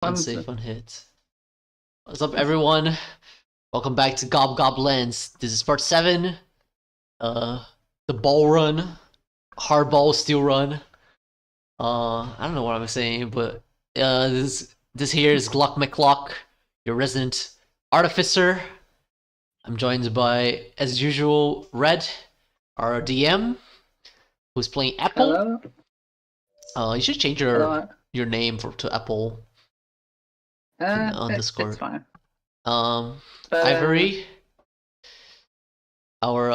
Unsafe on hit. What's up, everyone? Welcome back to Gob Gob Lands. This is part 7. The ball run, hardball steel run. I don't know what I'm saying, but this here is Glock McClock, your resident artificer. I'm joined by, as usual, Red, our DM, who's playing Apple. Hello. You should change your name to Apple. On Discord. It's fine. Ivory, our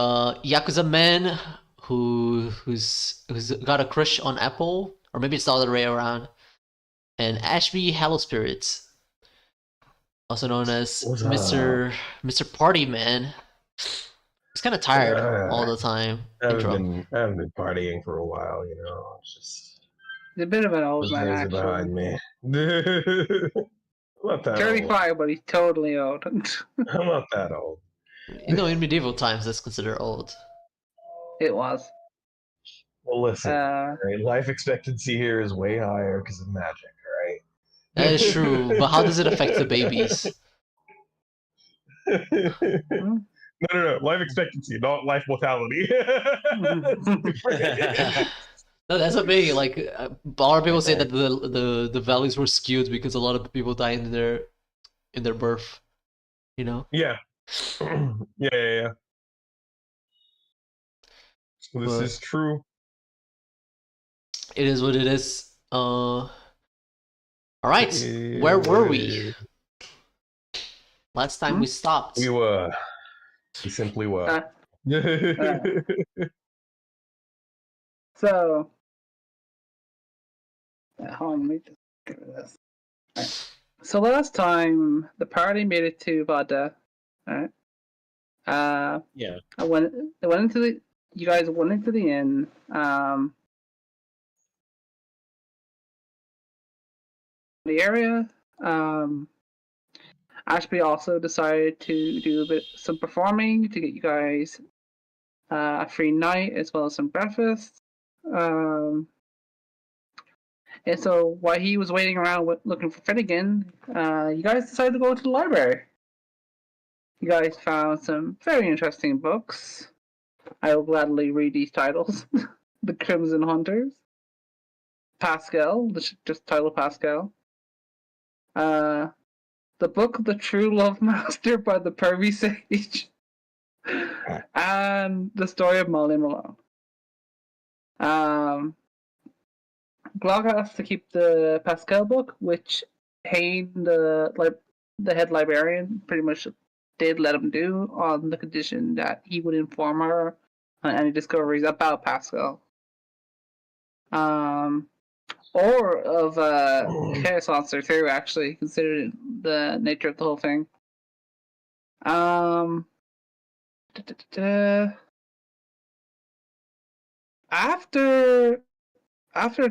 Yakuza man who's got a crush on Apple, or maybe it's the other way around. And Ashby Hello Spirits, also known as Mr. Party Man. He's kind of tired all the time. I haven't been partying for a while, you know. It's just a bit of an old man, actually. Behind me. I'm not that 35, old. But he's totally old. I'm not that old. You know, in medieval times, that's considered old. It was. Well, listen, life expectancy here is way higher because of magic, right? That is true, but how does it affect the babies? No. Life expectancy, not life mortality. No, that's a big, like, a lot of people say that the values were skewed because a lot of people died in their birth, you know? Yeah. Yeah. This is true. It is what it is. Alright, where were we? Last time we stopped. We simply were. So, hold on, let me just get rid of this. Right. So last time the party made it to Vada. Right? Yeah. You guys went into the inn. The area. Ashby also decided to do some performing to get you guys a free night as well as some breakfast. And so while he was waiting around looking for Finnegan, you guys decided to go to the library. You guys found some very interesting books. I will gladly read these titles. The Crimson Hunters. Pascal, just title Pascal. The Book of the True Love Master by the Pervy Sage. And the Story of Molly Malone. Glock has to keep the Pascal book, which Hayne, the head librarian, pretty much did let him do on the condition that he would inform her on any discoveries about Pascal. Or of Chaos Monster too, actually, considering the nature of the whole thing. After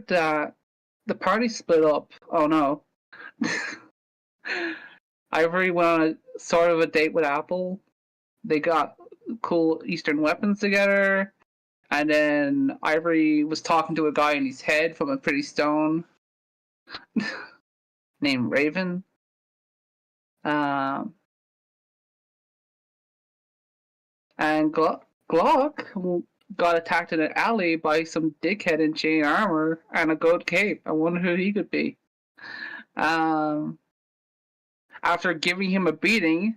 that, the party split up. Oh no. Ivory went on a sort of a date with Apple. They got cool Eastern weapons together. And then Ivory was talking to a guy in his head from a pretty stone named Raven. And Glock got attacked in an alley by some dickhead in chain armor and a gold cape. I wonder who he could be. After giving him a beating,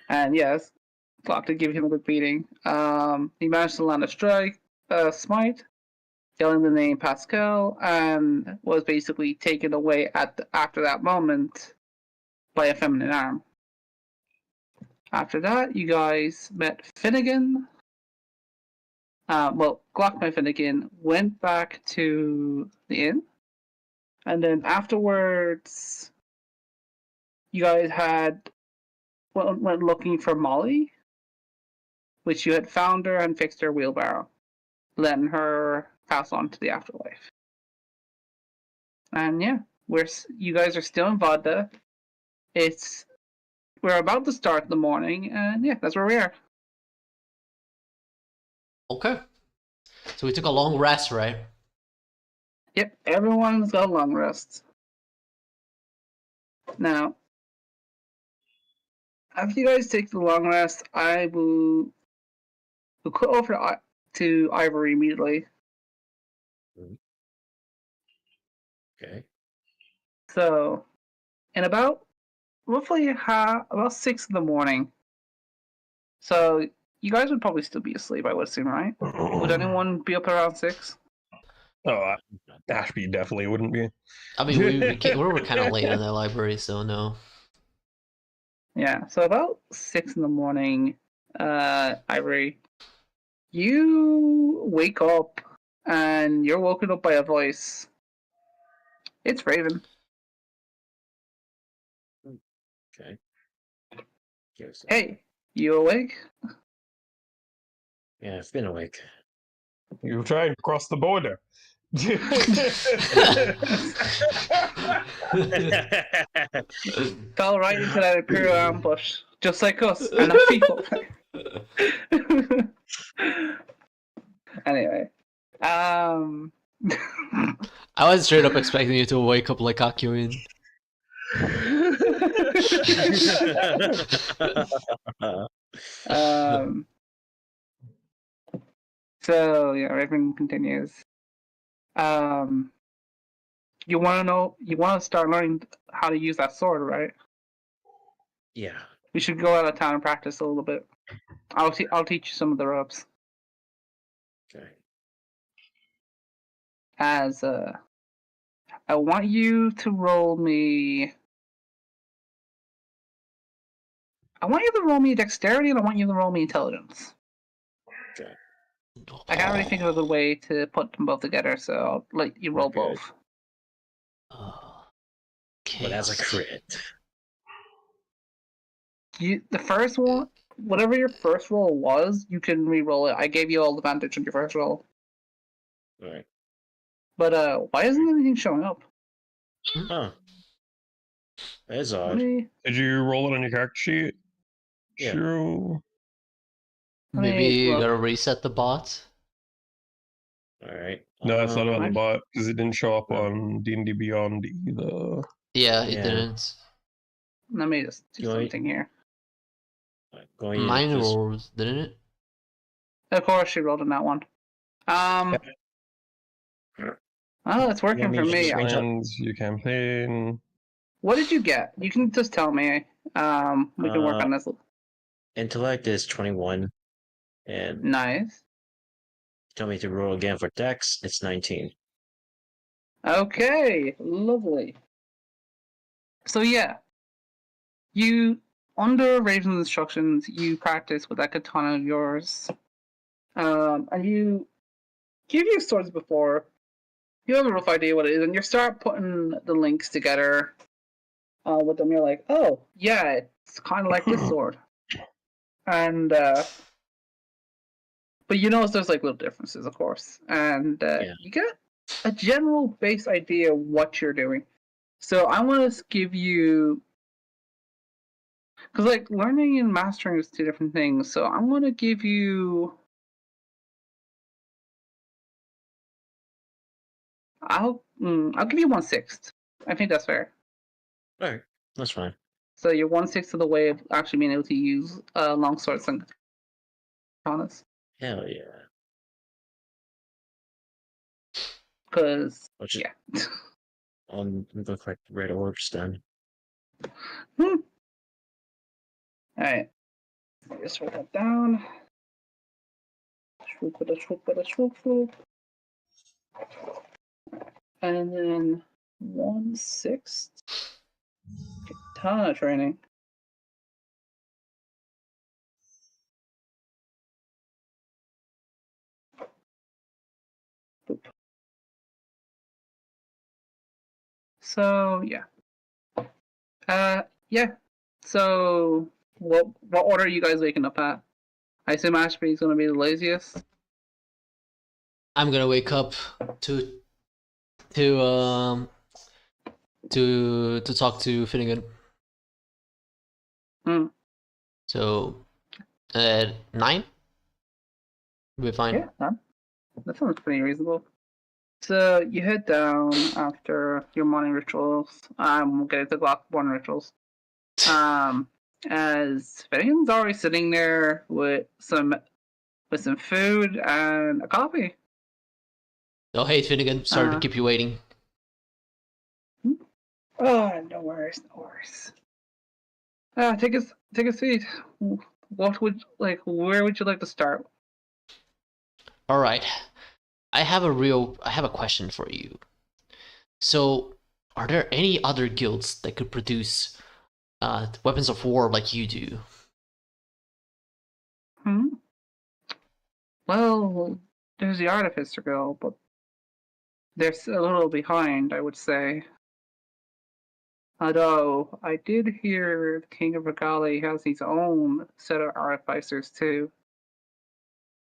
and yes, Glock did give him a good beating, he managed to land a strike, smite, yelling the name Pascal, and was basically taken away after that moment by a feminine arm. After that, you guys met Finnegan. Glock met Finnegan, went back to the inn, and then afterwards, you guys went looking for Molly, which you had found her and fixed her wheelbarrow, letting her pass on to the afterlife. And yeah, you guys are still in Vada. We're about to start the morning, and yeah, that's where we are. Okay. So we took a long rest, right? Yep, everyone's got a long rest. Now, after you guys take the long rest, I will cut over to Ivory immediately. Okay. So, in about roughly about 6 in the morning. So you guys would probably still be asleep, I would assume, right? Would anyone be up around 6? Oh, Ashby definitely wouldn't be. I mean, we were kind of late in the library, so no. Yeah, so about 6 in the morning, Ivory, you wake up and you're woken up by a voice. It's Raven. Okay. Hey, you awake? Yeah, I've been awake. You tried to cross the border. Fell right into that Imperial ambush, just like us, and the people. Anyway, I was straight up expecting you to wake up like Akuin. So yeah, Raven continues. You want to start learning how to use that sword, right? Yeah. We should go out of town and practice a little bit. I'll teach you some of the ropes. Okay. As I want you to roll me. I want you to roll me dexterity, and I want you to roll me intelligence. Okay. I can't really think of a good way to put them both together, so I'll let you roll Okay. both. But as a crit. The first one, whatever your first roll was, you can re-roll it. I gave you all advantage on your first roll. Alright. But why isn't anything showing up? Huh. That is odd. Did you roll it on your character sheet? Yeah. True. Maybe you look. gotta reset the bot. Alright. No, it's not on the Right. bot because it didn't show up on D&D Beyond either. Yeah, it Yeah. didn't. Let me just do You want- something here. Going in, Mine just- rolls, didn't it? Of course, she rolled on that one. Oh, it's working me for to me. switch up? Lands, your campaign. What did you get? You can just tell me. We can work on this. Intellect is 21. And Nice. tell me to roll again for Dex, it's 19. Okay, lovely. So yeah, you under Raven's instructions, you practice with that katana of yours, and you've used swords before. You have a rough idea what it is, and you start putting the links together with them. You're like, oh yeah, it's kind of like this sword, and but you notice there's like little differences, of course, and you get a general base idea of what you're doing. So I want to give you, because like learning and mastering is 2 different things. So I'm going to give you. I'll give you 1/6. I think that's fair. Alright, that's fine. So you're 1/6 of the way of actually being able to use long swords and katanas. Hell yeah. Because Yeah. On look like red orbs then. All right. Just write that down. Swoop. And then 1/6 katana training. Boop. So yeah. Yeah. So what order are you guys waking up at? I assume Ashby's gonna be the laziest. I'm gonna wake up to talk to Finnegan. So at 9? We'll be fine. Yeah, that sounds pretty reasonable. So you head down after your morning rituals. We'll get into Glock morning rituals. As Finnegan's already sitting there with some food and a coffee. Oh, hey, Finnegan. Sorry to keep you waiting. Oh, no worries, no worries. Take a seat. What would where would you like to start? All right. I have a question for you. So, are there any other guilds that could produce weapons of war like you do? Well, there's the Artificer Guild, but they're a little behind, I would say. Although, I did hear the King of Regali has his own set of artificers too.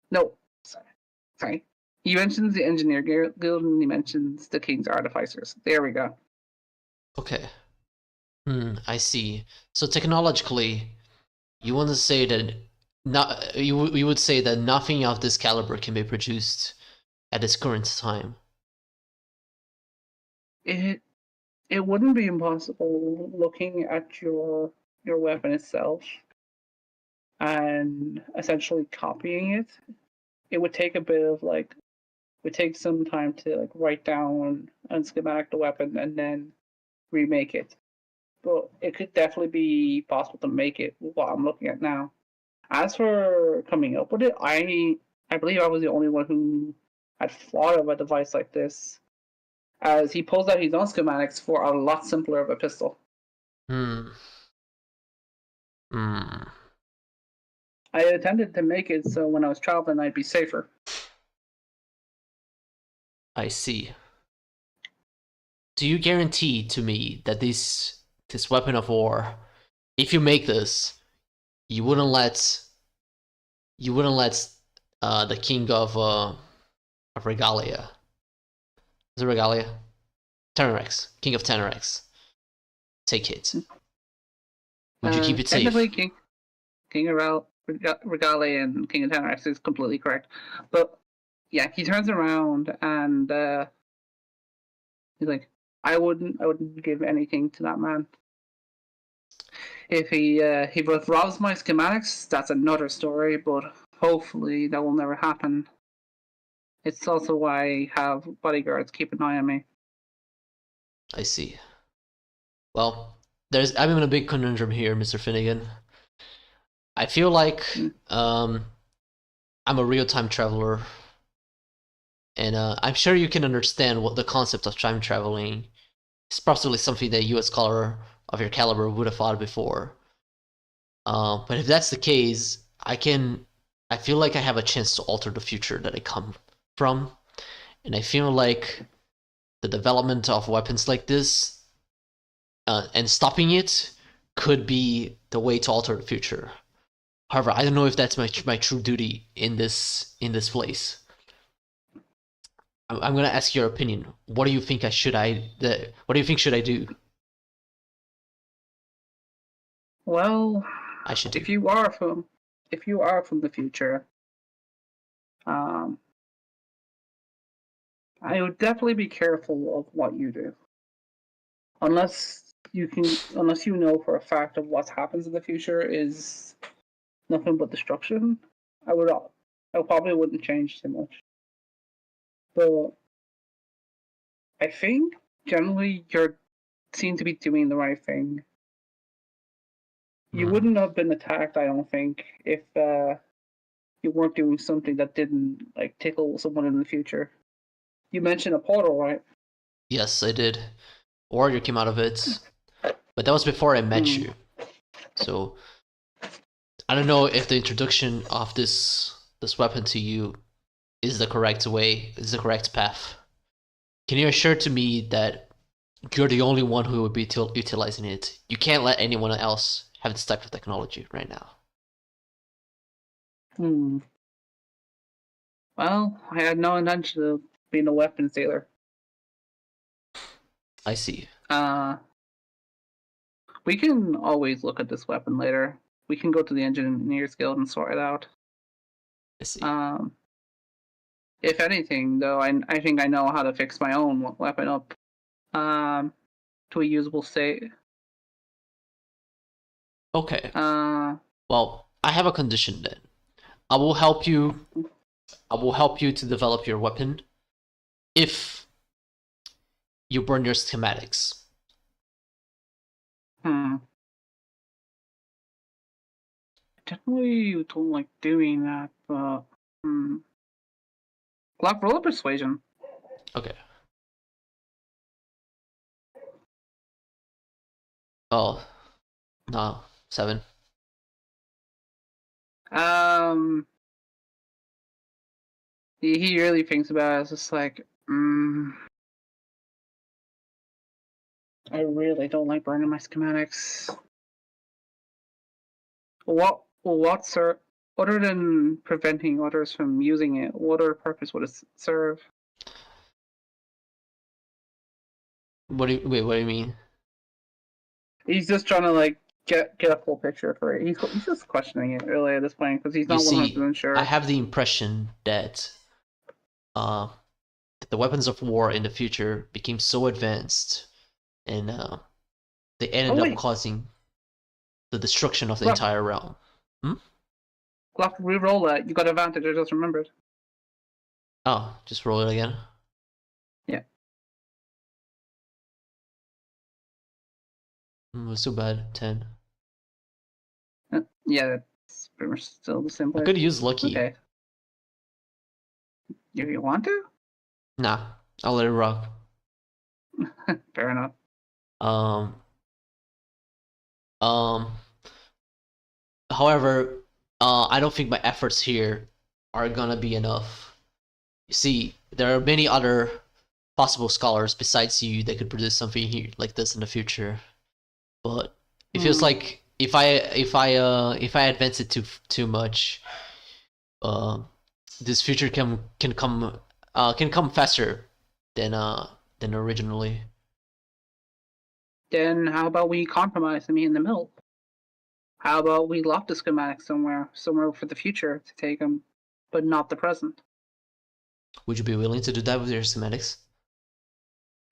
No, sorry. He mentions the Engineer Guild and he mentions the King's Artificers. There we go. Okay. I see. So technologically, you want to say that you would say that nothing of this caliber can be produced at this current time. It wouldn't be impossible looking at your weapon itself and essentially copying it. It would take a bit of would take some time to write down and schematic the weapon and then remake it. But it could definitely be possible to make it what I'm looking at now. As for coming up with it, I believe I was the only one who had thought of a device like this, as he pulls out his own schematics for a lot simpler of a pistol. I intended to make it so when I was traveling I'd be safer. I see. Do you guarantee to me that this weapon of war, if you make this, you wouldn't let the King of Regalia. Is it Regalia? Tenerex. King of Tenerex. Take it. Would you keep it safe? Technically, King of Regalia and King of Tenerex is completely correct. But yeah, he turns around and he's like, I wouldn't give anything to that man. If he withdraws my schematics, that's another story, but hopefully that will never happen. It's also why I have bodyguards keep an eye on me. I see. Well, I'm in a big conundrum here, Mr. Finnegan. I feel like I'm a real-time traveler, and I'm sure you can understand what the concept of time traveling is. Possibly something that you, as a scholar of your caliber, would have thought before. But if that's the case, I feel like I have a chance to alter the future that I come from, and I feel like the development of weapons like this and stopping it could be the way to alter the future. However, I don't know if that's my true duty in this place. I'm gonna ask your opinion. What do you think should I do? Well, I should do. If you are from the future, I would definitely be careful of what you do. Unless you know for a fact of what happens in the future is nothing but destruction, I probably wouldn't change too much. But I think generally you seem to be doing the right thing. You wouldn't have been attacked, I don't think, if you weren't doing something that didn't tickle someone in the future. You mentioned a portal, right? Yes, I did. Warrior came out of it, but that was before I met you. So I don't know if the introduction of this weapon to you is the correct way, is the correct path. Can you assure to me that you're the only one who would be utilizing it? You can't let anyone else have this type of technology right now. Well, I had no intention of being a weapons dealer. I see. We can always look at this weapon later. We can go to the Engineers Guild and sort it out. I see. If anything, though, I think I know how to fix my own weapon up to a usable state. Okay. Uh, Well, I have a condition then. I will help you. I will help you to develop your weapon if you burn your schematics. I definitely don't like doing that, but roll a persuasion. Okay. Oh, no, 7. He really thinks about it. It's just like, I really don't like burning my schematics. Other than preventing others from using it, what other purpose would it serve? What do you mean? He's just trying to like get a full picture for it. He's just questioning it really at this point because he's not 100% sure. I have the impression that the weapons of war in the future became so advanced, and they ended up causing the destruction of the entire realm. Glove, re-roll that. You got advantage. I just remembered. Oh, just roll it again. Yeah. It was too bad. 10. Yeah, that's pretty much still the same place. I could use lucky. Okay. You want to? Nah, I'll let it rock. Fair enough. However, I don't think my efforts here are gonna be enough. You see, there are many other possible scholars besides you that could produce something here like this in the future. But it feels like if I advance it too much, this future can come faster than originally. Then how about we compromise me in the middle? How about we lock the schematics somewhere for the future to take them, but not the present? Would you be willing to do that with your schematics?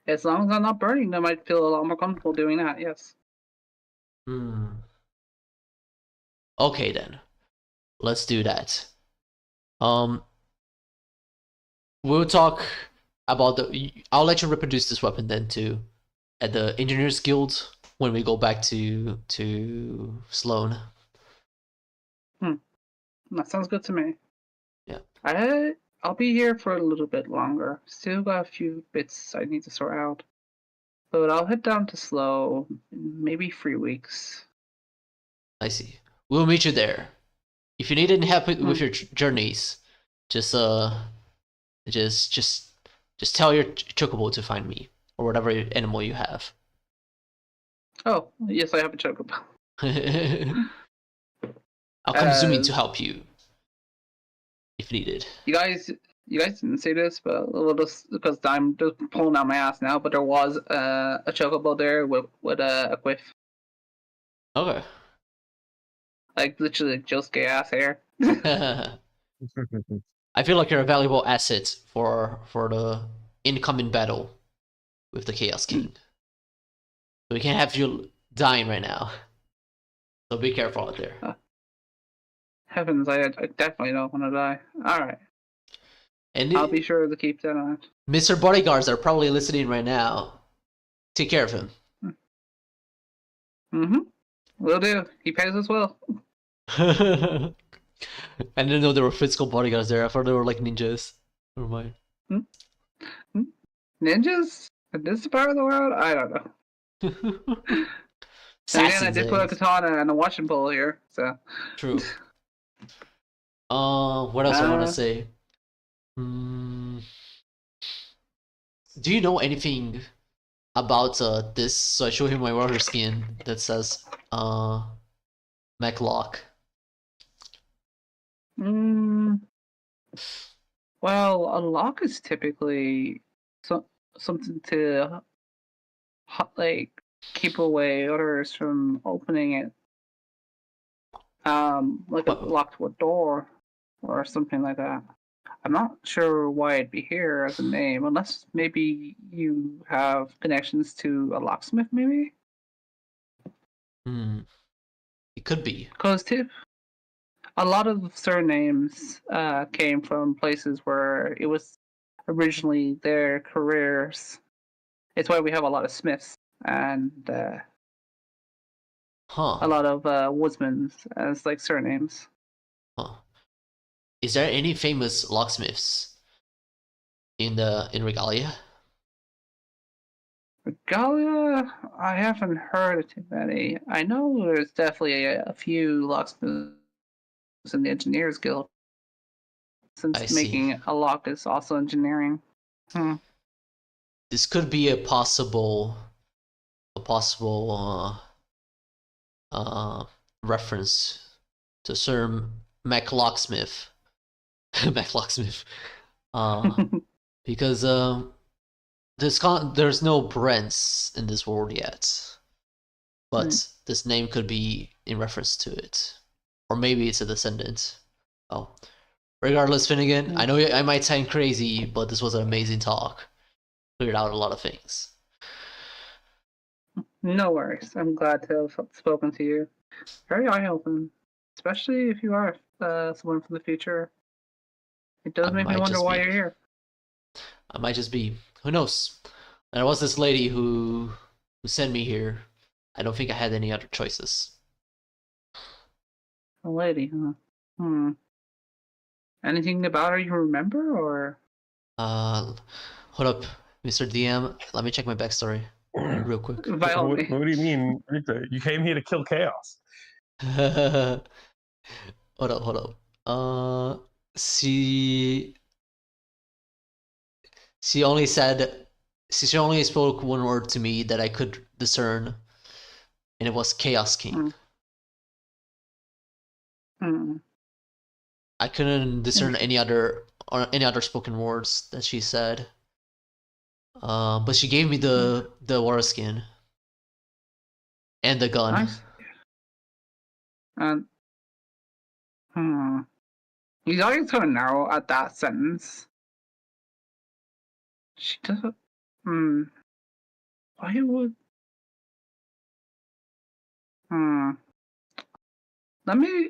As long as I'm not burning them, I'd feel a lot more comfortable doing that, yes. Okay then. Let's do that. We'll talk about I'll let you reproduce this weapon then too at the Engineers Guild when we go back to Sloan. That sounds good to me. Yeah. I'll be here for a little bit longer. Still got a few bits I need to sort out. But I'll head down to Slow in maybe 3 weeks. I see. We'll meet you there. If you need any help with your journeys, just tell your chocobo to find me or whatever animal you have. Oh, yes, I have a chocobo. I'll come zooming to help you if needed. You guys didn't say this, but just because I'm just pulling out my ass now. But there was a chocobo there with a quiff. Okay. Like literally just gay ass hair. I feel like you're a valuable asset for the incoming battle with the Chaos King. So we can't have you dying right now. So be careful out there. Heavens, I definitely don't want to die. Alright. And I'll be sure to keep that on. Mr. Bodyguards are probably listening right now. Take care of him. Will do. He pays us well. I didn't know there were physical bodyguards there. I thought they were like ninjas. Never mind. Ninjas? In this part of the world? I don't know. Again, I did put a katana and a washing pole here, so. True. What else I want to say? Do you know anything about this? So I show him my water skin that says Maclock. Well, a lock is typically something to like keep away others from opening it. Like a locked door or something like that. I'm not sure why it'd be here as a name, unless maybe you have connections to a locksmith, maybe? It could be. Because a lot of surnames came from places where it was originally their careers. It's why we have a lot of smiths and a lot of woodsmen as like surnames. Is there any famous locksmiths in Regalia? Regalia, I haven't heard of too many. I know there's definitely a few locksmiths in the Engineers Guild, since making a lock is also engineering. This could be a possible reference to Sir Mac Locksmith. Mac Locksmith. Because there's no Brents in this world yet, but this name could be in reference to it, or maybe it's a descendant. Oh, regardless, Finnegan, I know I might sound crazy, but this was an amazing talk. Cleared out a lot of things. No worries. I'm glad to have spoken to you. Very eye-opening, especially if you are someone from the future. It does make me wonder why you're here. I might just be. Who knows? There was this lady who sent me here. I don't think I had any other choices. A lady, huh? Anything about her you remember, or? Hold up, Mr. DM. Let me check my backstory real quick. What do you mean, Rita? You came here to kill chaos. Hold up. She only said, she only spoke one word to me that I could discern, and it was Chaos King. I couldn't discern any other spoken words that she said. But she gave me the war skin and the gun. Nice. He's always kind of narrow at that sentence. She doesn't. Why would? Let me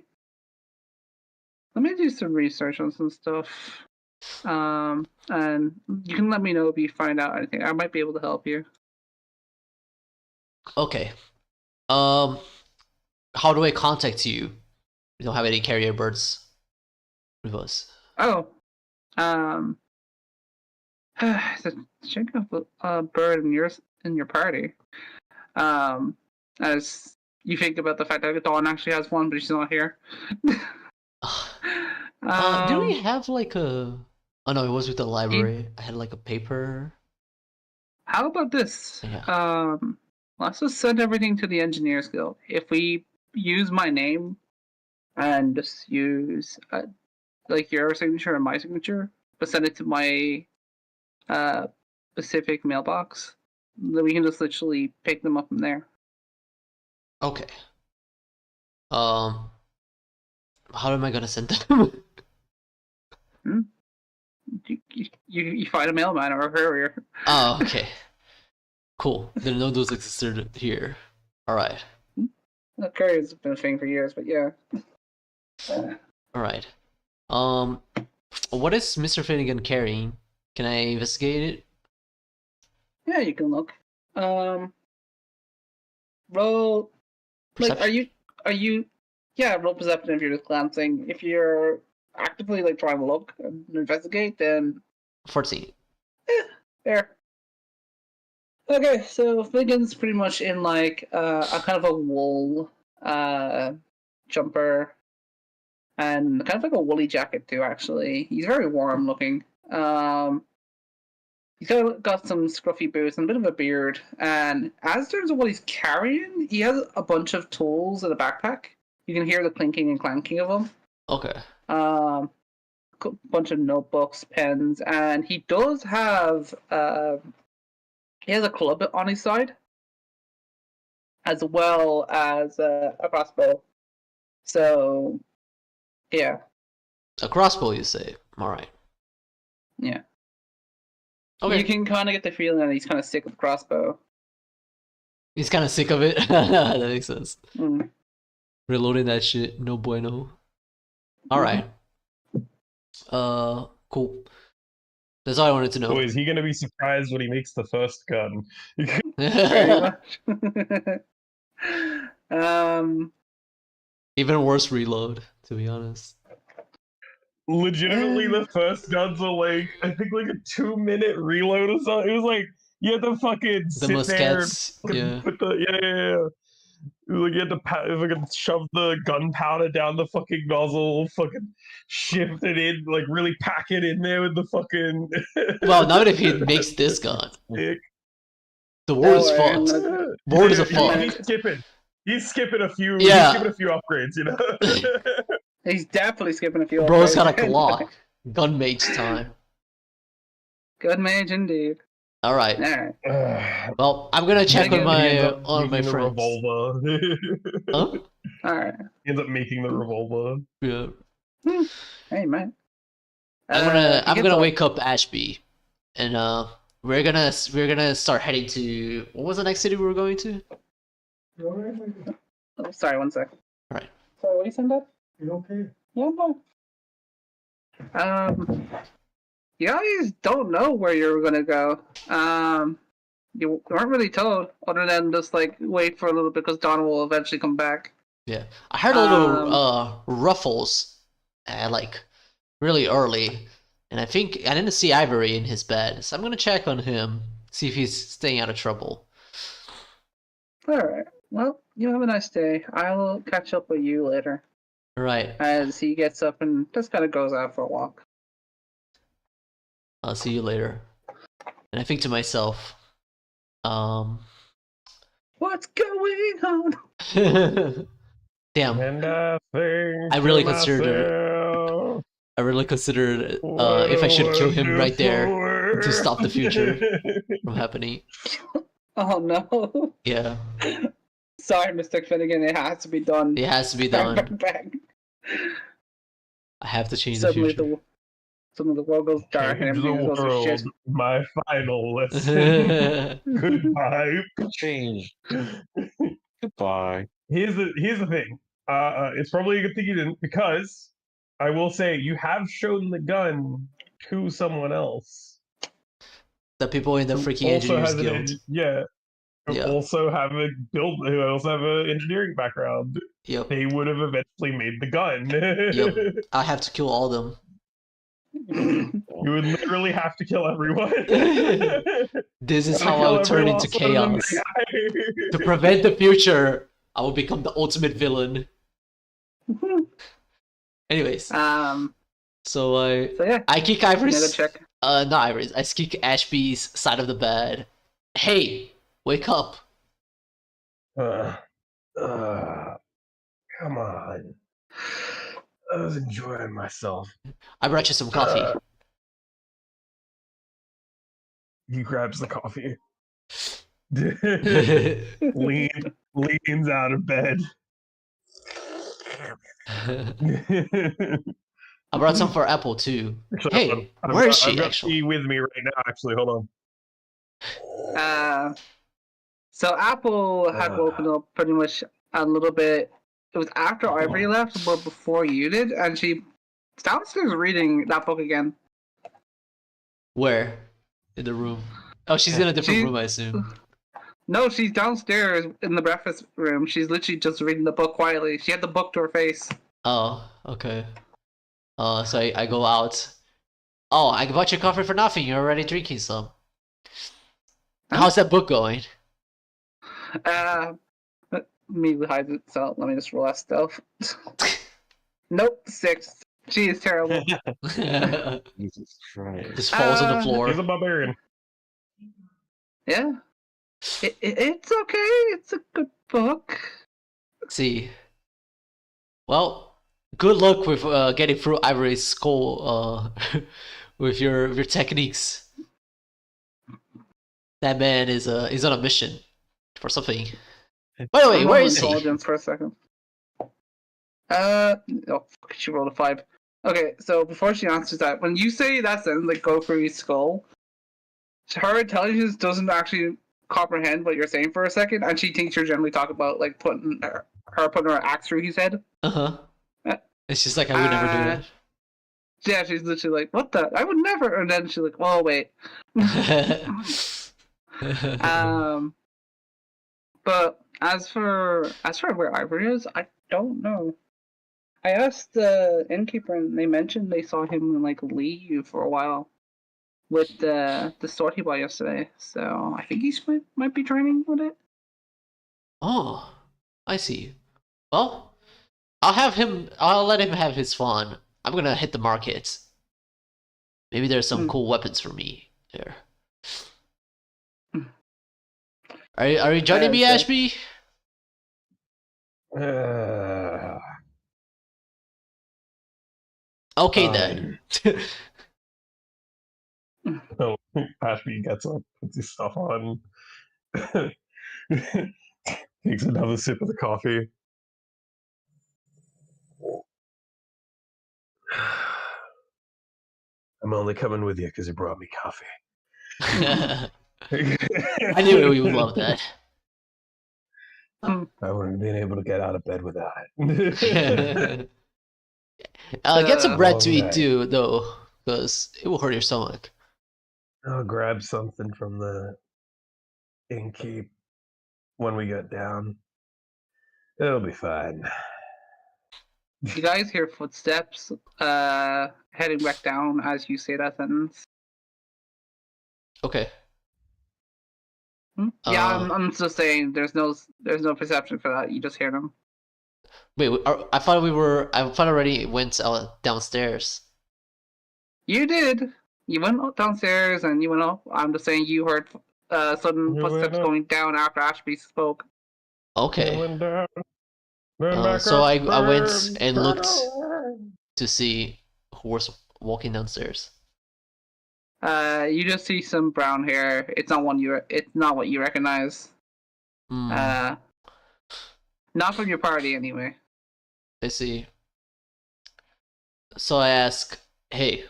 do some research on some stuff. And you can let me know if you find out anything. I might be able to help you. Okay. How do I contact you? We don't have any carrier birds with us. Oh. Check out a bird in your party. As you think about the fact that Dawn actually has one, but she's not here. Do we have like a? Oh no, it was with the library. I had like a paper. How about this? Yeah. Let's just send everything to the Engineers Guild. If we use my name and just use like your signature and my signature, but send it to my specific mailbox, then we can just literally pick them up from there. Okay. How am I gonna send them? You find a mailman or a courier. Oh, okay. Cool. Didn't know those existed here. All right. The courier's been a thing for years, but yeah. All right. What is Mr. Finnegan carrying? Can I investigate it? Yeah, you can look. Roll. Perception? Like, are you? Yeah, roll perception if you're just glancing. If you're actively like trying to look and investigate, then 14. There. Okay, so Finnegan's pretty much in like a kind of a wool jumper and kind of like a woolly jacket too. Actually, he's very warm looking. He's got some scruffy boots and a bit of a beard. And as terms of what he's carrying, he has a bunch of tools in a backpack. You can hear the clinking and clanking of them. Okay. A bunch of notebooks, pens, and he does have he has a club on his side, as well as a crossbow. So, yeah. A crossbow, you say? All right. Yeah. Okay. You can kind of get the feeling that he's kind of sick of crossbow. He's kind of sick of it. That makes sense. Mm. Reloading that shit, no bueno. All right. Cool. That's all I wanted to know. So is he gonna be surprised when he makes the first gun? Pretty much. Even worse reload, to be honest. Legitimately, the first guns are like, I think like a 2-minute reload or something. It was like you had to fucking The sit there and muskets, fucking yeah. put the yeah. It was like you had to fucking shove the gunpowder down the fucking nozzle, fucking shift it in, like really pack it in there with the fucking. Well, not if he makes this gun. stick. The war is Don't worry, I'm fucked. gonna- Ward is a He- fuck. He's skipping. He's skipping a few. Yeah. He's skipping a few upgrades. You know. He's definitely skipping a few. Bro's upgrades. got a Glock. Gun mage time. Good mage indeed. All right. Alright. Well, I'm gonna check He on my He ends up on my making the friends. revolver. Huh? Alright. He ends up making the revolver. Yeah. Hey man. I'm he gonna gets wake up Ashby, and we're gonna start heading to what was the next city we were going to? Oh, sorry, one sec. Alright. Sorry, what do you send up? You okay? Yeah, no. You guys don't know where you're gonna go. You weren't really told, other than just like wait for a little bit because Dawn will eventually come back. Yeah, I heard a little ruffles, like really early, and I think I didn't see Ivory in his bed, so I'm gonna check on him, see if he's staying out of trouble. Alright. Well, you have a nice day. I'll catch up with you later. All right, As he gets up and just kind of goes out for a walk. I'll see you later. And I think to myself, What's going on? damn, And I think I really to considered myself, if I should kill him right there wonderful to stop the future world. from happening. Oh no. Yeah, Sorry, Mr. Finnegan, it has to be done. it has to be Bang, done. bang, bang. I have to change the Suddenly future. the world goes dark and Change the everything goes to shit. world. My final lesson. Goodbye. Change. Goodbye. Here's the thing. It's probably a good thing you didn't, because I will say you have shown the gun to someone else. The people in the who freaking also engineers has an guild. Who who also also have an engineering background. Yep. They would have eventually made the gun. Yep. I have to kill all of them. You would literally have to kill everyone. This is Gotta how I kill would turn every into last one of them chaos. guys. To prevent the future, I will become the ultimate villain. Anyways, So so yeah, I kick I'm gonna Ivory's. check. Not Ivory's. I kick Ashby's side of the bed. Hey, wake up! Come on. I was enjoying myself. I brought you some coffee. He grabs the coffee. Leans out of bed. I brought some for Apple too. Actually, Hey, hold on. where is I've she got actually? tea with me right now. Actually, hold on. So Apple had woken up pretty much a little bit. It was after Ivory left, but before you did, and she downstairs reading that book again. Where? In the room. Oh, she's in a different room, I assume. No, she's downstairs in the breakfast room. She's literally just reading the book quietly. She had the book to her face. Oh, okay. So I go out. Oh, I bought you coffee for nothing. You're already drinking some. How's that book going? Immediately hides it, so let me just roll that stealth. Nope, 6. She is terrible. Jesus Christ. Just falls on the floor. He's a barbarian. Yeah. It's okay. It's a good book. See. Well, good luck with getting through Ivory's skull with your techniques. That man is on a mission for something. By the way, where is he? Intelligence for a second. Oh, she rolled a 5. Okay, so before she answers that, when you say that sentence, like, go through his skull, her intelligence doesn't actually comprehend what you're saying for a second, and she thinks you're generally talking about, like, putting her axe through his head. Uh-huh. Uh, It's just like, I would never do Yeah, she's literally like, what the? I would never. And then she's like, oh, wait. that. But as for where Ivory is, I don't know. I asked the innkeeper, and they mentioned they saw him like leave for a while with the sortie ball yesterday. So I think he might be training with it. Oh, I see. Well, I'll let him have his fun. I'm gonna hit the market. Maybe there's some cool weapons for me there. Are you joining me, Ashby? Okay then. So Ashby gets up, puts his stuff on, takes another sip of the coffee. I'm only coming with you because you brought me coffee. I knew we would love that. I wouldn't have been able to get out of bed without it. Get some bread to eat Alright. too, though, because it will hurt your stomach. I'll grab something from the innkeep when we get down. It'll be fine. You guys hear footsteps heading back down as you say that sentence. Okay. Yeah, I'm just saying. There's no perception for that. You just hear them. Wait, I thought I already went downstairs. You did. You went downstairs and you went up. I'm just saying you heard sudden footsteps going down after Ashby spoke. Okay. So I went and looked to see who was walking downstairs. You just see some brown hair. It's not what you recognize. Not from your party anyway. I see. So I ask, hey,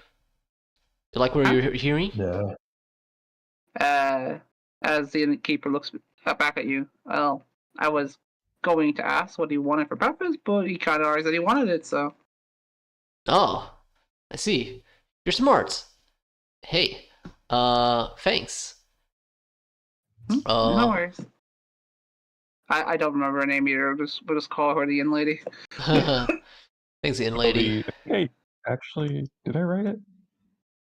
you like what you're hearing? Yeah. As the innkeeper looks back at you, well, I was going to ask what he wanted for breakfast, but he kind of already said he wanted it, so. Oh, I see. You're smart. Hey, thanks. No worries. I don't remember her name either. We'll just call her the inn lady. Thanks, inn lady. Hey, actually, did I write it?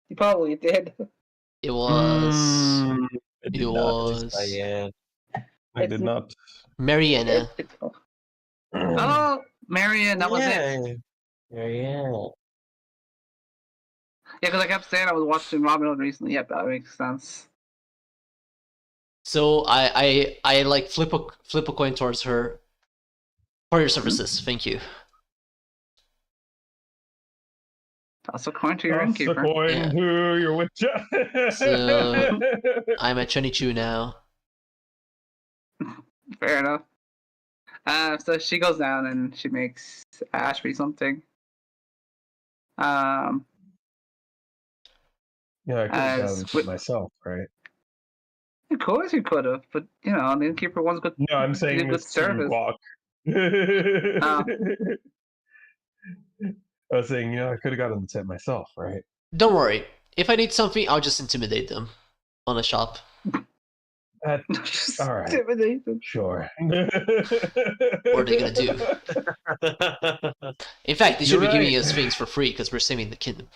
You probably did. It was. It It was. Diane. I did not. Mariana. Oh, Marion, that was it. Yeah. Yeah, because I kept saying I was watching Robin Hood recently. Yep, that makes sense. So I like flip a coin towards her. For your services, thank you. Toss a coin to your Toss the innkeeper. coin Yeah. to your witcher. So I'm at 22 now. Fair enough. So she goes down and she makes Ashby something. Yeah, I could have As done it with- myself, right? Of course you could have, but the innkeeper wants good. No, I'm saying good with service. Walk. I was saying, I could have gotten the tip myself, right? Don't worry. If I need something, I'll just intimidate them on the shop. Just All right. intimidated. Sure. What are they gonna do? In fact, they should be giving us things for free because we're saving the kingdom.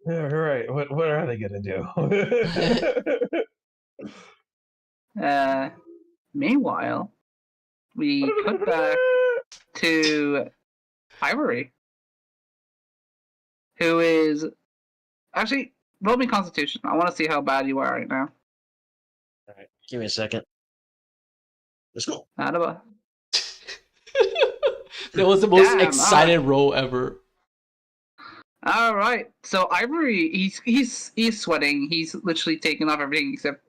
Yeah, right. What are they gonna do? Meanwhile, we cut back to Ivory, who is actually roll me Constitution. I want to see how bad you are right now. Alright, give me a second. Let's go. Not about. That was the most Damn, excited roll ever. All right, so Ivory, he's sweating. He's literally taking off everything except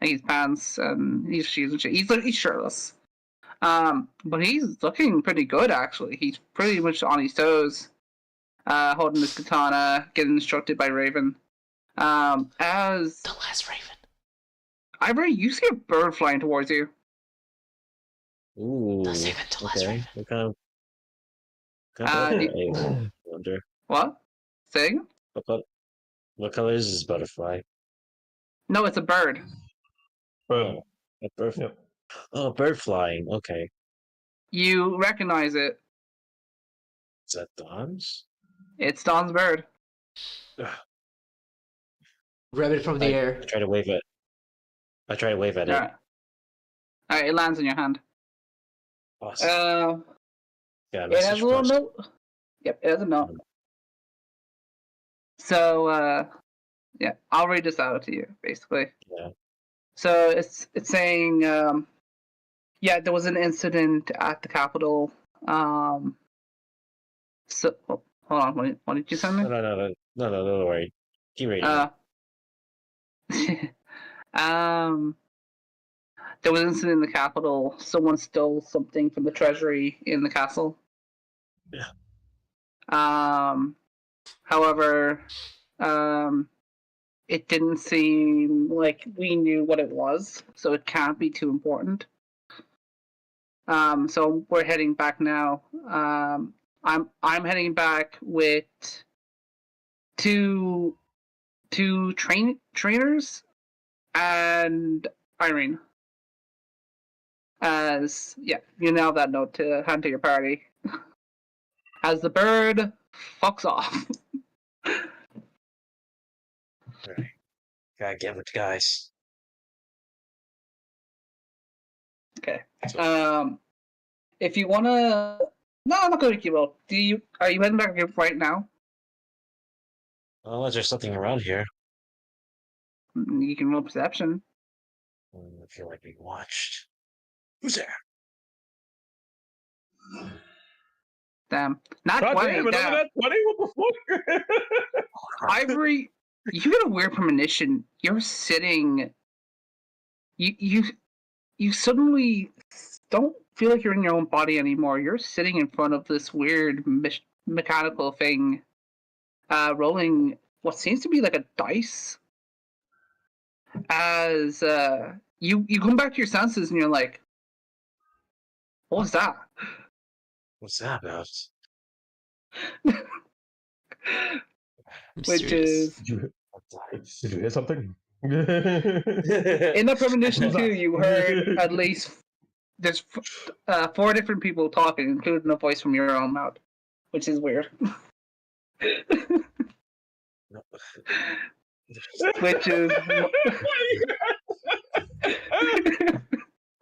his pants and his shoes and shit. He's shirtless. But he's looking pretty good actually. He's pretty much on his toes. holding his katana, getting instructed by Raven. As The last Raven. Ivory, you see a bird flying towards you. Ooh. Don't save it till last Okay. Raven. What kind of do- butterfly? I wonder. What? Saying? What color is this butterfly? No, it's a bird. But Oh, a bird. yep. Oh, bird flying. Okay. You recognize it. Is that Dawn's? It's Don's bird. Grab it from the air. I try to wave it. I try to wave at it. Alright. Alright, it lands in your hand. Awesome. Yeah, It has a little note. Yep, it has a note. So, yeah, I'll read this out to you, basically. Yeah. So it's saying, yeah, there was an incident at the Capitol. So, hold on, what did you send me? No, don't worry. Keep reading. There was an incident in the Capitol. Someone stole something from the treasury in the castle. Yeah. However, it didn't seem like we knew what it was, so it can't be too important. So we're heading back now. I'm heading back with two trainers and Irene. As yeah, you now have that note to hand to your party. As the bird fucks off. Alright. Gotta get with the guys. Okay. If you wanna, no, I'm not going to keep up. Are you heading back right now? Unless there's something around here. You can roll perception. I feel like being watched. Who's there? Damn. Not God 20. damn, Damn. another 20? What the fuck? Ivory, you get a weird premonition. You're sitting. You suddenly don't feel like you're in your own body anymore. You're sitting in front of this weird mechanical thing, rolling what seems to be like a dice. As you come back to your senses and you're like, what was that? What's that about? Which is Did you hear something? in the premonition too. You heard at least there's 4 different people talking, including a voice from your own mouth, which is weird. Which is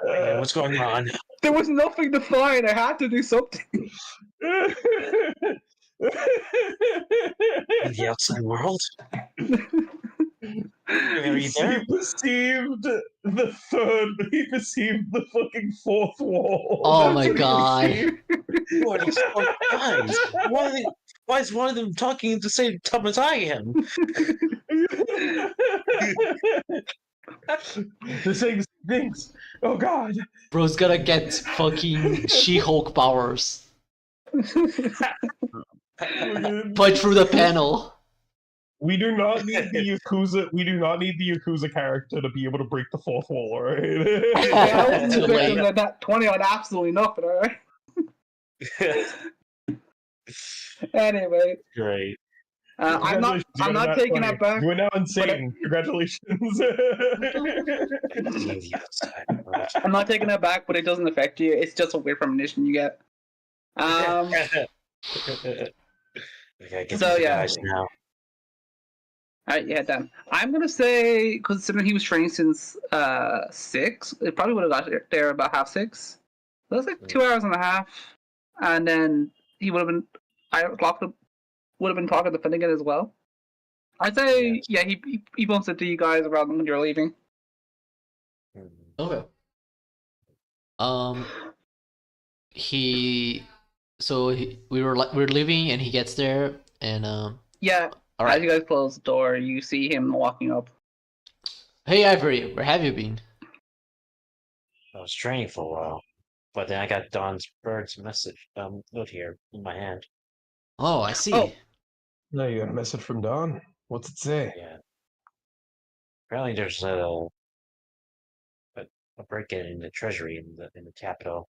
Hey, what's going on? there was nothing to find. I had to do something. In the outside world? Are you there? He perceived he perceived the fucking fourth wall. Oh That's my what he God. perceived. What are these four guys? Why is one of them talking at the same time as I am? The same things. Oh God. Bro's gonna get fucking She-Hulk powers. Punch through the panel. We do not need the Yakuza. We do not need the Yakuza character to be able to break the fourth wall, alright? I wasn't Too late. expecting that 20 on absolutely nothing, alright? Anyway, Great. I'm not taking that back. You are now insane. Congratulations. The outside world. I'm not taking that back, but it doesn't affect you. It's just a weird premonition you get. Okay, get So, these yeah. guys now. Alright, yeah, Dan. I'm gonna say, considering he was training since 6, it probably would have got there about 6:30. That's like 2 hours and a half, and then he would have been. Would have been talking to Finnegan as well. I'd say, yeah, he bumps into you guys around when you're leaving. Okay. We were leaving and he gets there and Yeah. all As right. you guys close the door, you see him walking up. Hey Ivory, where have you been? I was training for a while, but then I got Don's bird's message note here in my hand. Oh, I see. Oh. No, you got a message from Dawn. What's it say? Yeah. Apparently, there's a break-in in the treasury in the capital.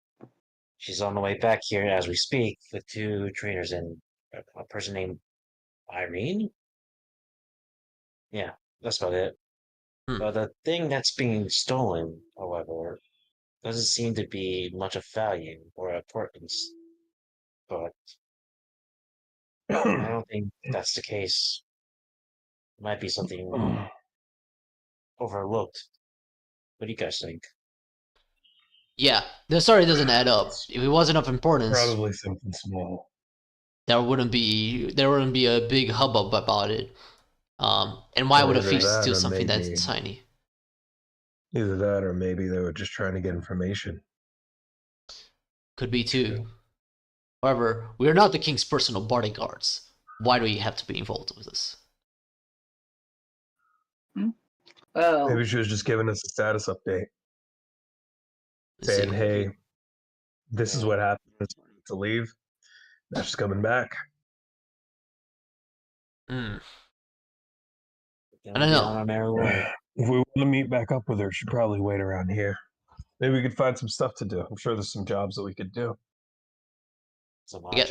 She's on the way back here as we speak with 2 trainers and a person named Irene. Yeah, that's about it. Hmm. But the thing that's being stolen, however, doesn't seem to be much of value or importance. But I don't think that's the case. It might be something overlooked. What do you guys think? Yeah, the story doesn't add up. If it wasn't of importance, Probably something small. there wouldn't be a big hubbub about it. And why would a Either thief that steal or something maybe- that's tiny? Either that or maybe they were just trying to get information. Could be too. True. However, we are not the king's personal bodyguards. Why do we have to be involved with this? Well, Maybe she was just giving us a status update, Let's saying, see. "Hey, this is what happened. To leave. Now she's coming back." Hmm. Then I don't we'll be know. on our merry way. If we want to meet back up with her, she'd probably wait around here. Maybe we could find some stuff to do. I'm sure there's some jobs that we could do. Some I odd jobs,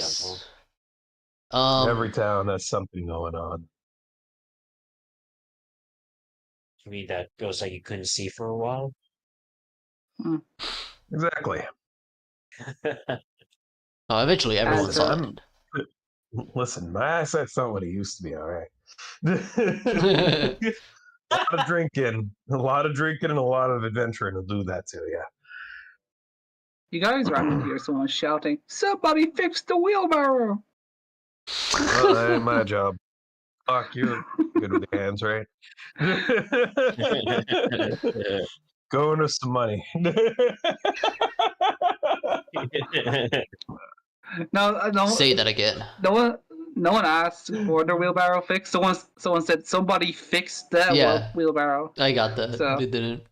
guess. Every town has something going on. You mean that ghost that you couldn't see for a while? Exactly. Eventually everyone As saw I'm- it. Listen, my eyesight's not what it used to be. All right. A lot of drinking, and a lot of adventuring will do that to you. you guys rapidly hear someone shouting, "Somebody fix the wheelbarrow!" Well, that ain't my job. Fuck, you're good with your hands, right? Go into some money. No, Say that again. no one asked for the wheelbarrow fix. Someone said somebody fixed the Yeah. wheelbarrow. I got that. So- They didn't.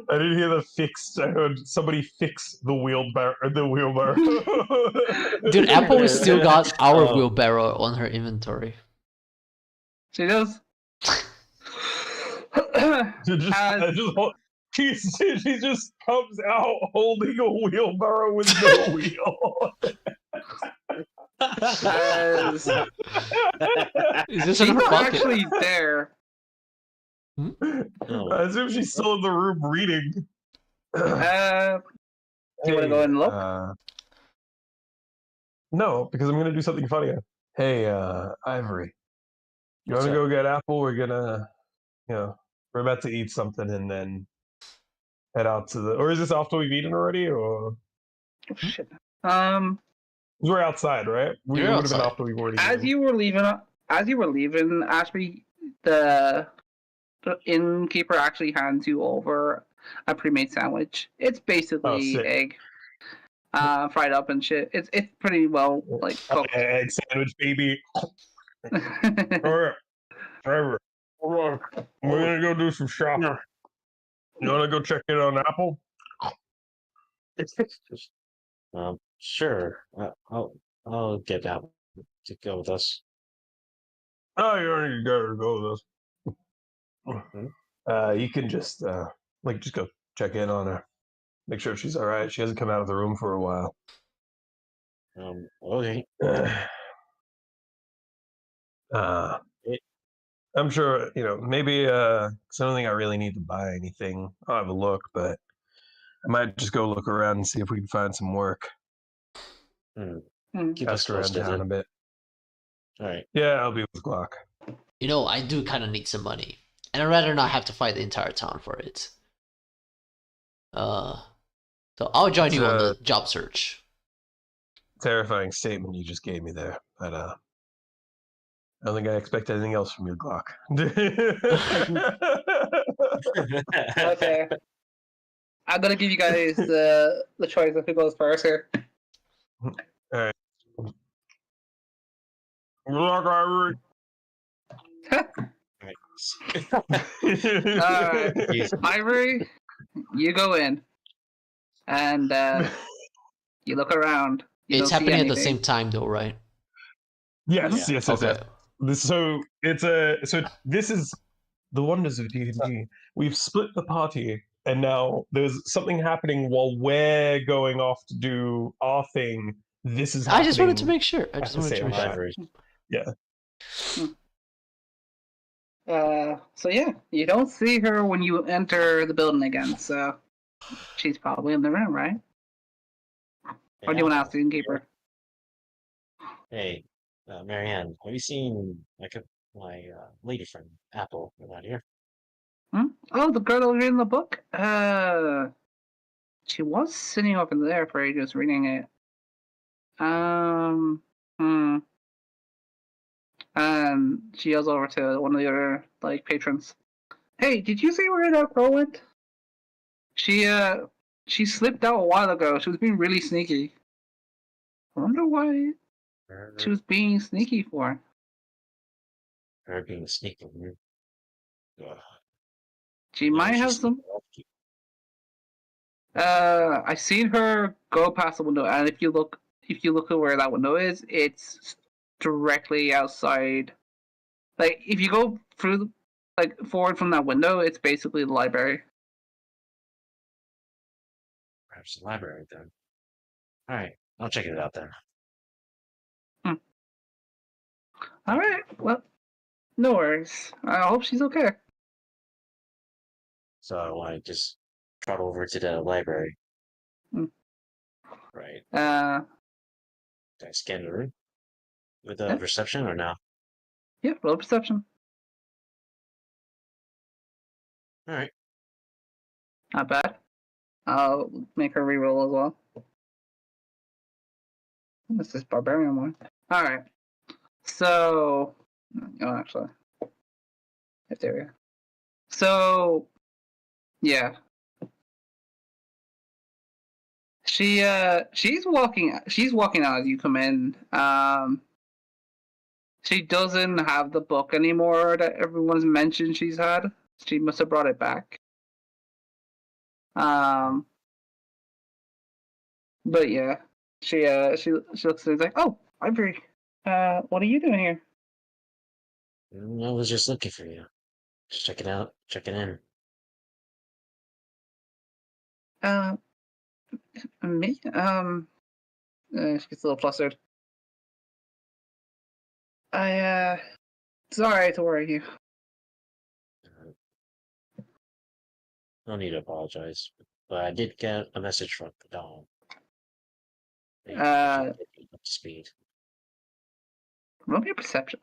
I didn't hear the fixed. I heard somebody fix the wheelbarrow. Dude, Apple has still got our Oh. wheelbarrow on her inventory. She does. She just comes out holding a wheelbarrow with no wheel. As Is this in she's her not pocket? actually there. Oh. As if she's still in the room reading. Do you want to go and look? No, because I'm going to do something funny. Hey, Ivory, you want What's to up? go get Apple? We're we're about to eat something and then head out to the. Or is this after we've eaten already? Or Oh, shit. we're outside, right? We You're would have been outside. after we've already. As eaten. you were leaving, Ashby, the innkeeper actually hands you over a pre-made sandwich. It's basically sick. egg, fried up and shit. It's pretty well cooked. Egg sandwich, baby. All right, Trevor. We're gonna go do some shopping. You wanna go check in on Apple? Sure. I'll get Apple to go with us. Oh, you already gotta go with us. Mhm. You can just just go check in on her. Make sure she's all right. She hasn't come out of the room for a while. Okay. I'm sure, maybe I don't think I really need to buy anything. I'll have a look, but I might just go look around and see if we can find some work. Keep us Ask around posted. town a bit. All right. Yeah, I'll be with Glock. You know, I do kind of need some money. And I'd rather not have to fight the entire town for it. So I'll join you on the job search. Terrifying statement you just gave me there, but I don't think I expect anything else from you, Glock. Okay. I'm gonna give you guys the choice of who goes first here. Glock Ivory. Alright. Ivory, you go in, and you look around. You It's don't see happening at the anything. same time, though, right? Yes, Yeah. yes, yes, Okay. yes. So this is the wonders of D&D. We've split the party, and now there's something happening while we're going off to do our thing. This is happening. I just wanted to make sure. I at just the wanted to same make sure. time. Library. So yeah, you don't see her when you enter the building again. So she's probably in the room, right? Or do you want to ask the innkeeper? Hey, Marianne, have you seen my lady friend Apple around here? Hmm? Oh, the girl that was reading the book. She was sitting over there for ages reading it. Hmm. And she yells over to one of the other patrons. Hey, did you see where that girl went? She slipped out a while ago. She was being really sneaky. I wonder why Her, she was being sneaky for. her being sneaky. Ugh. She Why might would she have sneak some. off? I seen her go past the window, and if you look at where that window is, it's directly outside. Like if you go through, forward from that window, it's basically the library. Perhaps the library then. All right, I'll check it out then. All right. Well, no worries. I hope she's okay. So I want to just trot over to the library. Hmm. Right. Did I scan the room with Yeah. reception or no? Yeah, roll perception. All right. Not bad. I'll make her reroll as well. This is barbarian one. All right. So, actually, there we go. So, yeah, she's walking out as you come in. She doesn't have the book anymore that everyone's mentioned she's had. She must have brought it back. But yeah, she looks and is like, "Oh, Ivory, what are you doing here?" I was just looking for you. Just checking out, checking in. Me? She gets a little flustered. Sorry to worry you. No need to apologize. But I did get a message from the Dawn. They should get you up to speed. Roll me a perception.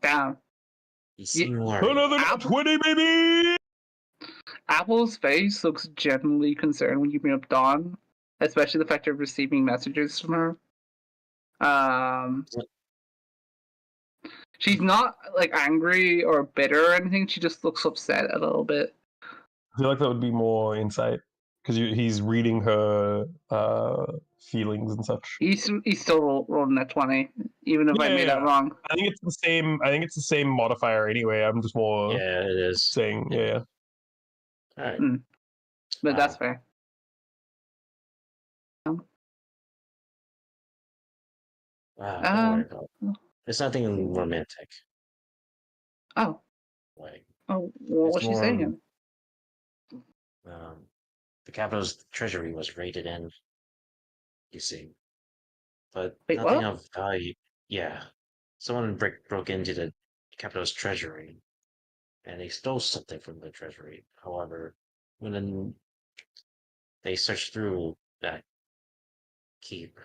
Down. You seem worried. Another nat 20, baby! Apple's face looks genuinely concerned when you bring up Dawn, especially the fact of receiving messages from her. She's not angry or bitter or anything. She just looks upset a little bit. I feel like that would be more insight because he's reading her feelings and such. He's still rolling at 20, even if I made that wrong. I think it's the same. I think it's the same modifier anyway. I'm just more Yeah, it is. saying yeah. All right. But that's fair. Wow, don't worry about it. It's nothing romantic. Oh. Like, Oh, what was she saying? The capital's treasury was raided in. You see, but Wait, nothing what? of value. Yeah, someone broke into the capital's treasury, and they stole something from the treasury. However, when they searched through that keep,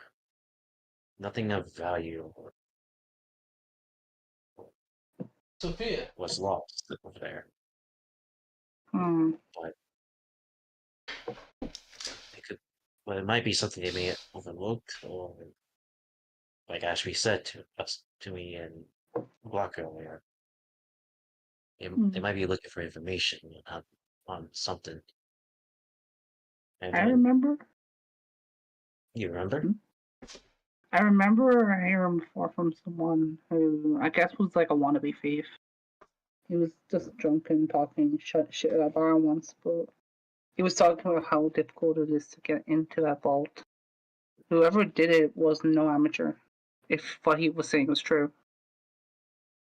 nothing of value Sophia was lost over there. But it might be something they may have overlooked, or like Ashby said to me in Block earlier. They might be looking for information on something. And I remember. You remember? I remember hearing before from someone who I guess was like a wannabe thief. He was just drunk and talking shit at a bar once, but he was talking about how difficult it is to get into that vault. Whoever did it was no amateur, if what he was saying was true.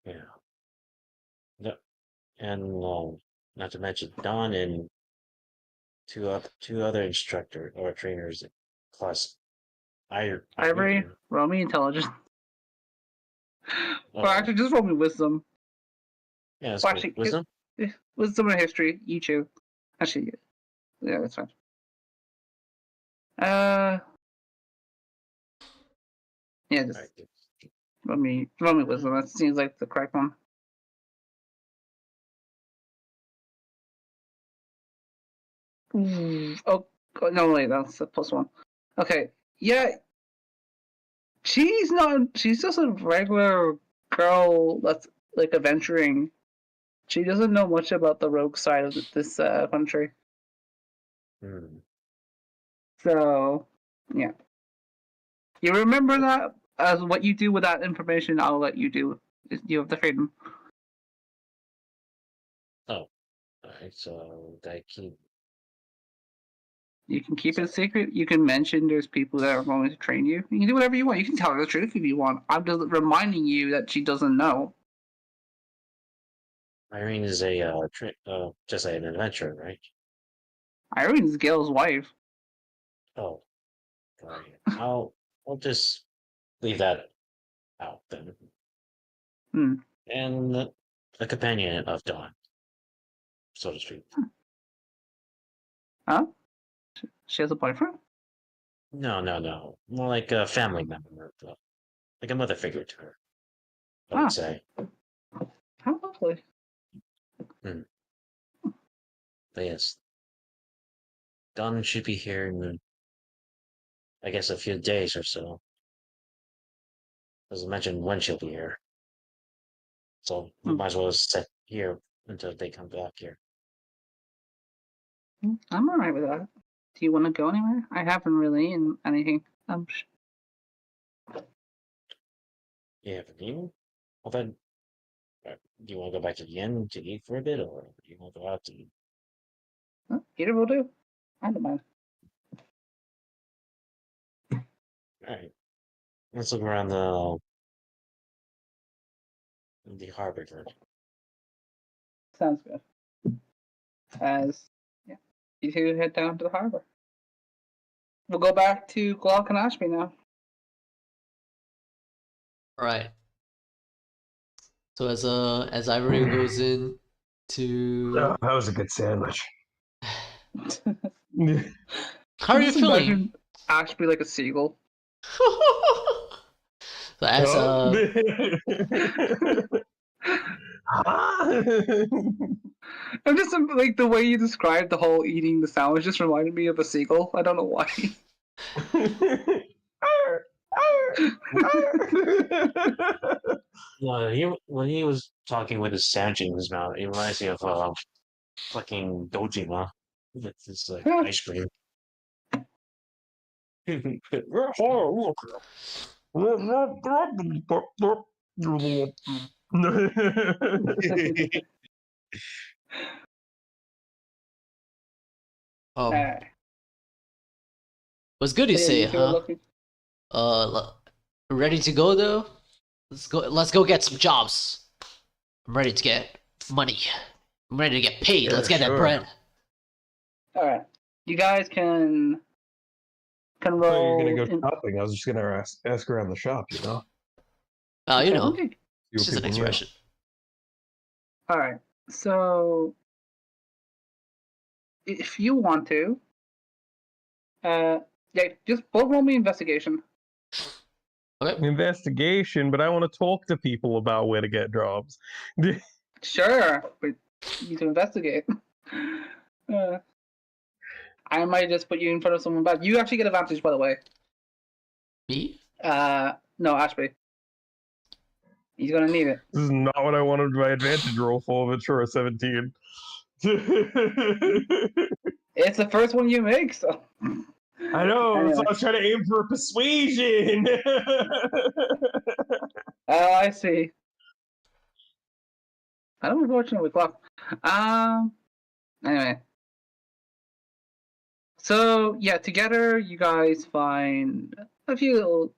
Yeah. No, and not to mention Don and two other instructor or trainers plus Ivory, roll me intelligence. Or Oh, actually, just roll me wisdom. yeah, that's Well, cool. actually, Wisdom? wisdom and history, you two. Actually, yeah, that's fine. Yeah, just Alright, roll me wisdom. That seems like the correct one. Oh no, wait, that's a +1. Okay, yeah, she's not. She's just a regular girl that's like adventuring. She doesn't know much about the rogue side of this country. Hmm. So, yeah. You remember that as what you do with that information. I'll let you do. You have the freedom. Oh, alright, so I keep. You can keep it secret. You can mention there's people that are going to train you. You can do whatever you want. You can tell her the truth if you want. I'm just reminding you that she doesn't know. Irene is a just an adventurer, right? Irene's Gail's wife. Oh, sorry. I'll just leave that out then. Hmm. And a companion of Dawn, so to speak. Huh? She has a boyfriend? No. More like a family member, like a mother figure to her, I Ah, would say. how lovely. But yes, Dawn should be here in, I guess, a few days or so. Doesn't mention when she'll be here. So we Hmm. might as well sit here until they come back here. I'm alright with that. Do you want to go anywhere? I haven't really in anything. Yeah, but you? Well then, do you want to go back to the inn to eat for a bit, or do you want to go out to eat? Either will do. I don't mind. Alright, let's look around the harbor first. Sounds good. As yeah, you two head down to the harbor. We'll go back to Glock and Ashby now. Alright. So as Ivory goes in to Oh, that was a good sandwich. how are you Just feeling? imagine Ashby like a seagull. So as I'm just like the way you described the whole eating the sandwich just reminded me of a seagull. I don't know why. When he was talking with his sandwich in his mouth, it reminds me of fucking Dojima with this like ice cream. Uh, was good you so yeah, say, you two are huh? looking. Ready to go though? Let's go get some jobs. I'm ready to get money. I'm ready to get paid. Yeah, Let's get that sure. bread. All right, you guys can I thought you roll. were gonna go shopping. I was just gonna ask around the shop, you know. You know, Okay. See it's what just an people knew. expression. All right, so if you want to, yeah, just both roll me investigation. Okay. Investigation, but I want to talk to people about where to get jobs. Sure, but you need to investigate. I might just put you in front of someone bad. You actually get advantage, by the way. Me? No, Ashby. He's gonna need it. This is not what I wanted my advantage roll for, but sure, 17. It's the first one you make, so. I know, Anyway. so I was trying to aim for persuasion. Oh, I see. I'm unfortunately clock. Anyway. So yeah, together you guys find a few little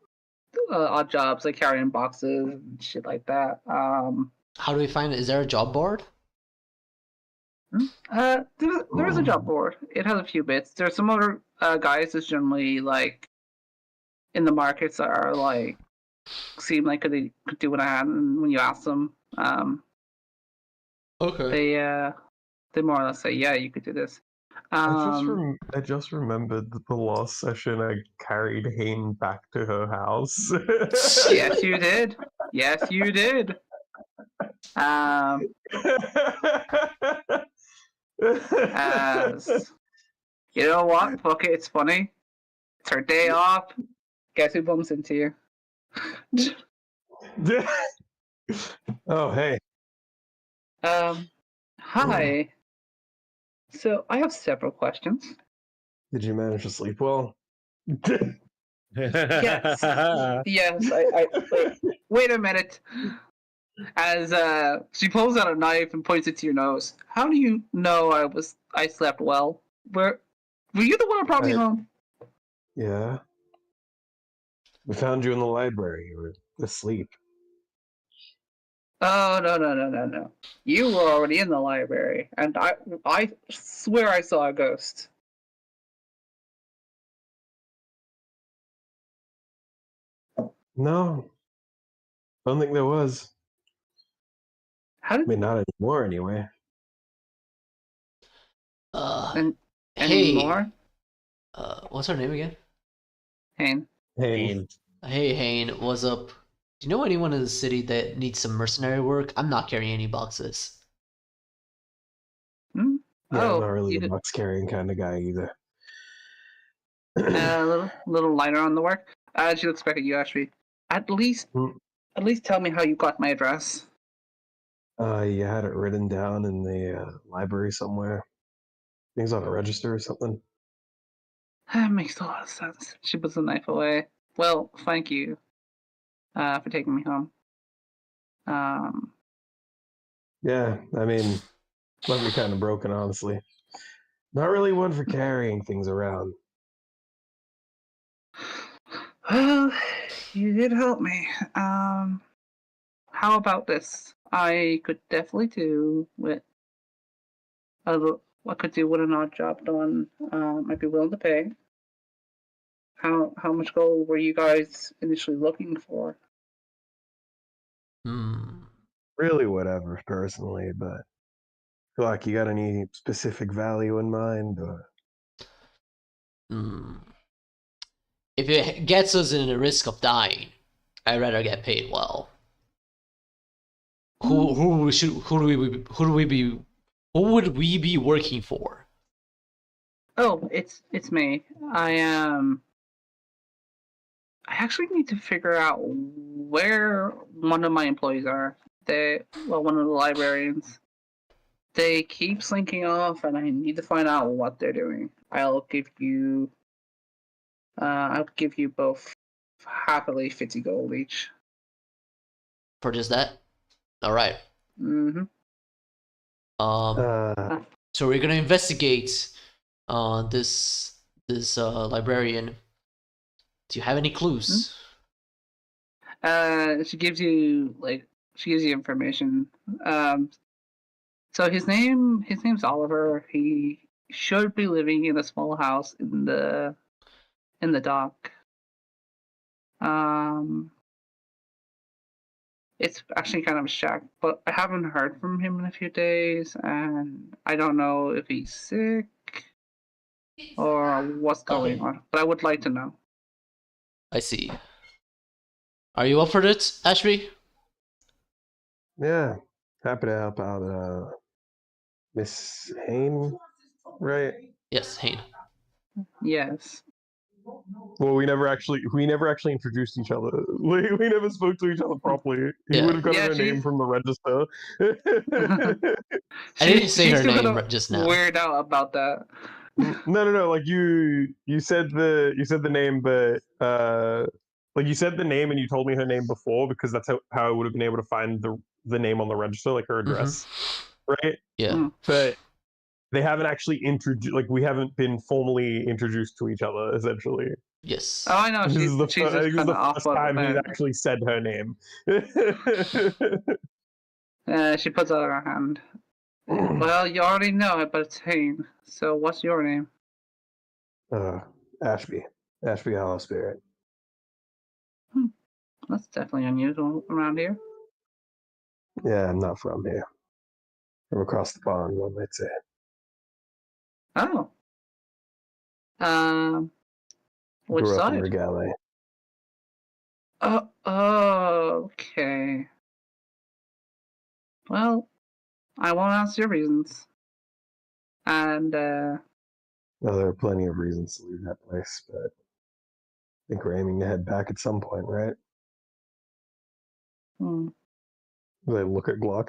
odd jobs like carrying boxes and shit like that. How do we find it? Is there a job board? There is a job board. It has a few bits. There's some other guys that's generally like in the markets that are like seem like they could do what I had, and when you ask them, Okay. they more or less say, yeah, you could do this. I just remembered that the last session I carried Hayne back to her house. Yes, you did. Yes, you did. As you know what? Fuck it, it's funny. It's her day off. Guess who bumps into you? Oh, hey. Hi. So I have several questions. Did you manage to sleep well? Yes. Yes. I wait a minute. As she pulls out a knife and points it to your nose. How do you know I slept well? Were you the one who brought me home? Yeah. We found you in the library. You were asleep. Oh no. You were already in the library, and I swear I saw a ghost. No. I don't think there was. How I did mean, not anymore, anyway. any Hey. more? What's her name again? Hayne. Hayne. Hey, Hayne. What's up? Do you know anyone in the city that needs some mercenary work? I'm not carrying any boxes. Yeah, I'm Oh, not really you a did box carrying kind of guy either. a little lighter on the work. She looks back at you, Ashby. At least tell me how you got my address. You had it written down in the library somewhere. Things on a register or something. That makes a lot of sense. She puts the knife away. Well, thank you for taking me home. Yeah, I mean, left me kind of broken, honestly. Not really one for carrying things around. Well, you did help me. How about this? I could definitely do with I could do with an odd job done. I'd be willing to pay. How much gold were you guys initially looking for? Really, whatever, personally, but feel like you got any specific value in mind? Or... If it gets us in the risk of dying, I'd rather get paid well. Who would we be working for? Oh, it's me. I actually need to figure out where one of my employees are. One of the librarians. They keep slinking off, and I need to find out what they're doing. I'll give you both happily 50 gold each. For just that? Alright. Mm-hmm. So we're gonna investigate this librarian. Do you have any clues? She gives you information. So his name's Oliver. He should be living in a small house in the dock. It's actually kind of a shack, but I haven't heard from him in a few days, and I don't know if he's sick or what's going on. But I would like to know. I see. Are you up for it, Ashby? Yeah, happy to help out Miss Hayne, right? Yes, Hayne. Yes. Well, we never actually introduced each other. We never spoke to each other properly. He would have gotten her name from the register. I didn't say her name just now. Weird out about that. No. Like you said the name, but like you said the name and you told me her name before because that's how I would have been able to find the name on the register, like her address, right? Yeah. Mm. But they haven't actually introduced, like, we haven't been formally introduced to each other, essentially. Yes. Oh, I know. This She's is the she's I just think this is kind the of off first about time he's that. actually said her name. She puts out her hand. Well, you already know it, but it's Hayne. So what's your name? Ashby Hollow Spirit. That's definitely unusual around here. Yeah, I'm not from here. From across the pond, one might say. Oh. Which Grew up in side? Regale. Oh, okay. Well, I won't ask your reasons. And, Well, there are plenty of reasons to leave that place, but I think we're aiming to head back at some point, right? hmm. I look at Glock.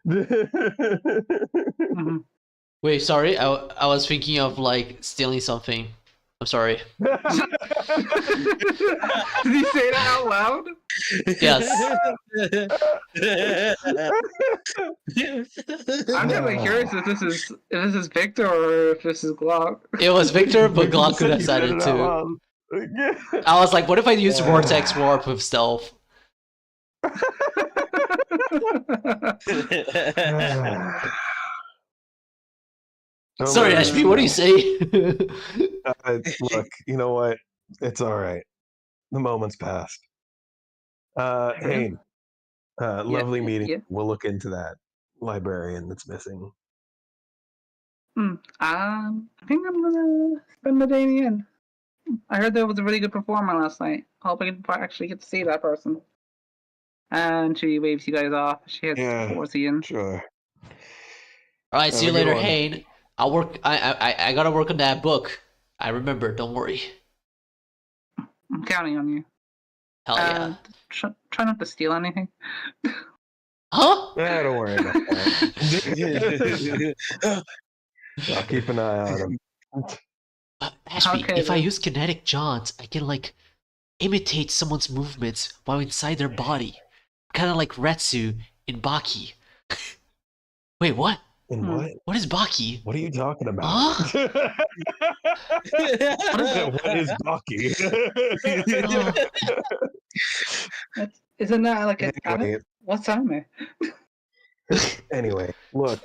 Mhm. Wait, sorry. I was thinking of like stealing something. I'm sorry. Did he say that out loud? Yes. I'm kind of curious if this is Victor or if this is Glock. It was Victor, but Glock could have He said it out too. loud. I was like, what if I use Vortex Warp with stealth? Don't Sorry, let Ashby, me what do you say? Look, you know what? It's all right. The moment's passed. Hayne, lovely meeting. Yeah. We'll look into that librarian that's missing. I think I'm gonna spend the day in the inn. I heard there was a really good performer last night. Hope I can actually get to see that person. And she waves you guys off. She heads towards the inn. Sure. All right, see you Have a good later, one. Hayne. I'll work. I gotta work on that book. I remember. Don't worry. I'm counting on you. Hell yeah. And try not to steal anything. Huh? Don't worry about that. I'll keep an eye on him. Ashby, Okay, if I then. use kinetic jaunts, I can like imitate someone's movements while inside their body, kind of like Retsu in Baki. Wait, what? And what? What is Baki? What are you talking about? Huh? What is Baki? Isn't that like an Anyway. anime? What's anime? Anyway, look.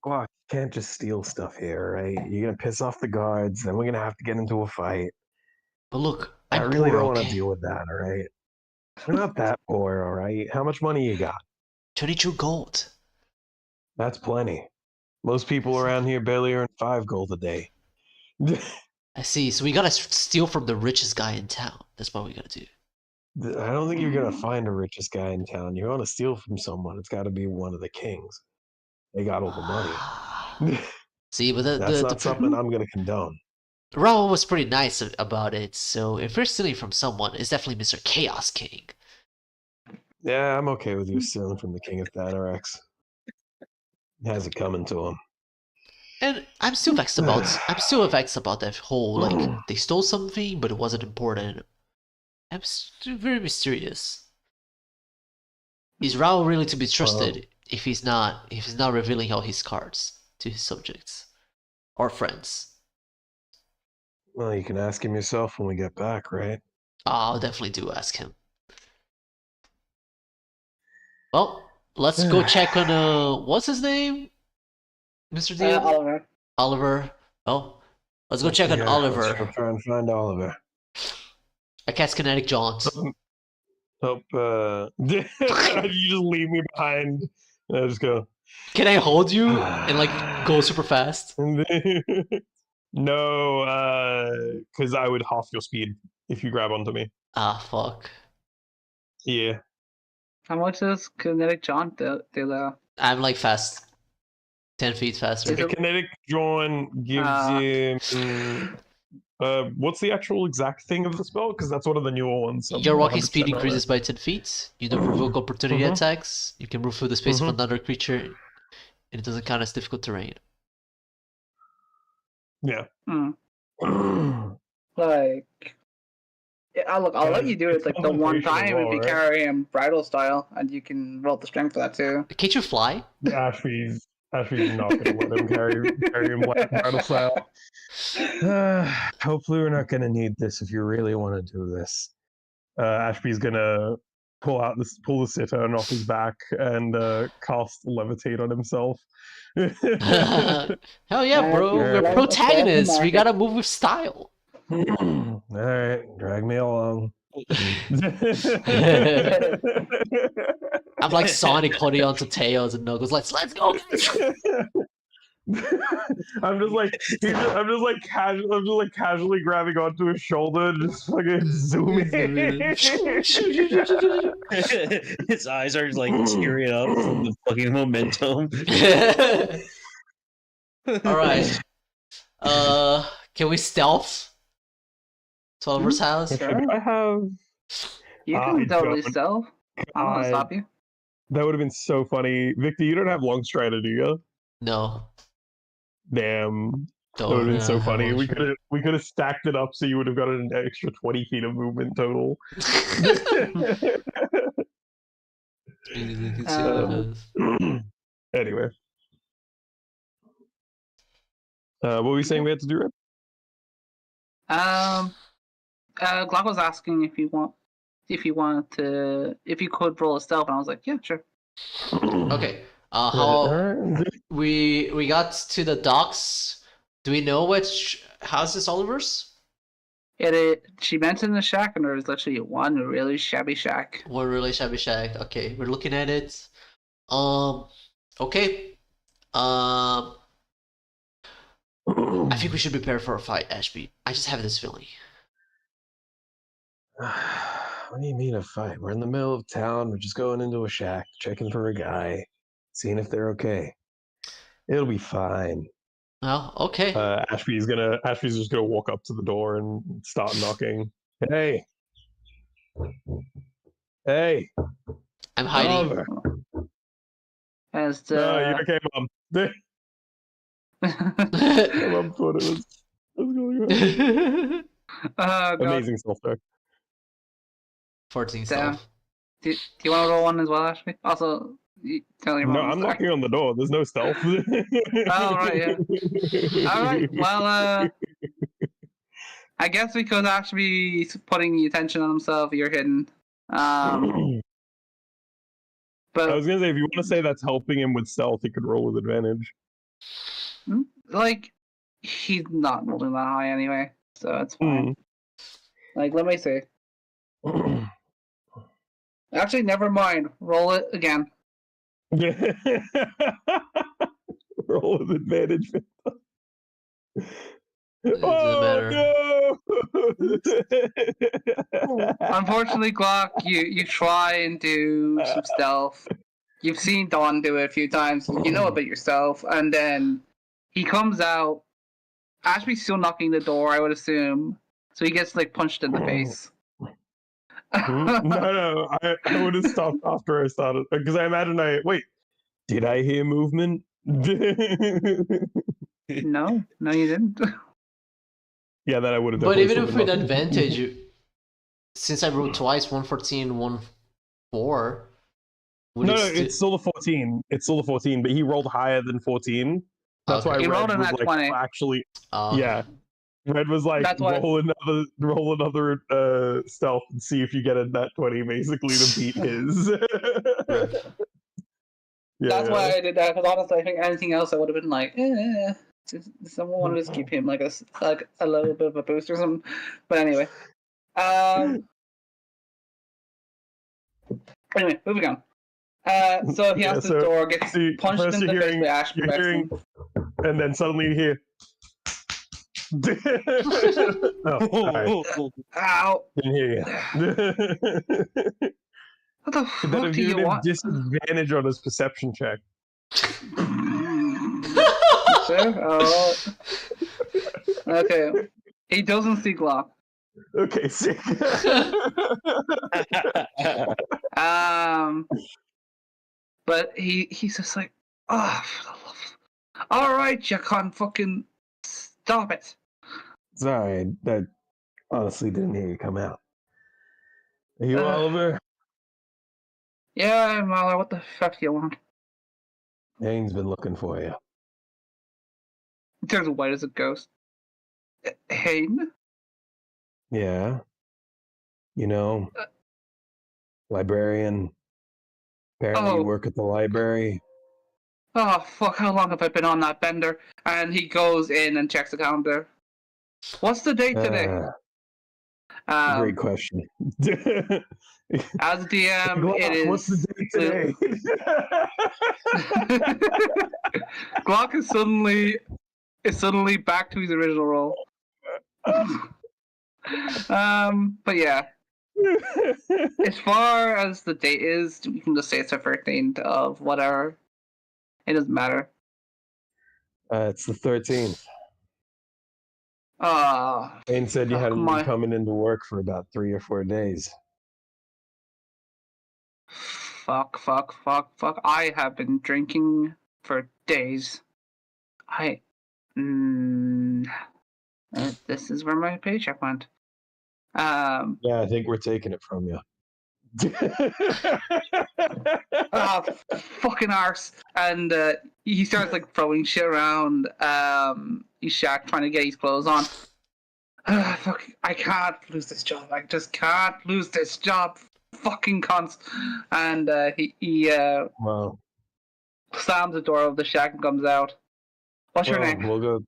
Glock, you can't just steal stuff here, right? You're gonna piss off the guards, then we're gonna have to get into a fight. But look, I I'm really poor, don't want to okay? deal with that, all right? We're not that poor, all right? How much money you got? 22 gold. That's plenty. Most people around here barely earn 5 gold a day. I see. So we gotta steal from the richest guy in town. That's what we gotta do. I don't think you're gonna find the richest guy in town. You want to steal from someone, it's got to be one of the kings. They got all the money. See, but That's not something I'm gonna condone. Raul was pretty nice about it. So if we're stealing from someone, it's definitely Mr. Chaos King. Yeah, I'm okay with you stealing from the king of Dantereaver. How's it coming to him? And I'm still vexed about that whole like they stole something, but it wasn't important. I'm still very mysterious. Is Raul really to be trusted if he's not revealing all his cards to his subjects or friends? Well, you can ask him yourself when we get back, right? I'll definitely do ask him. Well, let's go check on what's his name? Mr. DM? Oliver. Oliver. Oh, let's go check on Yeah, Oliver. Let's go try and find Oliver. I cast kinetic jaunt. Hope you just leave me behind. And I just go. Can I hold you and like go super fast? No, because I would half your speed if you grab onto me. Ah, fuck. Yeah. How much does kinetic jaunt do though? I'm like fast. 10 feet faster. The kinetic drawn gives him. What's the actual exact thing of the spell? Because that's one of the newer ones. Your walking speed increases by 10 feet. You don't provoke opportunity attacks. You can move through the space of another creature, and it doesn't count as difficult terrain. Yeah. Like, I'll let you do it It's like the one concentration as time well, if you right? carry him bridal style, and you can roll the strength for that too. Can't you fly? Ashby's not going to let him carry him bridal style. Hopefully, we're not going to need this if you really want to do this. Ashby's going to pull the sitter off his back and cast levitate on himself. Hell yeah, bro. We're Let's protagonists. We market. gotta move with style. All right, drag me along. I'm like Sonic holding onto Tails and Knuckles. Let's go, guys. I'm just like casually grabbing onto his shoulder and just fucking zooming. His eyes are like tearing up from the fucking momentum. All right. Can we stealth to Oliver's house? Sure. I have. You I can totally don't. stealth. I'm gonna God. stop you. That would have been so funny. Victor, you don't have long strider, do you? No. Damn. That Don't would have been so have funny. long We strider. could have stacked it up so you would have gotten an extra 20 feet of movement total. Anyway. What were you saying we had to do, Rip? Glock was asking if you could roll a stealth, and I was like, yeah, sure. Okay. How we got to the docks. Do we know which house is Oliver's? She mentioned the shack, and there was literally one really shabby shack. One really shabby shack. Okay, we're looking at it. Okay. I think we should prepare for a fight, Ashby. I just have this feeling. What do you mean a fight? We're in the middle of town. We're just going into a shack, checking for a guy, seeing if they're okay. It'll be fine. Well, okay. Ashby's just gonna walk up to the door and start knocking. Hey. I'm hiding. Oliver. As No, you okay, Mom? My mom thought it was going on. God. Amazing self-deck. 14 Damn. stealth. Do you want to roll one as well, Ashley? Also, tell your mom. No, I'm knocking on the door. There's no stealth. Oh, right, yeah. All right. Well, I guess because Ashby putting the attention on himself, you're hidden. But I was gonna say, if you want to say that's helping him with stealth, he could roll with advantage. like, he's not rolling that high anyway, so it's fine. Like, let me see. Actually, never mind. Roll it again. Roll with advantage. It doesn't matter. No! Unfortunately, Glock, you try and do some stealth. You've seen Dawn do it a few times. You know about yourself, and then he comes out. Ashby's still knocking the door, I would assume. So he gets like punched in the face. No, I would have stopped after I started because I imagine did I hear movement? No, you didn't. Yeah, that I would have. But even if with advantage, since I rolled twice, 114 and 1-4. No, it's still the 14. It's still the 14, but he rolled higher than 14. That's why He Red rolled in was that like, 20. actually, yeah. Red was like, That's why- roll another stealth and see if you get a nat 20, basically, to beat his. That's why I did that, because honestly, I think anything else I would have been like, someone wanted to just keep him like a little bit of a boost or something. But anyway. Anyway, moving on. So he has the door, gets punched in the face by Ash. And then suddenly you hear. Ow! Didn't hear you. What the fuck do you want? Disadvantage on his perception check. Sure. Okay. He doesn't see Glock. Okay, sick. But he's just like, oh, all right, you can't fucking stop it. Sorry, I honestly didn't hear you come out. Are you Oliver? Yeah, I'm Oliver. What the fuck do you want? Hane's been looking for you. He turns white as a ghost. Hayne? Yeah. You know, librarian. Apparently you Oh. work at the library. Oh, fuck, how long have I been on that bender? And he goes in and checks the calendar. What's the date today? Great question. As a DM, Glock, it is... what's the date today? Glock is suddenly back to his original role. But yeah. As far as the date is, we can just say it's the 13th of whatever. It doesn't matter. It's the 13th. Hane said you hadn't been coming into work for about 3 or 4 days. Fuck. I have been drinking for days. This is where my paycheck went. Yeah, I think we're taking it from you. Fucking arse. And he starts like throwing shit around. He's Shaq trying to get his clothes on. Fuck, I can't lose this job. I just can't lose this job. Fucking cunts. And he Well, slams the door of the shack and comes out. What's your name? We'll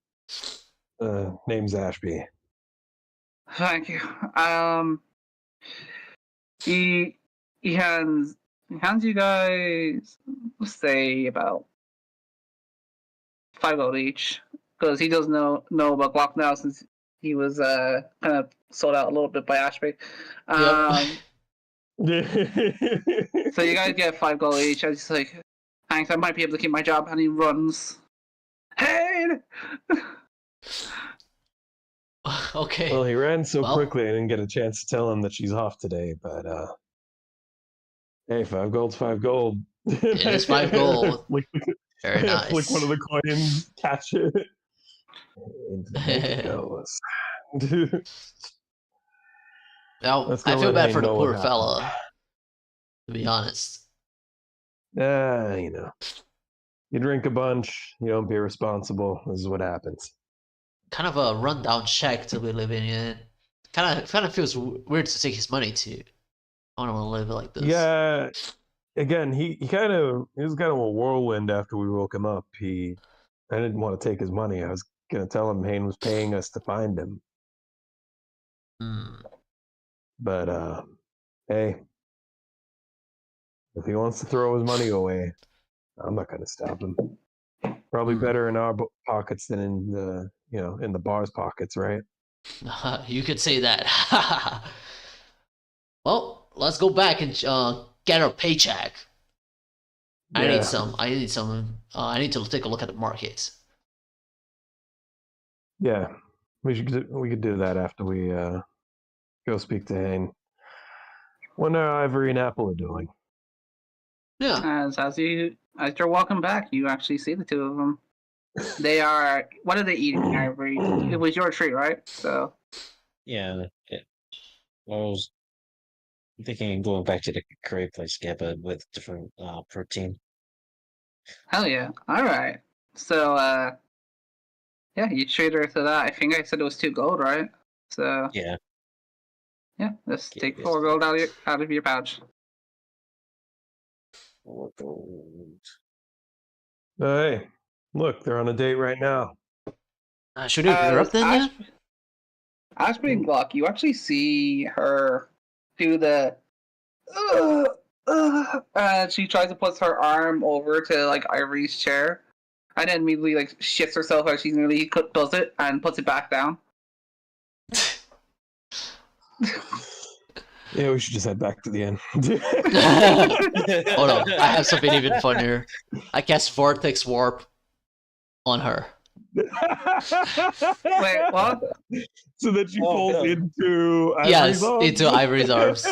go. Name's Ashby. Thank you. He hands you guys, let's say, about 5 gold each, because he doesn't know about Glock now since he was kind of sold out a little bit by Ashby. So you guys get 5 gold each. I was like, thanks, I might be able to keep my job. And he runs. Hey! Okay. Well, he ran so quickly I didn't get a chance to tell him that she's off today, but hey, 5 gold's 5 gold. It is 5 gold. Very nice. Flick one of the coins, catch it. Into the bank it goes. Now, I feel bad for the poor fella, to be honest. You know. You drink a bunch, you don't be responsible. This is what happens. Kind of a rundown shack to be living in. Kind of feels weird to take his money to. I don't want to live like this. Yeah. Again, he was kind of a whirlwind after we woke him up. I didn't want to take his money. I was gonna tell him Hayne was paying us to find him. But hey, if he wants to throw his money away, I'm not gonna stop him. Probably better in our pockets than in the bar's pockets, right? You could say that. Well, let's go back and get our paycheck. Yeah. I need to take a look at the market. Yeah, we could do that after we go speak to Hayne. Wonder how Ivory and Apple are doing. Yeah. As you're walking back, you actually see the two of them. They are. What are they eating, Ivory? It was your treat, right? So. Yeah. I was thinking of going back to the curry place, but with different protein. Hell yeah! All right. So yeah, you treat her to that. I think I said it was 2 gold, right? So yeah. Let's take 4 gold out of your pouch. 4 gold. Hey, look, they're on a date right now. Should we interrupt them? Ashby and Glock, you actually see her do the. She tries to put her arm over to like Ivory's chair, and then immediately like shits herself as she nearly does it and puts it back down. Yeah, we should just head back to the inn. Hold on, I have something even funnier. I cast Vortex Warp on her. Wait, what? So that she falls into Ivory's arms? Into Ivory's arms.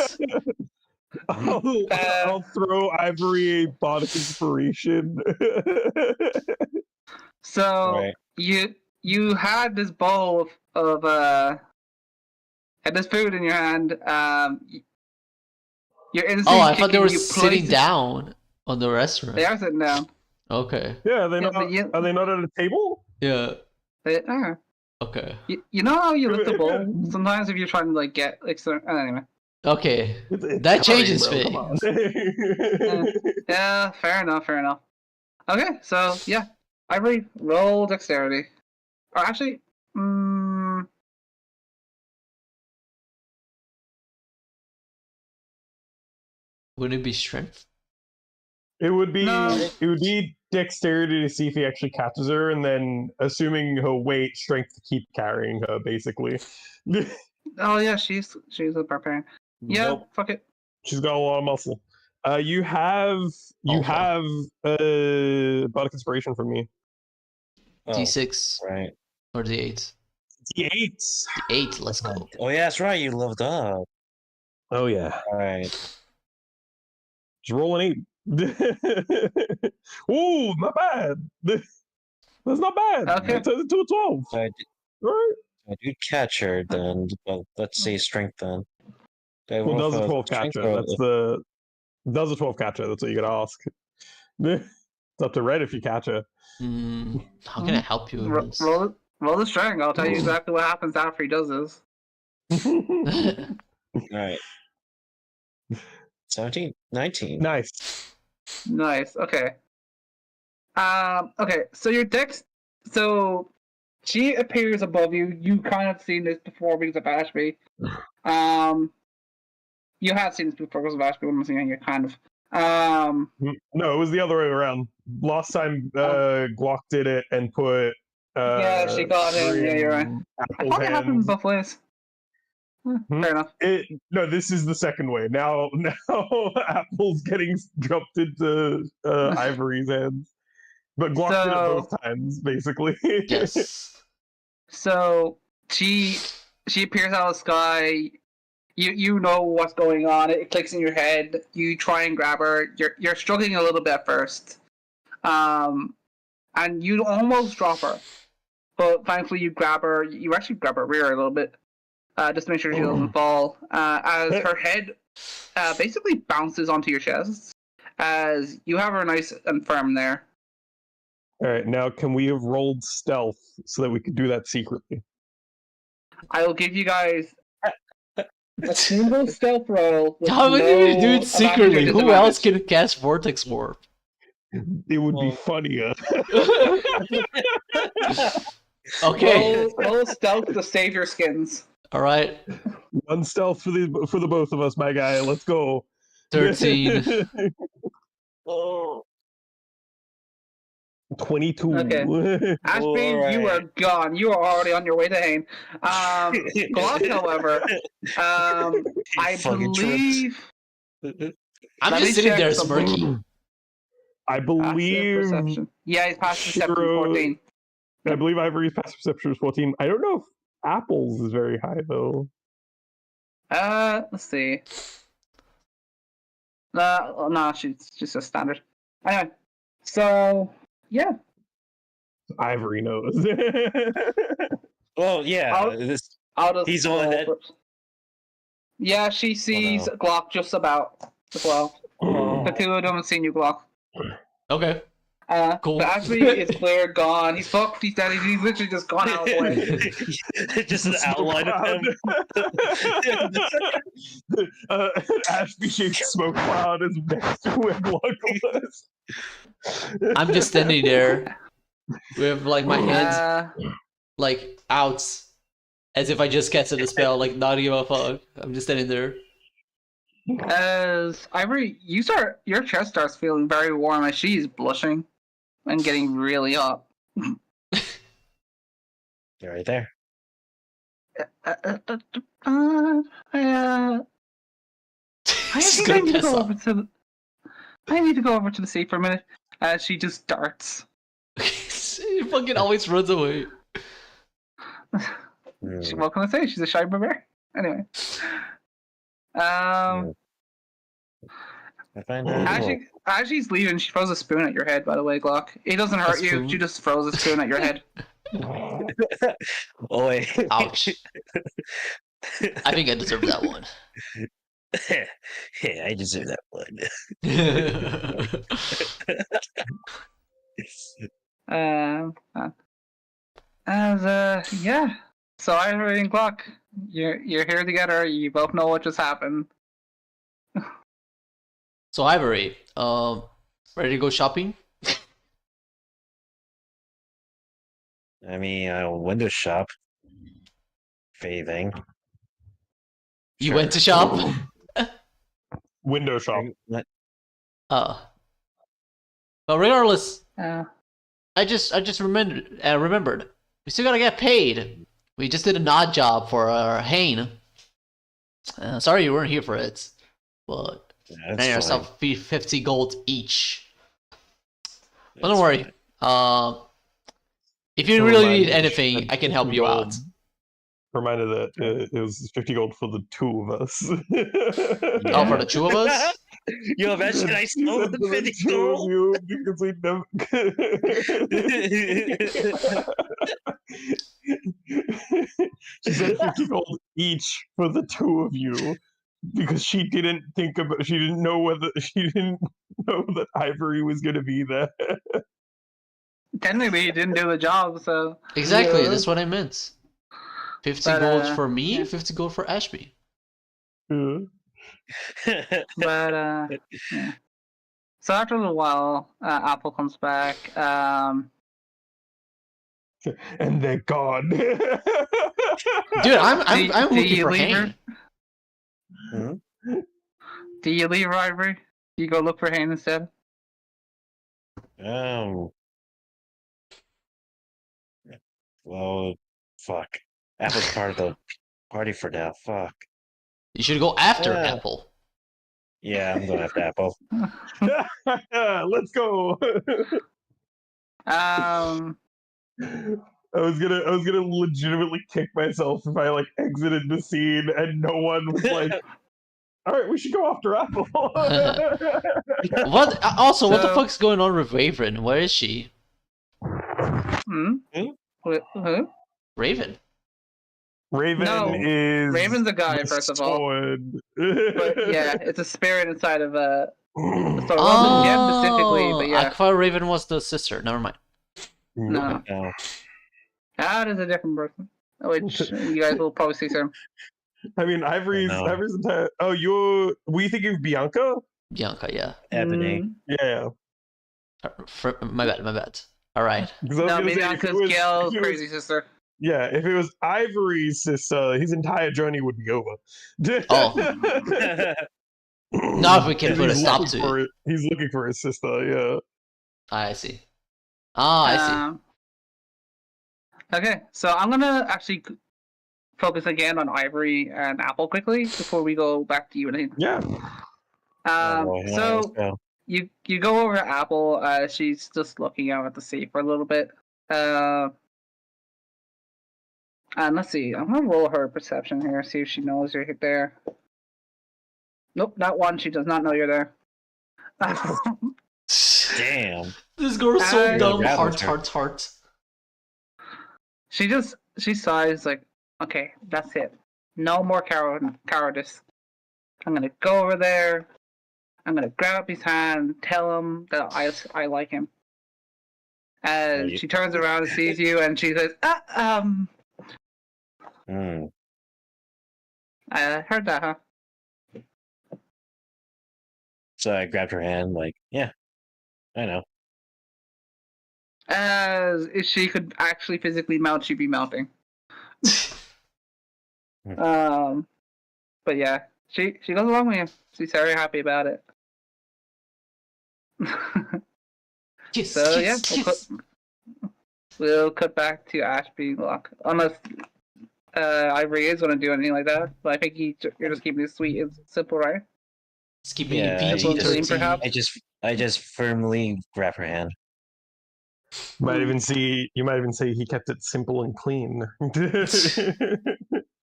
I'll throw Ivory a bottom inspiration. So you had this bowl of had this food in your hand. Your instinct Oh, I kick thought they in, were you sitting place- down on the restaurant. They are sitting down. Okay. Yeah, are they Yeah, not? but you- Are they not at a table? Yeah. They are. Okay. You know how you lift a If- bowl? Sometimes if you're trying to like get like anyway. Okay. It's That curry, changes bro, come on. Yeah, fair enough, fair enough. Okay, so yeah. Ivory, roll dexterity. Or actually, Wouldn't it be strength? It would be No. it would be dexterity to see if he actually catches her, and then assuming her weight, strength to keep carrying her, basically. oh yeah, she's a barbarian. Yeah, Nope. fuck it. She's got a lot of muscle. You have Alpha. bardic inspiration from me. Oh, D6 right. or D8? D8. D8, let's go. Oh yeah, that's right. You leveled up. Oh yeah. All right. Just roll an 8. Ooh, not bad. That's not bad. Okay. It turns into a 12. So Right. I do catch her then. Well, let's say strength then. Do I Well, roll does a for 12 strength catcher? or- That's the does a 12 catcher? That's what you gotta ask. It's up to Red if you catch her. How can I help you with this? Roll the string. I'll tell you exactly what happens after he does this. All right. 17, 19. Nice. Nice. Okay. Okay. So your dex. So she appears above you. You kind of seen this before because of Ashby. You have seen this before because of Ashby. When I'm saying you kind of. No, it was the other way around. Last time Glock did it and put Yeah, she got him. Yeah, you're right. I Apple's thought it happened hands. both ways. Fair enough. No, this is the second way. Now Apple's getting jumped into Ivory's hands. But Glock did it both times, basically. Yes. So she appears out of the sky. You know what's going on. It clicks in your head. You try and grab her. You're struggling a little bit at first, and you almost drop her, but thankfully you grab her. You actually grab her rear a little bit, just to make sure she doesn't fall. As her head basically bounces onto your chest, as you have her nice and firm there. All right, now can we have rolled stealth so that we could do that secretly? I will give you guys a single stealth roll. with How would no you do it advantage or secretly? Who else disadvantage. can cast Vortex Warp? It would be Well- funnier. Okay. Roll stealth to save your skins. Alright. One stealth for the both of us, my guy. Let's go. 13. Oh. 22. Okay. Ashby, you are gone. You are already on your way to Hain. Glock, however, I Fucking believe I'm Let me just sitting check there something. smirking. I passive believe perception. Yeah, he's past perception Shiro- 14. I believe Ivory's passive perception is 14. I don't know if Apple's is very high though. Let's see. No, she's just a standard. Anyway, so yeah, Ivory knows. Well, yeah. I'll- This, out of He's the one that- Yeah, she sees no. Glock just about as well. The two of them have seen you, Glock. Okay. Cool. But actually, it's Blair gone. He's fucked. He's dead. He's literally just gone out of the way. just an outline of him. Ashby shaped smoke cloud is next to where Glock was. I'm just standing there with like my hands Uh, like out as if I just casted a spell, like not give a fuck. I'm just standing there. as Ivory, your chest starts feeling very warm as she's blushing and getting really hot. You're right there. I She's think gonna I need to piss go off. over to the. I need to go over to the sea for a minute. As she just darts. She fucking always runs away. What can I say? She's a shy bear. Anyway. I find that As she's leaving, she throws a spoon at your head, by the way, Glock. It doesn't hurt you, spoon? she just throws a spoon at your head. Oh wait. Ouch. I think I deserve that one. Yeah, I deserve that one. Yeah. So Ivory and Gluck, you're here together. You both know what just happened. So Ivory, ready to go shopping? I mean, I'll window shop. If anything. You went to shop? Window shop. What? But regardless, Uh, I just remembered. We still gotta get paid. We just did an odd job for our Hane. Sorry you weren't here for it, but That's earn yourself 50 gold each. But don't worry. If you really need anything, I can help you out. Reminder that it was 50 gold for the two of us. Oh, for the two of us? Yo, imagine I stole the 50 gold. You because we never... She said 50 gold each for the two of you because she didn't know that Ivory was going to be there. technically, you didn't do the job, so. Exactly, Yeah. that's what I meant. 50 But, gold for me, yeah. 50 gold for Ashby. Yeah. But yeah. So after a little while, Apple comes back. And they're gone. Dude, I'm do looking you for leave her? Hane. Do you leave Ivory? Do you go look for Hane instead? Well, fuck. Apple's part of the party for now. Fuck. You should go after Yeah. Apple. Yeah, I'm going after Apple. Let's go. Um. I was gonna legitimately kick myself if I like exited the scene and no one was like, "All right, we should go after Apple." What? Also, what the So- fuck's going on with Raven? Where is she? Hmm. Who? Who? Raven. Raven No, is Raven's a guy, the first of all. sword. But yeah, it's a spirit inside of a. So it wasn't Oh, Gem specifically, but I yeah. thought Raven was the sister. Never mind. No, No. that is a different person, which you guys will probably see soon. I mean, Ivory's No. entire. Oh, we think of Bianca? Bianca, yeah. Ebony. Mm, Yeah. My bad. Alright. 'Cause I was no, gonna maybe say, Bianca's if it was- Gail's if it was- crazy sister. Yeah, if it was Ivory's sister, his entire journey would be over. Oh. Now if we can put a He's stop looking to for it. He's looking for his sister, yeah. I see. Ah, I see. Okay, so I'm gonna actually focus again on Ivory and Apple quickly before we go back to you and Yeah. So you go over to Apple. She's just looking out at the sea for a little bit. And let's see. I'm gonna roll her perception here. See if she knows you're there. Nope, not one. She does not know you're there. Damn. This girl's so I- dumb. Yeah, Heart. She sighs like, okay, that's it. No more cowardice. I'm gonna go over there. I'm gonna grab his hand, tell him that I like him. And she turns around and sees you, and she says, I heard that, huh? So I grabbed her hand, like, yeah, I know. As if she could actually physically mount, she'd be mounting. But yeah, she goes along with him. She's very happy about it. Kiss, So kiss, yeah, kiss. we'll cut back to Ashby and Locke. Unless Ivory is going to do anything like that. But I think you're just keeping it sweet and simple, right? It's keeping Yeah, it PG-13. perhaps? I just firmly grab her hand. You might even see he kept it simple and clean.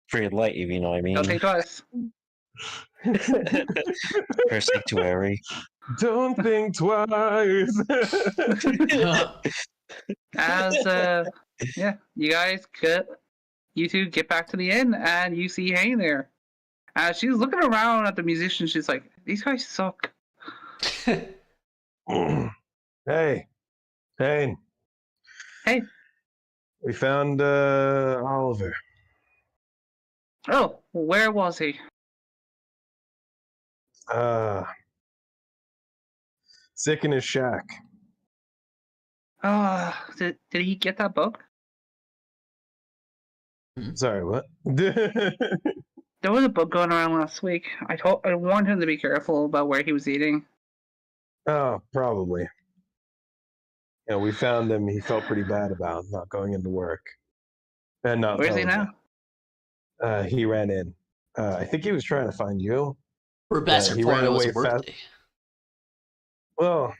Pretty light, if you know what I mean. Don't think twice. Her sanctuary. Don't think twice. As yeah, you two get back to the inn and you see Hayne there. She's looking around at the musicians. She's like, "These guys suck." Hey, Payne. Hey. We found Oliver. Oh, where was he? Sick in his shack. Did he get that bug? Sorry, what? There was a bug going around last week. I warned him to be careful about where he was eating. Oh, probably. Yeah, we found him. He felt pretty bad about not going into work and not Where's he telling now? you. He ran in. I think he was trying to find you. Or bastard he for ran it was away a birthday. Well,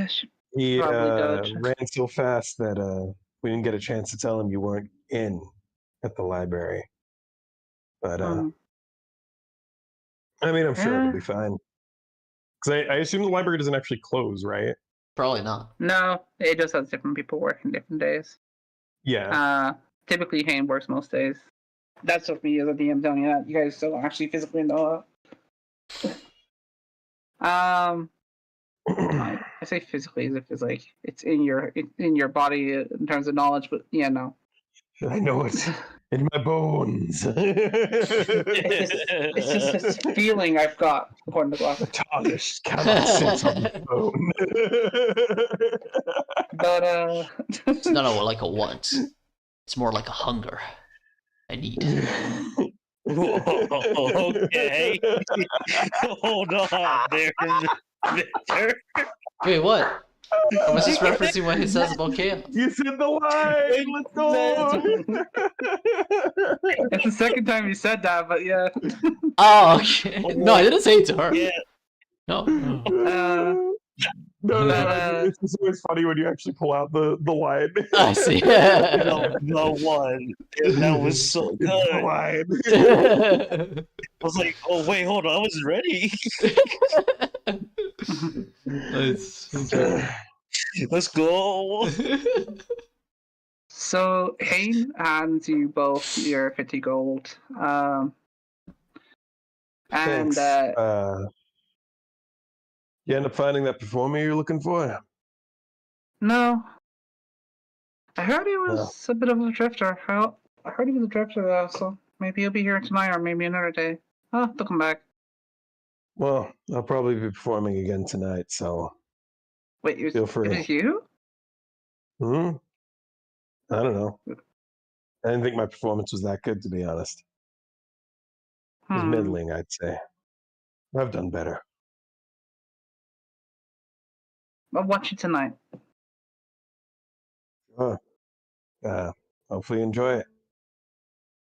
She he probably did. ran so fast that we didn't get a chance to tell him you weren't in at the library. But I mean, I'm sure it'll be fine. Because I assume the library doesn't actually close, right? Probably not. No, it just has different people working different days. Yeah. Typically, Hayne works most days. That's just me as a DM telling you that. You guys still actually physically know that. I say physically as if it's like it's in your body in terms of knowledge, but yeah, no. I know it's in my bones. It's just this feeling I've got, according to Glock. The tarnished cannot sit on the bone. But It's not like a want. It's more like a hunger. I need. Okay. Hold on there, Victor. Wait, what? I was just referencing what he says about chaos. You said the line. Let's go. it's the second time you said that, but yeah. Oh, okay. No, I didn't say it to her. Yeah. No. No, it's just always funny when you actually pull out the line. I see. The one. That was so It's good. the line. I was like, oh wait, hold on, I wasn't ready. Nice. Okay. Let's go. So Hayne hands you both your 50 gold. And Thanks. You end up finding that performer you're looking for? no. I heard he was a bit of a drifter. I heard he was a drifter though, so maybe he'll be here tonight or maybe another day. Oh, they'll come back. Well, I'll probably be performing again tonight, so Wait, feel free. It was you? I don't know. I didn't think my performance was that good, to be honest. It was middling, I'd say. I've done better. I'll watch you tonight. Hopefully you enjoy it.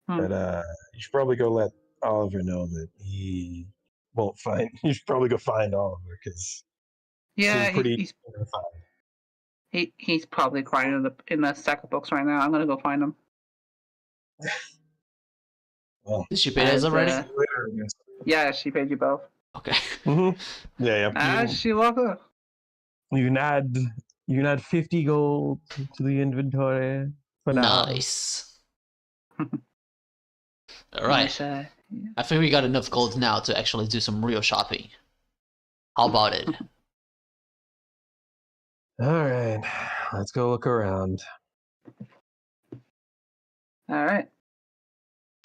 But you should probably go let Oliver know that he won't find. You should probably go find Oliver because yeah, he's he's probably crying in the stack of books right now. I'm gonna go find him. Well, did she pay us already? Yeah, she paid you both. Okay. Mm-hmm. Yeah. She walked up. You can add 50 gold to the inventory for now. Nice. All right. Nice, I think we got enough gold now to actually do some real shopping. How about it? All right, let's go look around. All right.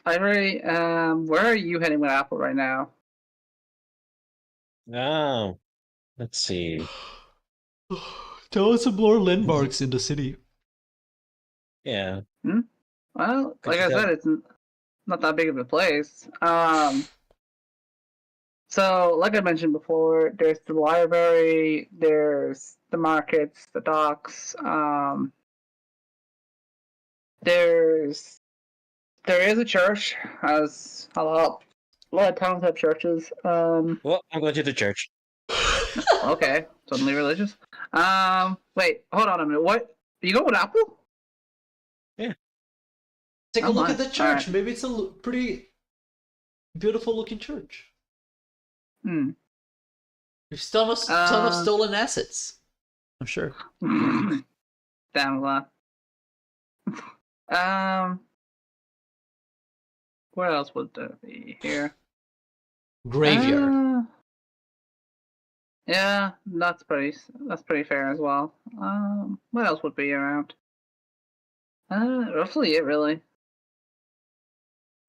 Ivory, where are you heading with Apple right now? Oh, let's see. Tell us some more landmarks in the city. Yeah. Well, like I said, it's not that big of a place. So, like I mentioned before, there's the library, there's the markets, the docks. There is a church, as a lot of towns have churches. Well, I'm going to the church. Okay, suddenly religious. Wait, hold on a minute. What? You go with Apple? Yeah. Take a look at the All church. right. Maybe it's a pretty beautiful looking church. There's ton of stolen assets. I'm sure. Damn a lot. What else would there be here? Graveyard. Yeah, that's pretty fair as well. What else would be around? Roughly it really.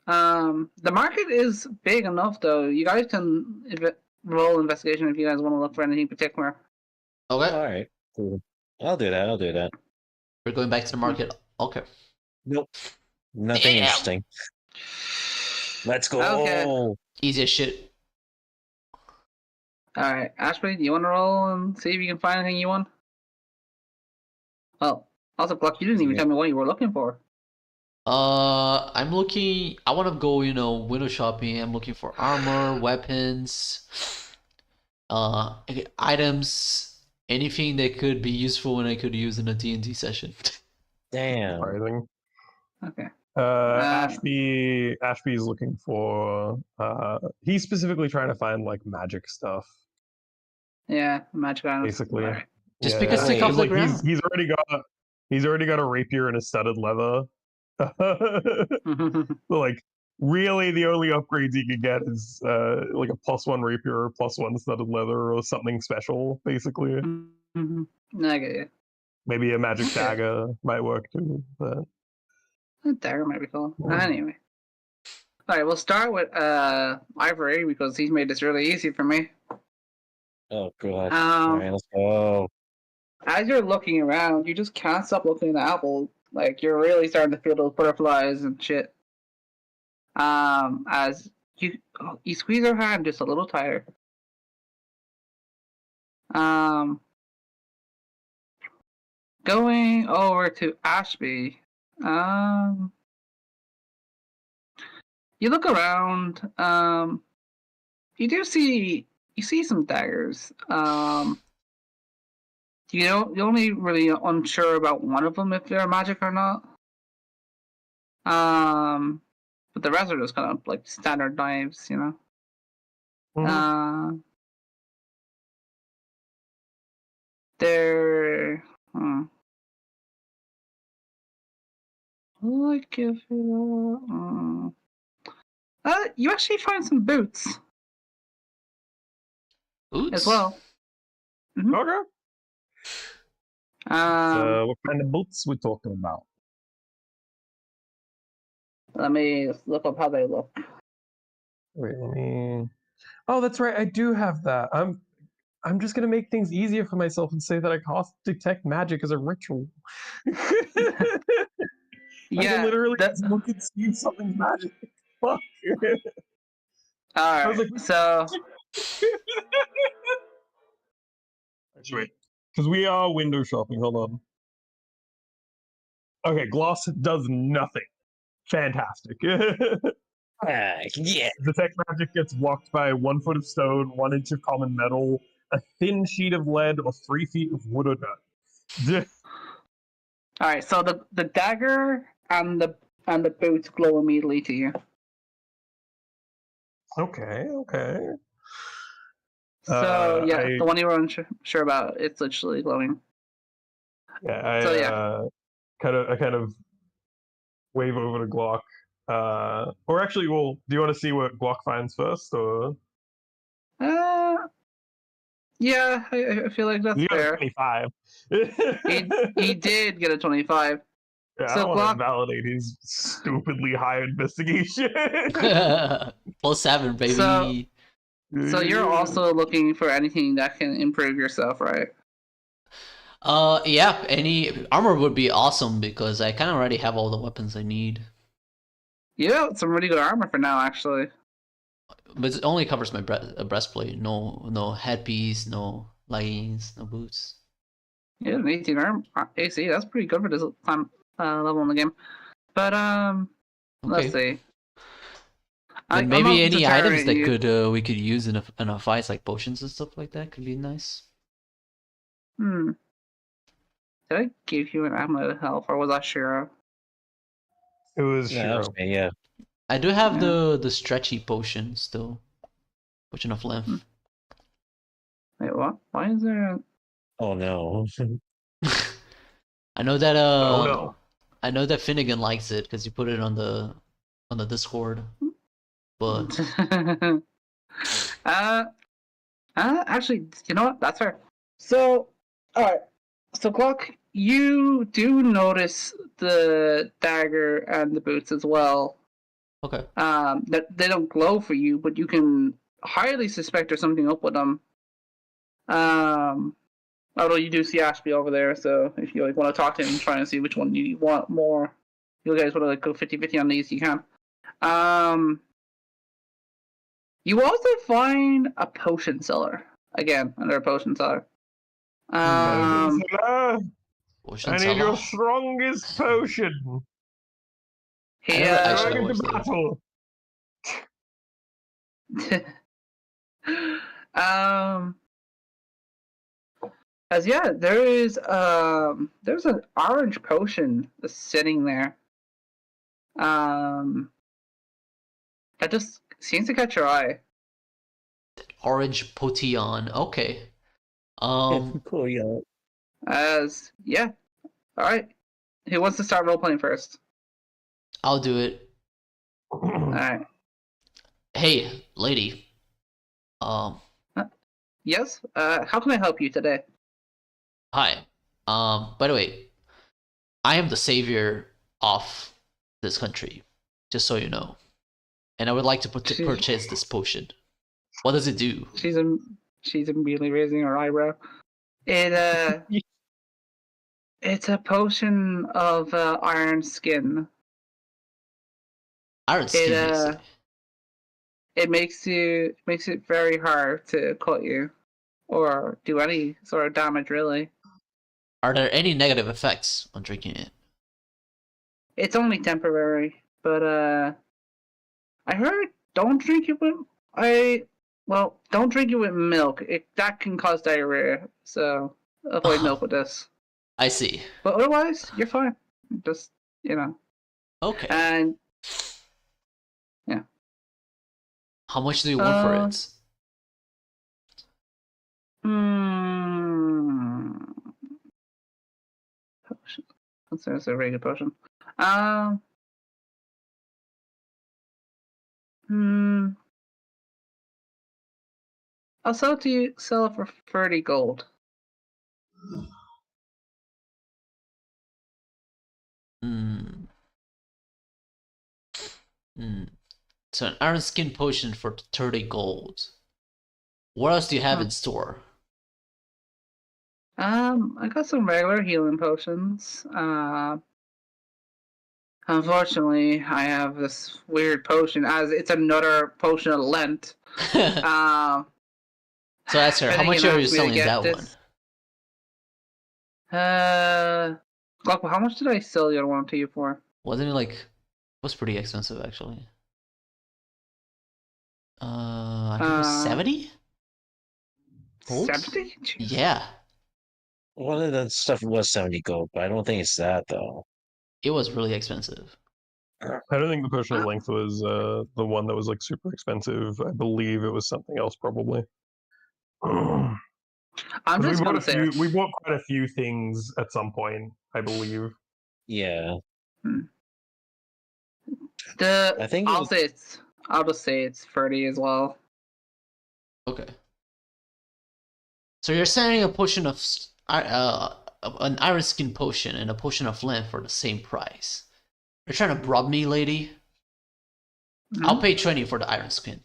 The market is big enough though. You guys can roll investigation if you guys want to look for anything particular. Okay. All right, cool. I'll do that. I'll do that. We're going back to the market. Okay. Nope. Nothing Damn. interesting. Let's go. Okay. Easy as shit. All right, Ashby, do you want to roll and see if you can find anything you want? Well, also, Gluck, you didn't even tell me what you were looking for. I'm looking. I want to go, window shopping. I'm looking for armor, weapons, items, anything that could be useful and I could use in a D&D session. Damn. Surprising. Okay. Ashby's looking for. He's specifically trying to find like magic stuff. Yeah, magic items. Basically. All right. Just pick a stick off the like ground. he's already got a rapier and a studded leather. Like really, the only upgrades he could get is like a +1 rapier or +1 studded leather or something special. Basically, I get you. maybe a magic dagger might work too. But A dagger might be cool. Anyway. All right, we'll start with Ivory because he's made this really easy for me. Oh god. All right, let's go. As you're looking around, you just can't stop looking at the apple. Like you're really starting to feel those butterflies and shit. As you squeeze her hand just a little tighter. Going over to Ashby. You look around. You see some daggers. You're only really unsure about one of them if they're magic or not. But the rest are just kind of like standard knives, They're. I'd give it you actually find some boots Boots? as well. okay. What kind of boots we talking about? Let me look up how they look. Wait, let me. Oh, that's right. I do have that. I'm just gonna make things easier for myself and say that I cast detect magic as a ritual. I can literally just look and see if something's magic. Fuck. All right. Like, so. Wait, because we are window shopping. Hold on. Okay, gloss does nothing. Fantastic. Yeah. Detect magic gets blocked by 1 foot of stone, 1 inch of common metal, a thin sheet of lead, or 3 feet of wood or dirt. All right, so the dagger and the boots glow immediately to you. Okay. So the one you were unsure about, it's literally glowing. Yeah, I kind of wave over to Glock. Or actually, well, do you want to see what Glock finds first, or? Yeah, I feel like that's fair. He got a 25. he did get a 25. Yeah, So I don't Glock want to validate his stupidly high investigation. +7, baby. So you're also looking for anything that can improve yourself, right? Yeah, any armor would be awesome because I kind of already have all the weapons I need. Yeah, some really good armor for now, actually. But it only covers my breastplate. No headpiece, no leggings, no boots. Yeah, an 18 arm AC. That's pretty good for this time level in the game. But let's see. And maybe any items that we could use in a fight, like potions and stuff like that, could be nice. Did I give you an amulet of health, or was that Shiro? It was Shiro. Yeah. I do have the stretchy potion still, potion of length. Wait, what? Why is there? Oh no. I know that Oh no. I know that Finnegan likes it because you put it on the Discord. But Actually, you know what? That's fair. So, all right. So, Glock, you do notice the dagger and the boots as well. Okay. That they don't glow for you, but you can highly suspect there's something up with them. Although you do see Ashby over there, so if you want to talk to him, try and see which one you want more. You guys want to go 50-50 on these, you can. You also find a potion seller. Again, another potion seller. Angela, Potion I need your seller. strongest potion. He, never actually Going know into what's there. battle. As yeah, there's an orange potion that's sitting there. That just seems to catch your eye. Orange potion. Okay. Cool, yeah. As yeah, all right. Who wants to start role playing first? I'll do it. All right. Hey, lady. Yes. How can I help you today? Hi. By the way, I am the savior of this country, just so you know. And I would like to purchase this potion. What does it do? She's immediately raising her eyebrow. It's a potion of iron skin. Iron skin, you say? It makes it very hard to cut you or do any sort of damage, really. Are there any negative effects on drinking it? It's only temporary, but I heard don't drink it with don't drink it with milk. That can cause diarrhea, so avoid milk with this. I see. But otherwise, you're fine. Just Okay. And yeah. How much do you want for it? Potion. That's a very good potion. I'll sell it for 30 gold. So an iron skin potion for 30 gold. What else do you have in store? I got some regular healing potions. Unfortunately, I have this weird potion, as it's another potion of Lent. So that's her. How much are you selling that one? Glock, how much did I sell the other one to you for? Wasn't it it was pretty expensive actually. I think it was 70? 70? Yeah. One of that stuff was 70 gold, but I don't think it's that though. It was really expensive. I don't think the potion of length was the one that was super expensive. I believe it was something else, probably. I'm just gonna say we bought quite a few things at some point, I believe. Yeah. I think I'll just say it's 30 as well. Okay. So you're selling a potion of an iron skin potion and a potion of length for the same price. You're trying to rob me, lady? Mm-hmm. I'll pay 20 for the iron skin.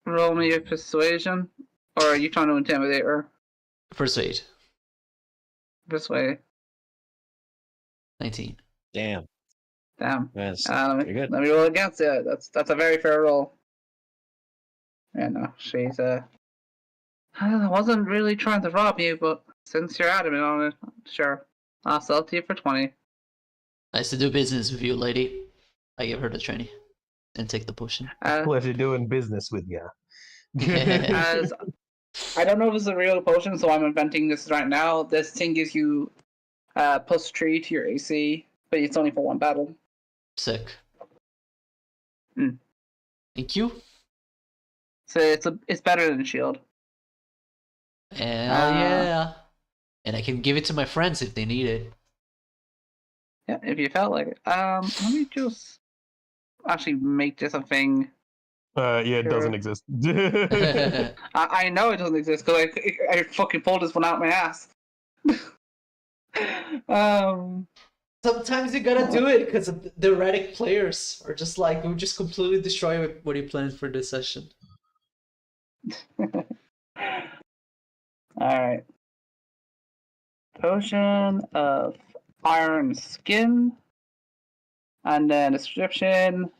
Roll me a persuasion, or are you trying to intimidate her? Persuade. Persuade. 19. Damn. That's let me roll against it. That's a very fair roll. Yeah, no, she's I wasn't really trying to rob you, but since you're adamant on it, sure, I'll sell it to you for 20. Nice to do business with you, lady. I give her the 20 and take the potion. Pleasure doing business with you. As I don't know if it's a real potion, so I'm inventing this right now. This thing gives you +3 to your AC, but it's only for one battle. Sick. Thank you. So it's better than a shield. Hell yeah. And I can give it to my friends if they need it. Yeah, if you felt like it. Let me just actually make this a thing. Yeah, it Sure. doesn't exist. I know it doesn't exist because I fucking pulled this one out my ass. Sometimes you gotta do it because the erratic players are just like, we'll just completely destroy what you planned for this session. Alright. Potion of iron skin. And then description.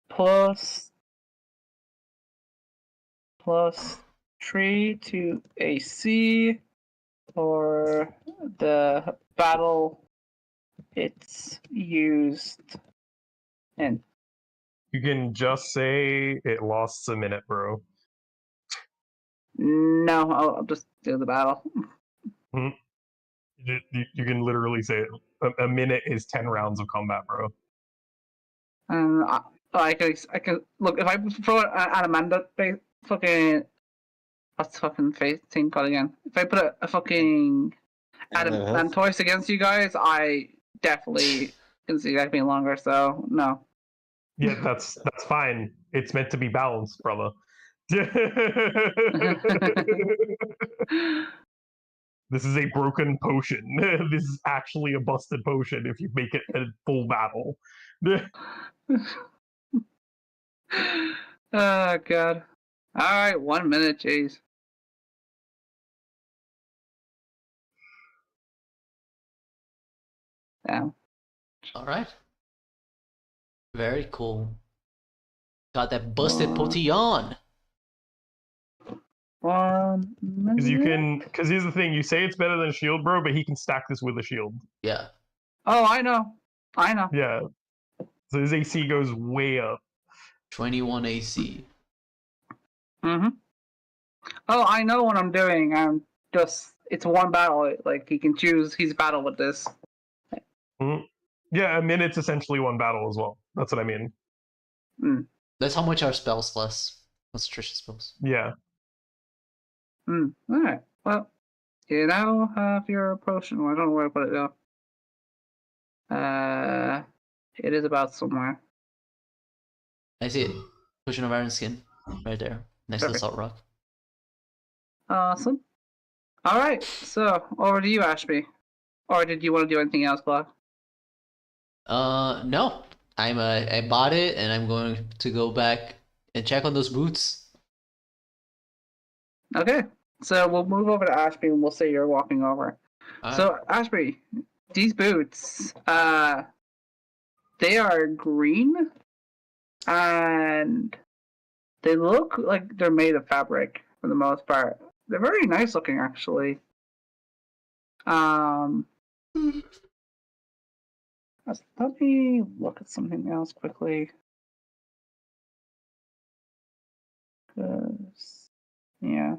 Plus 3 to AC for the battle it's used in. You can just say it lasts a minute, bro. No, I'll just do the battle. You can literally say it. A minute is 10 rounds of combat, bro. And I can look if I throw an adamant fucking what's the fucking face thing called again? If I put a fucking adamantoise against you guys, I definitely can see that being longer. So no. Yeah, that's fine. It's meant to be balanced, brother. This is a broken potion. This is actually a busted potion if you make it a full battle. Oh god. Alright, 1 minute, jeez. Damn. Alright. Very cool. Got that busted Uh, potion. 1 minute. Because here's the thing, you say it's better than a shield, bro, but he can stack this with a shield. Yeah. Oh, I know. Yeah. So his AC goes way up. 21 AC. Mm-hmm. Oh, I know what I'm doing. It's one battle. Like he can choose his battle with this. Mhm. Yeah, a minute's essentially one battle as well. That's what I mean. That's how much our spells less. Concentration spells. Yeah. Alright. Well, you now have your potion. I don't know where to put it though. It is about somewhere. I see it. Potion of Iron Skin. Right there. Next to the Perfect. Salt Rock. Awesome. Alright, so over to you, Ashby. Or did you want to do anything else, Clark? No. I bought it and I'm going to go back and check on those boots. Okay. So we'll move over to Ashby and we'll say you're walking over. So Ashby, these boots, they are green and they look like they're made of fabric for the most part. They're very nice looking actually. Let me look at something else quickly. 'Cause, yeah.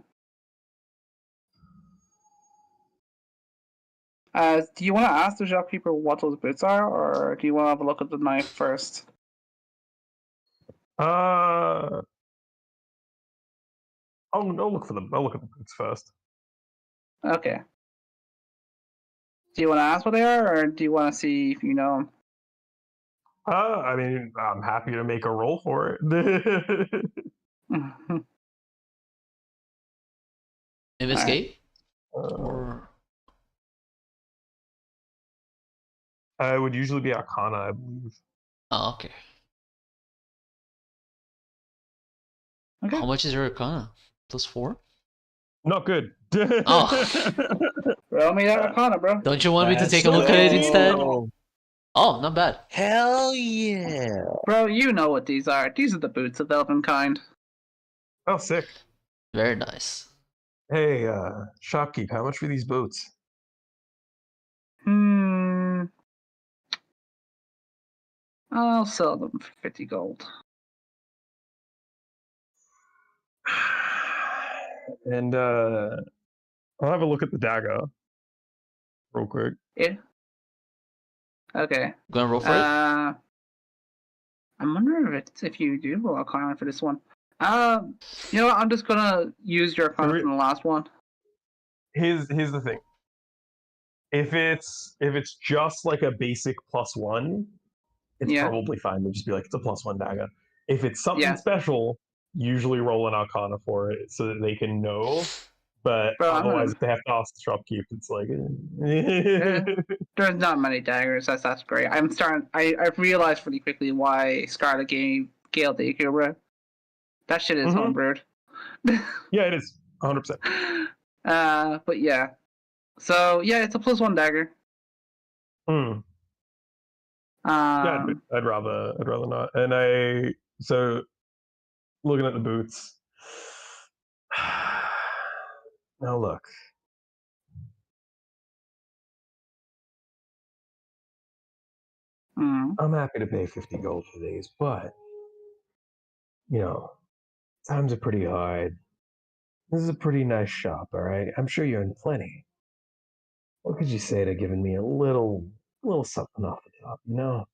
Do you want to ask the shopkeeper what those boots are, or do you want to have a look at the knife first? I'll look for them. I'll look at the boots first. Okay. Do you want to ask what they are, or do you want to see if you know them? I mean, I'm happy to make a roll for it. Investigate? Or it would usually be Arcana, I believe. oh, okay. Okay. How much is your Arcana? +4? Not good. Oh. Roll me that Arcana, bro. Don't you want me to Let's take a look at it go. instead? Oh, not bad. Hell yeah! Bro, you know what these are. These are the boots of Elvenkind. Oh, sick. Very nice. Hey, shopkeep, how much for these boots? I'll sell them for 50 gold. And I'll have a look at the dagger real quick. Yeah. Okay. Gonna roll for it? I'm wondering if you do roll Arcana for this one. You know what? I'm just gonna use your Arcana from the last one. Here's the thing. If it's just like a basic +1, it's Yeah. probably fine to just be like, it's a +1 dagger. If it's something Yeah. special, usually roll an Arcana for it so that they can know. But Bro, I'm otherwise, gonna- if they have to ask the shopkeep, it's like. There's not many daggers. That's great. I've realized pretty quickly why Scarlet gave Gale Dantereaver. That shit is Mhm. homebrewed. Yeah, it is 100%. But yeah. So yeah, it's a +1 dagger. Hmm. Yeah, Um, I'd rather not. And so looking at the boots. Now look, mm, I'm happy to pay 50 gold for these, but you know, times are pretty hard. This is a pretty nice shop, all right? I'm sure you earn plenty. What could you say to giving me a little something off the top, you know?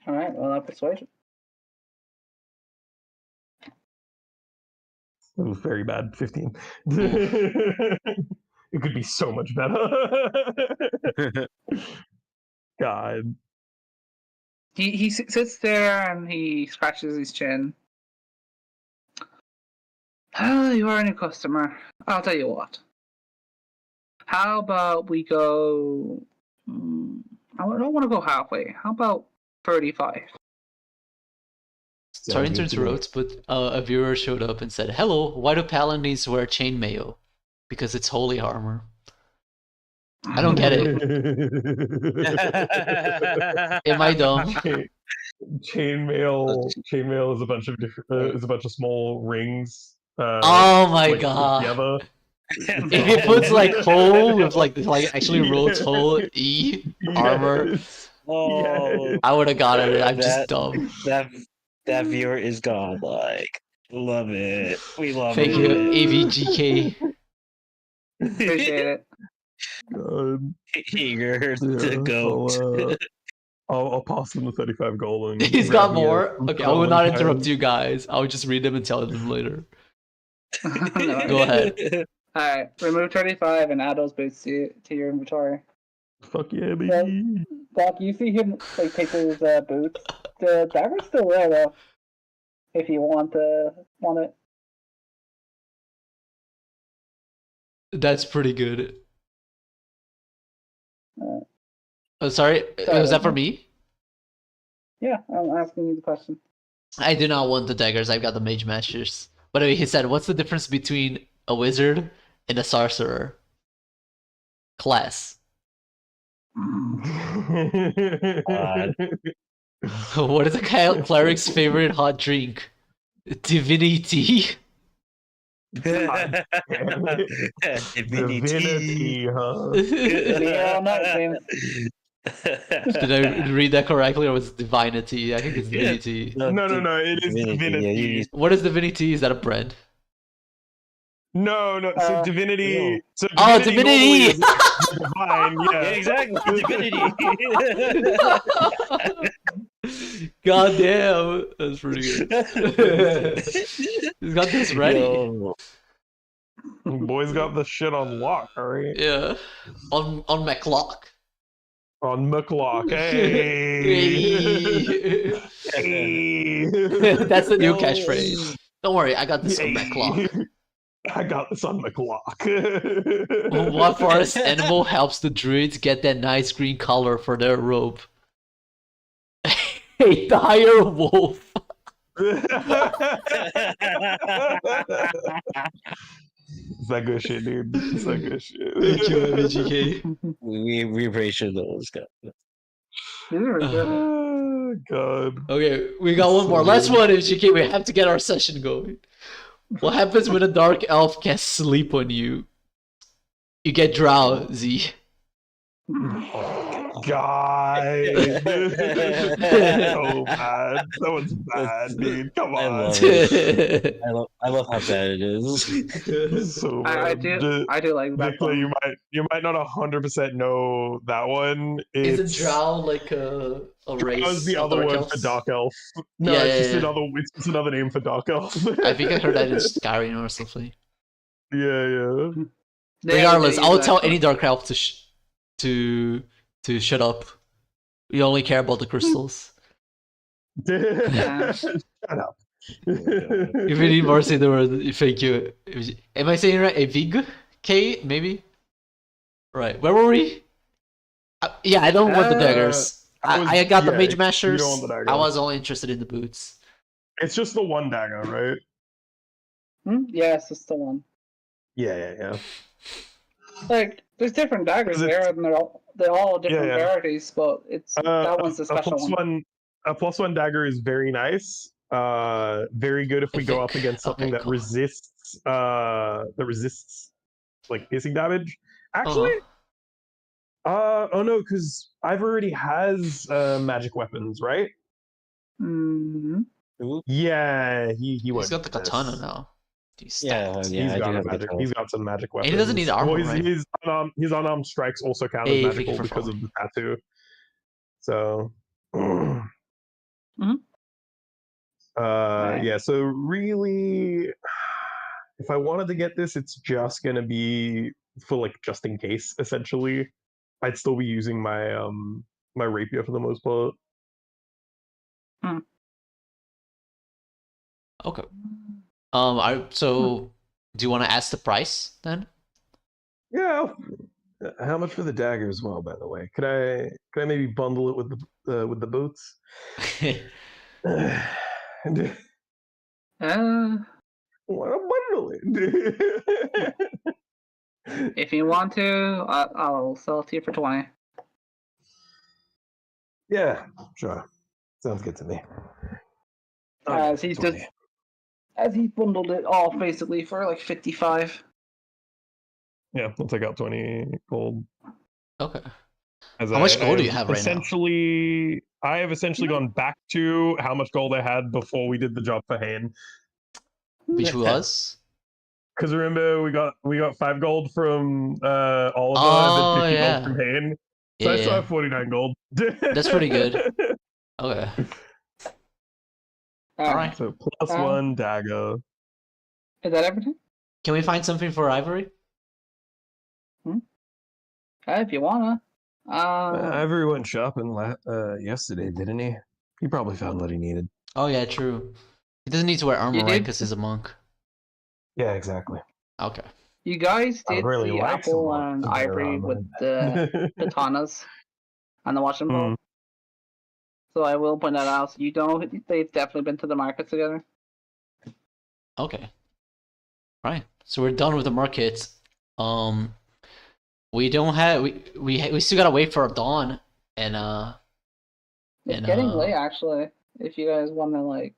all right. Well, that persuasion. It was very bad. 15. It could be so much better. God. He sits there and he scratches his chin. Oh, you are a new customer. I'll tell you what. How about we go? I don't want to go halfway. How about 35? Sorry to Sounds good to me. interrupt, but a viewer showed up and said, "Hello, why do paladins wear chainmail? Because it's holy armor." I don't get it. Am I dumb? Chainmail is a bunch of different. Is a bunch of small rings. Oh my like, god! together. If it puts like whole with like actually wrote whole E armor, Yes. Oh, Yes. I would have gotten it. I'm That- just dumb. that viewer is godlike. Love it. We love Thank you, it. AVGK. Appreciate it. God. Eager to Yeah, go. I'll pass them the 35 gold. And He's grab got me a more. Okay, I will not Valentine. interrupt you guys. I will just read them and tell them later. No, Go ahead. Alright, remove 35 and add those boots to your inventory. Fuck yeah, baby. Doc, you see him like take his boots. The dagger's still there though. If you want it. That's pretty good. Uh, Sorry, was that for me? Yeah, I'm asking you the question. I do not want the daggers. I've got the mage masters. But anyway, he said, "What's the difference between a wizard and a sorcerer?" Class. What is a cleric's favorite hot drink? Divinity. God damn it. Divinity, huh? Yeah, I'm not saying Did I read that correctly, or was it divinity? I think it's divinity. No, it is divinity. Yeah, you What is divinity? Is that a brand? No, so divinity. no. So Oh, divinity! divinity! normally is divine, yeah. yeah, exactly. Divinity. God damn, that's pretty good. He's got this ready. Yo. Boys got the shit on lock, alright? Yeah, on McLock. On McLock, hey! Hey. That's the new Yo. catchphrase. Don't worry, I got this on McLock. I got this on McLock. What forest animal helps the druids get that nice green color for their robe? A dire wolf. It's that good shit, dude. It's that good shit. Thank you, MGK. we appreciate those guys. These are good. Oh, God. Okay, we got one more. Last one, MGK. We have to get our session going. What happens when a dark elf casts sleep on you? You get drowsy. God. So bad. That was bad, dude. Come I on. love I love how bad it is. So I bad. do like that Victor, one. you might not 100% know that one. Is It's a drow like a race? That was the of other dark word elves? for dark elf. No, Yeah, it's yeah, just yeah. it's just another name for dark elf. I think I heard that in Skyrim or something. Yeah. Regardless, Yeah, I'll exactly. tell any dark elf to shut up. We only care about the crystals. Shut up. If we need more, say the word. Thank you. Am I saying it right? A vig? K maybe. Right. Where were we? Yeah, I don't want the daggers. I got the mage you mashers. don't want the dagger. I was only interested in the boots. It's just the one dagger, right? Yes, it's the one. Yeah. Like, there's different daggers 'Cause it's- there, and they're all different yeah. rarities, but it's that one's the special one. A +1 dagger is very nice. Very good if we go up against something that cool. resists like piercing damage. Actually, oh no, because I've already has magic weapons, right? Mm-hmm. Yeah, he He's won't got the need this. katana now. He's Yeah, stacked. yeah. I do have magic. the He's got some magic weapons. he doesn't need armor, Well, right? His unarmed strikes also count Hey, as thank you magical for because following. of the tattoo. So, Right. yeah. So really, if I wanted to get this, it's just gonna be for like just in case. Essentially, I'd still be using my my rapier for the most part. Okay. Do you want to ask the price then? Yeah. How much for the dagger as well? By the way, could I maybe bundle it with the boots? Want to bundle it? If you want to, I'll sell it to you for 20. Yeah, sure. Sounds good to me. As he's bundled it all basically for like 55. Yeah, I'll take out 20 gold. Okay. How much gold do you have right now? I have essentially gone back to how much gold I had before we did the job for Hain. Which was? Because remember we got 5 gold from Oliver Oh, and then 50 yeah. gold from Hain. So I still have 49 gold. That's pretty good. Okay. Alright. So +1 dagger. Is that everything? Can we find something for Ivory? If you wanna. Ivory went shopping yesterday, didn't he? He probably found what he needed. Oh yeah, true. He doesn't need to wear armor, You right? did? Because he's a monk. Yeah, exactly. Okay. You guys I did really see like Apple some and better Ivory armor. with the katanas and the watching bow. Hmm. So I will point that out. You know, they've definitely been to the market together. Okay. Right. So we're done with the market. We don't have we still gotta wait for dawn and It's getting late, actually. If you guys want to like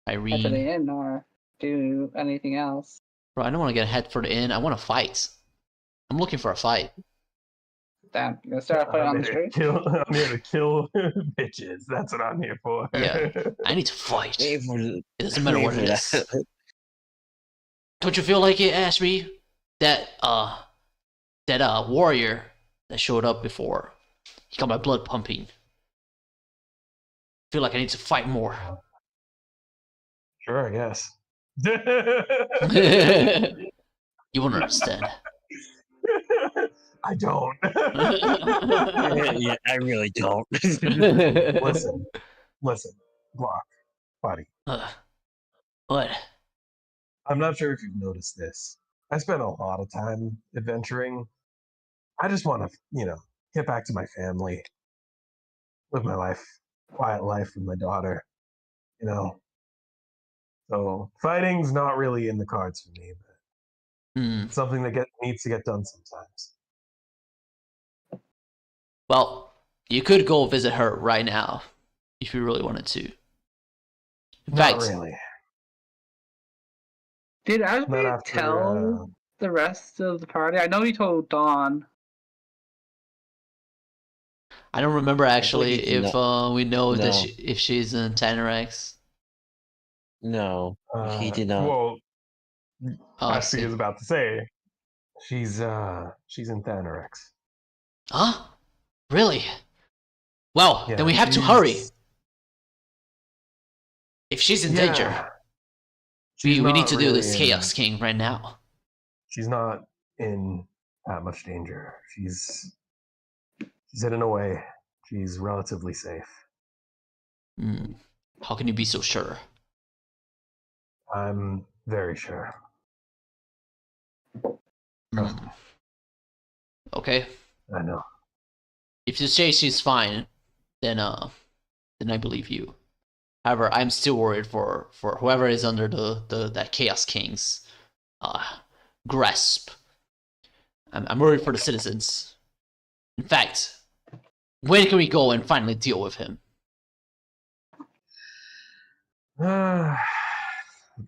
head to the Irene. inn or do anything else. Bro, I don't want to get head for the inn. I want to fight. I'm looking for a fight. Damn, you're gonna start a fight on the street. I'm here to kill bitches. That's what I'm here for. Yeah. I need to fight. Wait for the- It doesn't matter wait what for it is. that. Don't you feel like it, Ashby? That warrior that showed up before. He got my blood pumping. Feel like I need to fight more. Sure, I guess. You won't understand. I don't. Yeah, I really don't. Listen, Glock, buddy. What? I'm not sure if you've noticed this. I spent a lot of time adventuring. I just want to, get back to my family, live my life, quiet life with my daughter, So fighting's not really in the cards for me, but it's something that needs to get done sometimes. Well, you could go visit her right now if you really wanted to. In Not fact, really. Did Not Ashby after. tell the rest of the party? I know he told Dawn. I don't remember actually he did if we know that No. if she's in Tannerex. No, he did not. Well, Oh, I Ashby see. is about to say she's in Thanarex. Huh? Really? Well, Yeah, then we have to hurry. If she's in danger, we need to do this Chaos King right now. She's not in that much danger. She's hidden away, She's relatively safe. Hmm. How can you be so sure? I'm very sure. Hmm. Okay. I know. If you say she's fine, then I believe you. However, I'm still worried for whoever is under that Chaos King's grasp. I'm worried for the citizens. In fact, when can we go and finally deal with him?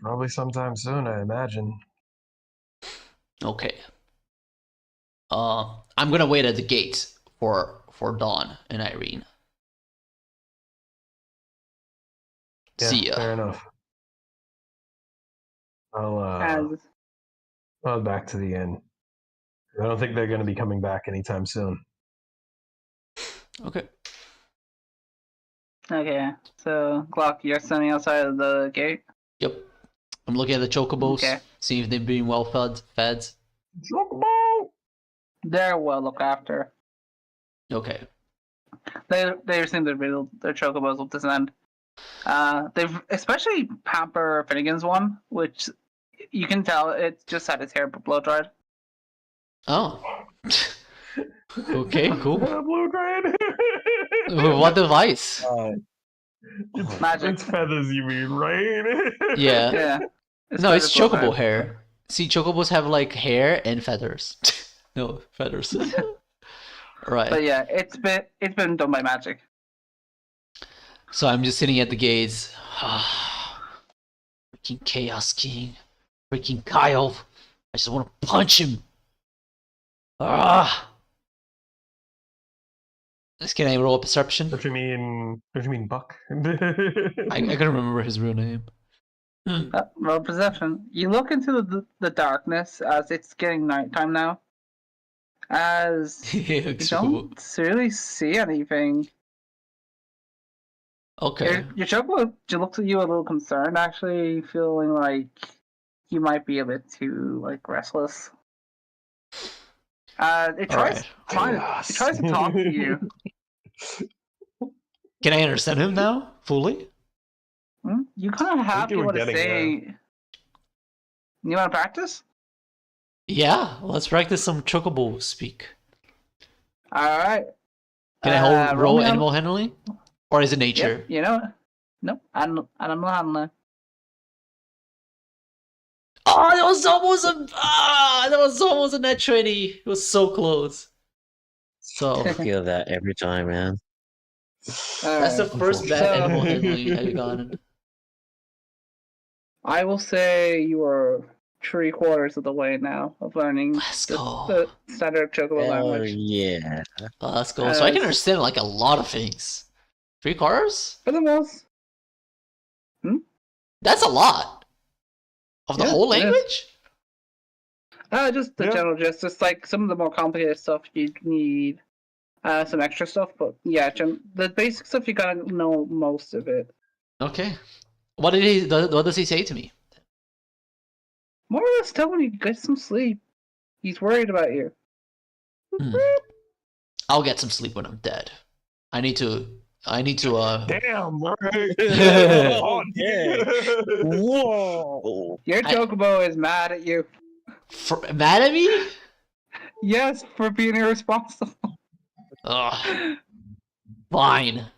Probably sometime soon, I imagine. Okay. I'm gonna wait at the gate for Dawn and Irene. Yeah, See ya. fair enough. As I'll back to the inn. I don't think they're going to be coming back anytime soon. Okay. okay, so Glock, you're standing outside of the gate. Yep. I'm looking at the chocobos, Okay. seeing if they've been well fed. They're well looked after. Okay. They seem to be their chocobos will descend. They've especially Pamper Finnegan's one, which you can tell it just had its hair blow dried. Oh. Okay, cool. Blue grade. What device? Magic. It's feathers, you mean, right? Yeah. Yeah. No, it's feathers blow chocobo dried. hair. See, chocobos have like hair and feathers. No, feathers. Right. But yeah, it's been done by magic. So I'm just sitting at the gates. Freaking Chaos King. Freaking Kyle. I just want to punch him. Ah. Can I roll a perception? What do you mean? What do you mean, Buck? I gotta remember his real name. Roll perception. You look into the darkness as it's getting nighttime now. As you don't really see anything. Okay. Your chocobo looks at you a little concerned, actually, feeling like you might be a bit too like restless. It tries to talk to you. Can I understand him now fully? You kind of have you were what it's getting saying. You want to practice? Yeah, let's practice some chocobo speak. All right. Can I roll me animal handling? Or is it nature? Yep, you know what? Nope. Animal handling. Oh, that was almost a net 20. It was so close. So I feel that every time, man. that's the first bad So- animal handling I've gotten. I will say you are 3/4 of the way now of learning Let's the go. standard chocobo Oh language. yeah. Let's go. So I can understand like a lot of things. 3/4? For the most. That's a lot. Of the Yeah, whole it is. language? Just the Yeah. general gist. Just like some of the more complicated stuff, you need some extra stuff. But yeah, the basic stuff you gotta know most of it. Okay. What does he say to me? More or less, tell him you get some sleep. He's worried about you. I'll get some sleep when I'm dead. I need to Damn, right? Oh, yeah. Whoa. Your chocobo is mad at you. mad at me? Yes, for being irresponsible. Ugh. Fine.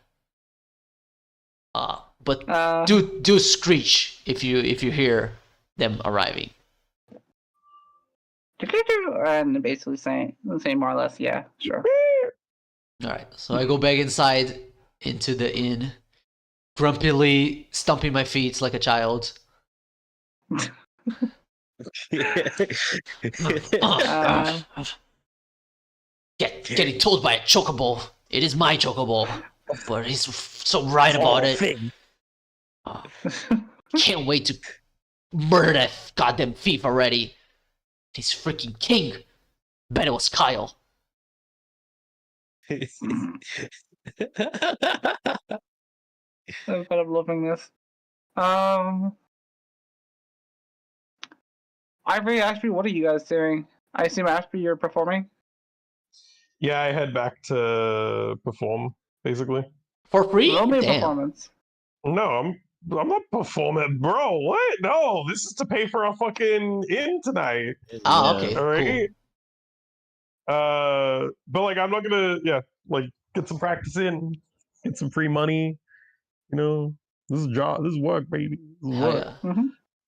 But do screech if you hear them arriving. And basically saying more or less, yeah, sure. Alright, so I go back inside into the inn, grumpily stomping my feet like a child. Getting told by a chocobo. It is my chocobo. But he's so right about it. Can't wait to murder that goddamn thief already. He's freaking king. Bet it was Kyle. I'm kind of loving this. Ivory, Ashby, what are you guys doing? I assume Ashby, you're performing. Yeah, I head back to perform. basically. For free? Roll me a Damn. performance. No, I'm not performing, bro. What? No, this is to pay for a fucking inn tonight. Ah, Yeah. okay. All right. But like, I'm not gonna, like, get some practice in, get some free money. You know, this is job, this is work, baby. This is Hell work.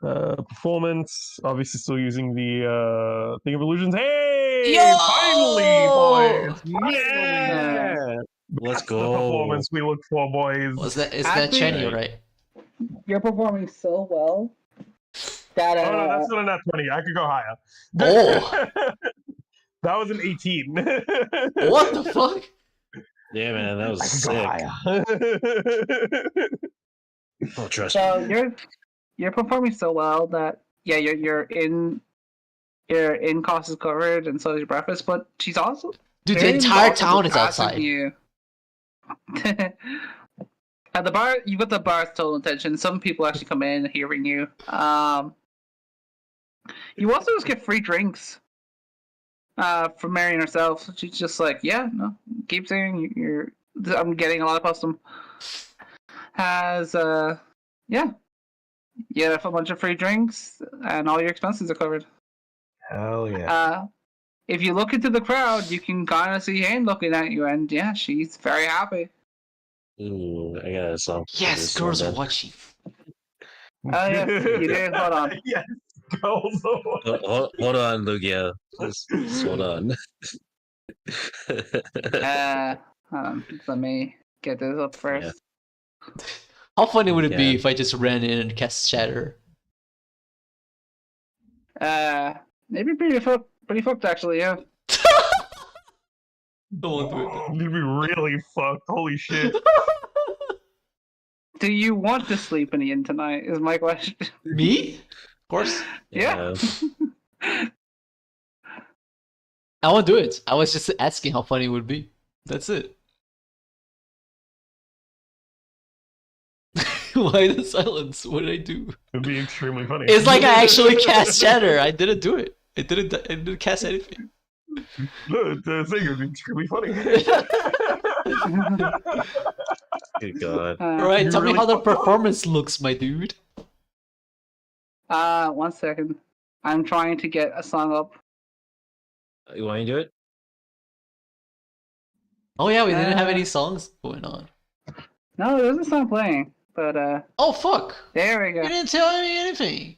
yeah. Performance, obviously still using the thing of illusions. Hey, Yo! finally, boys. Yeah. Let's That's the go. performance we look for, boys. Was that? Is I that think- Cheney, right? You're performing so well that Oh no, that's not a nat 20. I could go higher. Oh. That was an 18. What the fuck? Yeah, man, that was I could go sick. higher. Oh, trust So me. you're performing so well that you're in cost is covered and so is your breakfast, but she's also Dude, the very entire involved town with is passing outside. You. At the bar, you got the bar's total attention. Some people actually come in hearing you. You also just get free drinks from Marion herself. She's just like, yeah, no, keep saying you're. I'm getting a lot of custom. Has yeah, you get a bunch of free drinks and all your expenses are covered. Hell yeah. If you look into the crowd, you can kind of see Hayne looking at you, and yeah, she's very happy. Ooh, I got a song. for Yes, this girls one are then. watching. Oh yeah, you did. Hold on. Yes, girls. Hold on, Lugia. Just hold on. Let me get this up first. How funny would it be Yeah. if I just ran in and cast Shatter? Maybe pretty fucked actually. Yeah. Don't do it. You'd be really fucked. Holy shit. Do you want to sleep in the inn tonight? Is my question. Me? Of course. Yeah. I won't do it. I was just asking how funny it would be. That's it. Why the silence? What did I do? It'd be extremely funny. It's like I actually cast Shatter. I didn't do it. I didn't cast anything. No, the thing would be extremely funny. Good God. Alright, You tell me really how the fucked up. performance looks, my dude. 1 second. I'm trying to get a song up. You want me to do it? Oh yeah, we didn't have any songs going on. No, there's a song playing, but Oh fuck! there we You go. didn't tell me anything.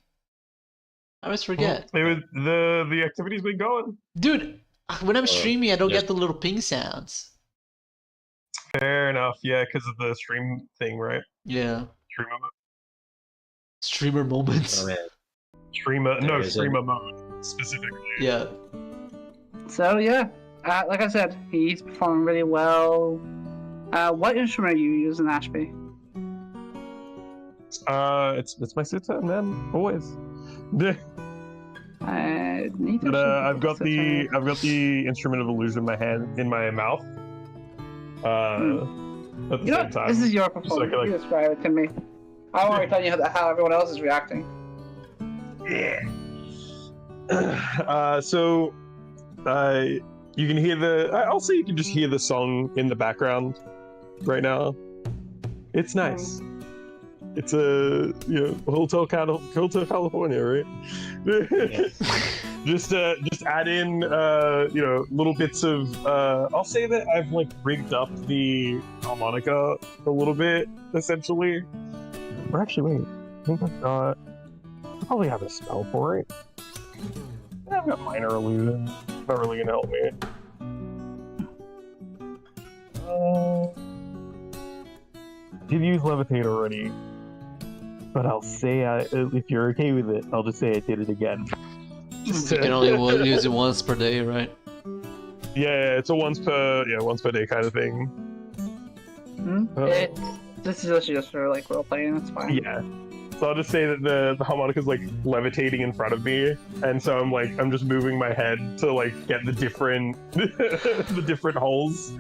I always forget. The activity's been going. Dude, when I'm streaming, I don't yes. get the little ping sounds. Fair enough. Yeah, because of the stream thing, right? Yeah. Streamer, Streamer moments. Oh man. no, is streamer mode specifically. Yeah. So yeah, like I said, he's performing really well. What instrument are you using, Ashby? It's my sitar, man. Always. I need to. But I've got the instrument of illusion in my mouth. At the You know, same time. this is your So I performance. can, You describe it to me. I'm already telling you how everyone else is reacting. Yeah. So, you can hear I'll say you can just hear the song in the background right now. It's nice. It's a Hotel California, right? just add in little bits of. I'll say that I've like rigged up the harmonica a little bit, essentially. Or actually, wait, I think I've got. I probably have a spell for it. I've got minor illusion. Not really gonna help me. Did use levitate already, but I'll say if you're okay with it, I'll just say I did it again. Just You can only use it once per day, right? yeah, it's a once per day kind of thing. This is actually just for like role playing. It's fine. Yeah. So I'll just say that the harmonica is like levitating in front of me, and so I'm just moving my head to like get the different the different holes,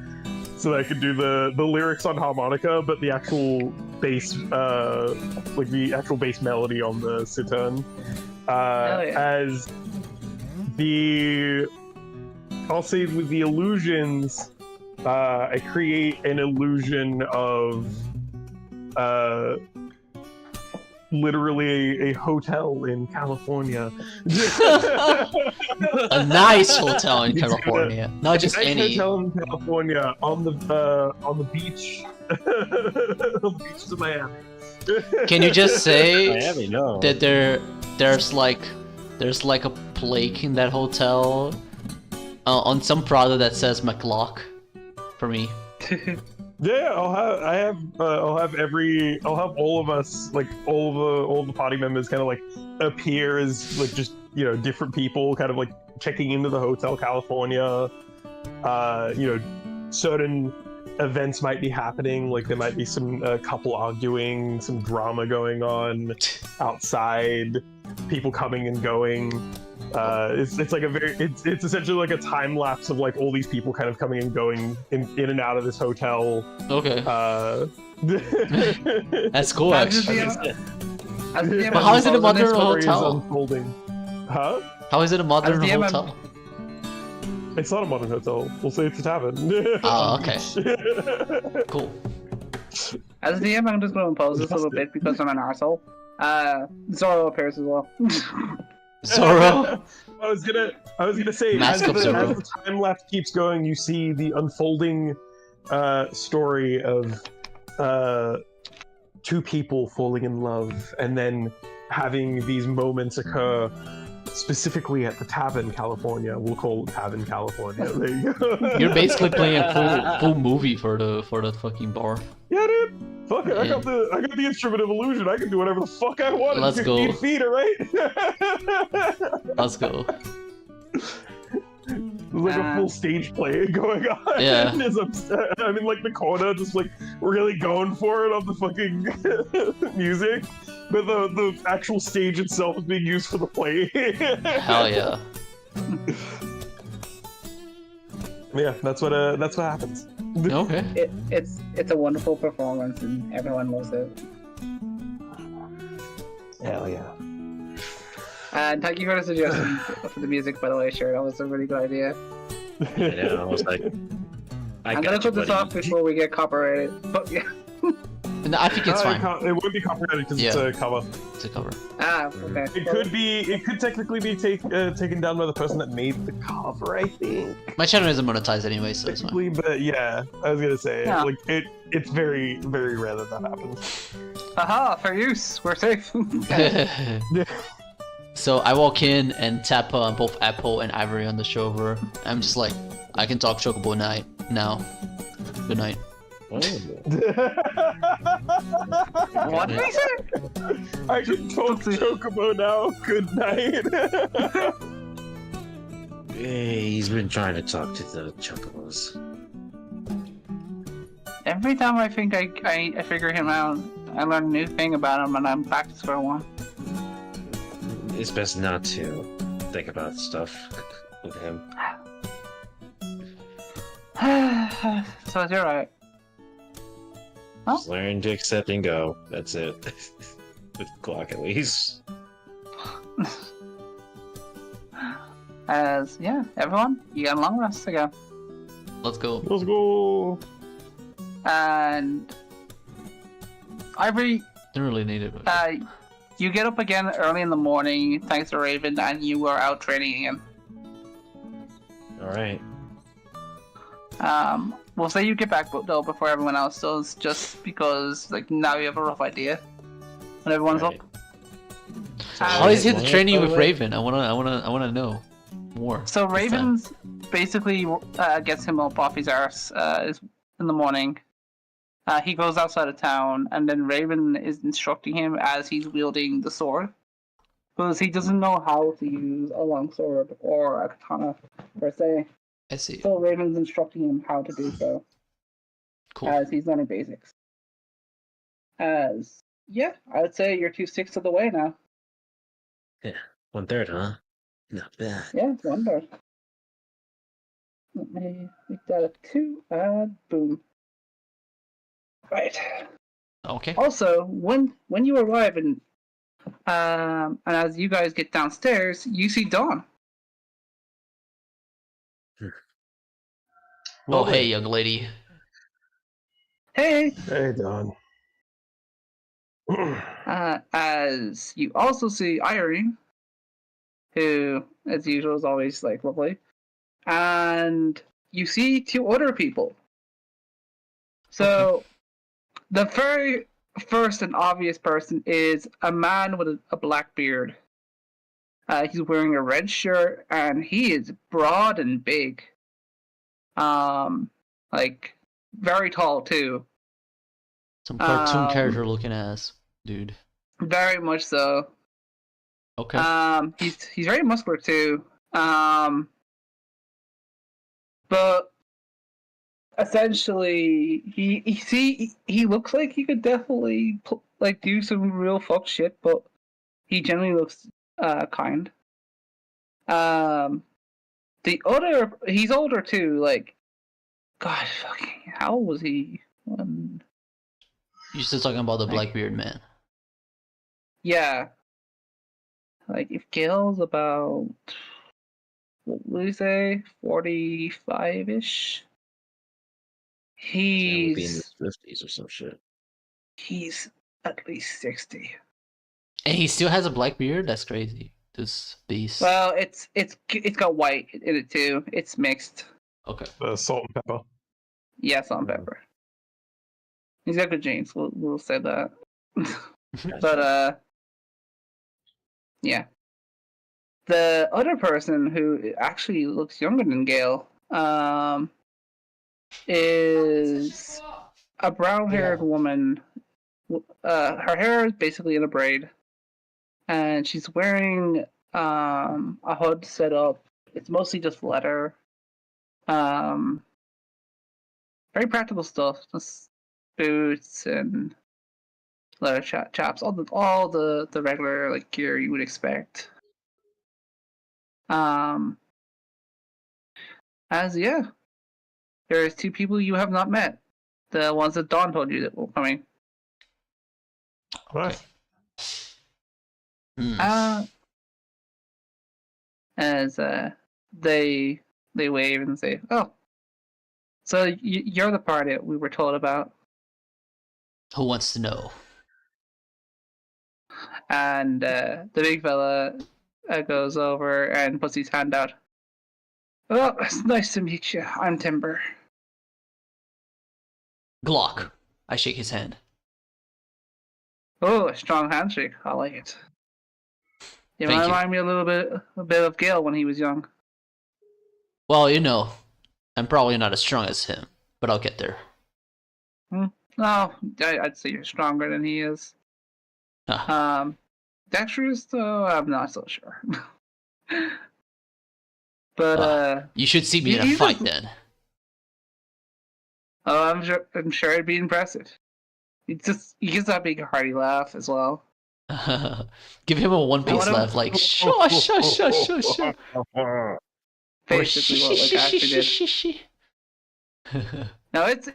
so that I can do the lyrics on harmonica, but the actual bass like the actual bass melody on the sitar. As I'll say with the illusions, I create an illusion of literally a hotel in California. A nice hotel in You can see California, not just Nice any. hotel in California on the beach, on the beaches of Miami. Can you just say Miami, no. that there's like a plaque in that hotel on some product that says McLock for me. Yeah, I'll have all of us, like all the party members, kind of like appear as like just different people, kind of like checking into the Hotel California. Certain events might be happening, like there might be some couple arguing, some drama going on outside, people coming and going. It's like it's essentially like a time lapse of like all these people kind of coming and going in and out of this hotel. Okay, that's cool How does actually. But how is it a modern story is hotel? unfolding. Huh? How is it a modern DM hotel? It's not a modern hotel. We'll say it's a tavern. Oh, okay. Cool. As DM, I'm just going to impose this a little bit because I'm an arsehole. Zoro appears as well. Zoro. I was gonna say, as Mask of Zoro. the time lapse keeps going, you see the unfolding story of two people falling in love and then having these moments occur specifically at the Tavern California. We'll call it Tavern California. There you go. You're basically playing a full movie for the fucking bar. Yeah, dude. Fuck it. I got the instrument of illusion. I can do whatever the fuck I want. Let's in go. 15 feet, alright? Let's go. There's like a full stage play going on. Yeah. I'm in like the corner, just like really going for it on the fucking music. But the actual stage itself is being used for the play. Hell yeah. Yeah, that's what happens. Okay. It's a wonderful performance and everyone loves it. Hell yeah. And thank you for the suggestion for the music, by the way, sure. That was a really good idea. I know, I was like, I'm gonna put this off before we get copyrighted. But yeah. No, I think it's fine. It won't be copyrighted because it's a cover. It's a cover. Okay. It could technically be taken down by the person that made the cover, I think. My channel isn't monetized anyway, so it's fine. Technically, but yeah, I was gonna say, Yeah. like it's very, very rare that happens. Haha, fair use. We're safe. So I walk in and tap both Apple and Ivory on the shoulder. I'm just like, I can talk Chocobo night now. Good night. Oh. What did he say? I can talk Chocobo now. Good night. Hey, he's been trying to talk to the Chocobos. Every time I think I figure him out, I learn a new thing about him and I'm back to square one. It's best not to think about stuff with him. So you're right. Just learn to accept and go. That's it. With Glock at least. Yeah, everyone, you got a long rest again. Let's go. Let's go. And Ivory, Didn't really need it. But... you get up again early in the morning thanks to Raven, and you are out training again. Alright. We'll say you get back though before everyone else does, just because like now you have a rough idea when everyone's Right. up. How is it training by with the way? Raven? I wanna know more. So this time. Raven's basically gets him up off his arse in the morning. He goes outside of town, and then Raven is instructing him as he's wielding the sword, because he doesn't know how to use a longsword or a katana per se. I see. So Raven's instructing him how to do so Cool. as he's learning basics. Yeah, I would say you're 2/6 of the way now. 1/3, huh? Not bad. Yeah, it's wonder. Let me make that a 2, and boom. Right. Okay. Also, when you arrive and as you guys get downstairs, you see Dawn. Oh, hey, young lady. Hey, Hey, Don. as you also see Irene, who, as usual, is always like lovely, and you see two other people. So, the very first and obvious person is a man with a black beard. He's wearing a red shirt, and he is broad and big. Like very tall too. Some cartoon Um, character looking ass, dude. Very much so. Okay. He's very muscular too. But essentially, he looks like he could definitely like do some real fuck shit, but he generally looks kind. The other, he's older too. Like, gosh, fucking, how old was he? You're still talking about the Blackbeard man. Yeah, like if Gail's about, what would you say, 45-ish? Yeah, we'll be in He's his 50s or some shit. he's at least 60. And he still has a black beard? That's crazy. This beast. Well, it's got white in it too. It's mixed. Okay. Salt and pepper. Yeah, salt and pepper. He's got good genes. We'll say that. But yeah. The other person who actually looks younger than Gail, is a brown-haired woman. Her hair is basically in a braid, and she's wearing a hood set up. It's mostly just leather. Very practical stuff. Just boots and leather chaps. All the regular like gear you would expect. As yeah, there's two people you have not met. The ones that Dawn told you that were coming. Nice. As they wave and say, "Oh, so you're the party that we were told about." Who wants to know? And the big fella goes over and puts his hand out. "Oh, it's nice to meet you. I'm Timber." Glock. I shake his hand. "Oh, a strong handshake. I like it. You Thank might you. remind me a bit of Gale when he was young." Well, you know, I'm probably not as strong as him, but I'll get there. No, I'd say you're stronger than he is. Huh. Dexterous, though, I'm not so sure. But You should see me in a he fight just- then. Oh, I'm sure it'd be impressive. He gives that big hearty laugh as well. Give him a one-piece what laugh, like shush, shush, shush, shush, shush. Basically, what like Ashley did. No, it's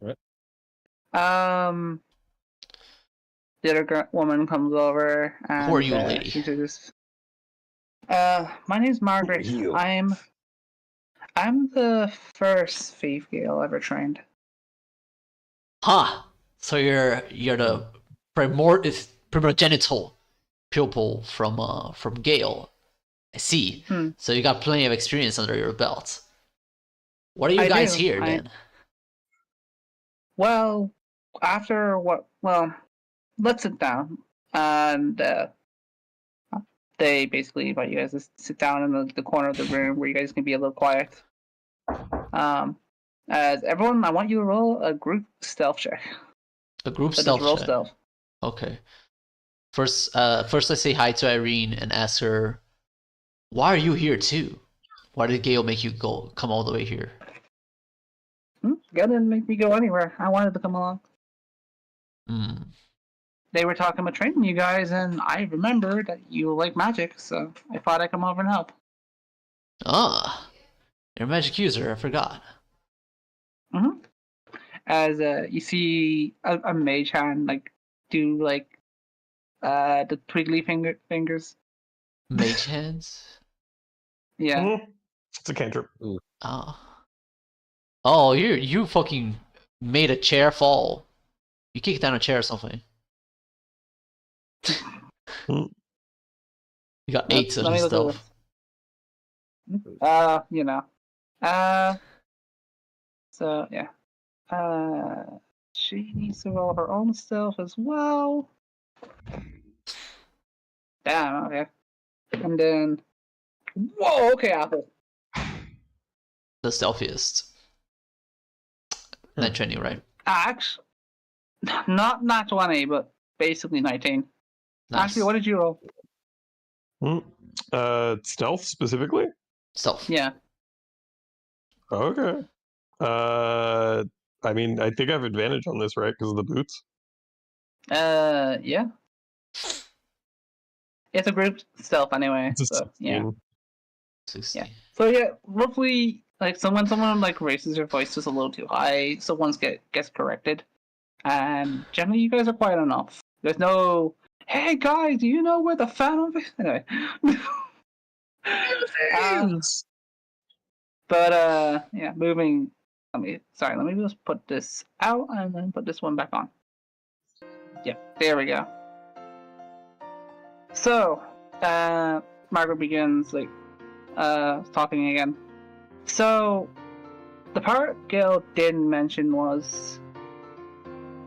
What? The other woman comes over and Who are you, lady? she says, my name's Margaret. you? I'm the first Faith Gale ever trained. Huh. So you're the primogenital pupil from Gale. I see. So you got plenty of experience under your belt. What are you guys here then? Well, after what? Well, let's sit down. And they basically invite you guys to sit down in the corner of the room where you guys can be a little quiet. As everyone, I want you to roll a group stealth check. A group So stealth just roll check. stealth. Okay. First I say hi to Irene and ask her, why are you here too? Why did Gale make you come all the way here? Gale didn't make me go anywhere. I wanted to come along. Hmm. They were talking about training you guys, and I remembered that you like magic, so I thought I'd come over and help. Ah, you're a magic user. I forgot. As you see a mage hand like do like the twiggly fingers. Mage hands. Yeah. It's a cantrip. Oh, you fucking made a chair fall. You kicked down a chair or something. Hmm. You got Let- 8 of let me this look at stuff. You know. So yeah. She needs to roll her own stuff as well. Damn, okay. And then whoa, okay, Apple. The stealthiest. 920, right? Actually, not 20, but basically 19. Nice. Actually, what did you roll? Stealth specifically? Stealth. Yeah. Okay. I mean, I think I have advantage on this, right? Because of the boots. Yeah. It's a group stealth anyway. It's a So yeah. 16. 16. So yeah, roughly like when someone like raises their voice just a little too high, someone gets corrected. And generally you guys are quiet enough. There's no hey guys, do you know where the Phantom is? Anyway. Yeah, moving let me just put this out and then put this one back on. Yep, there we go. So, Margaret begins like talking again. So, the part Gil didn't mention was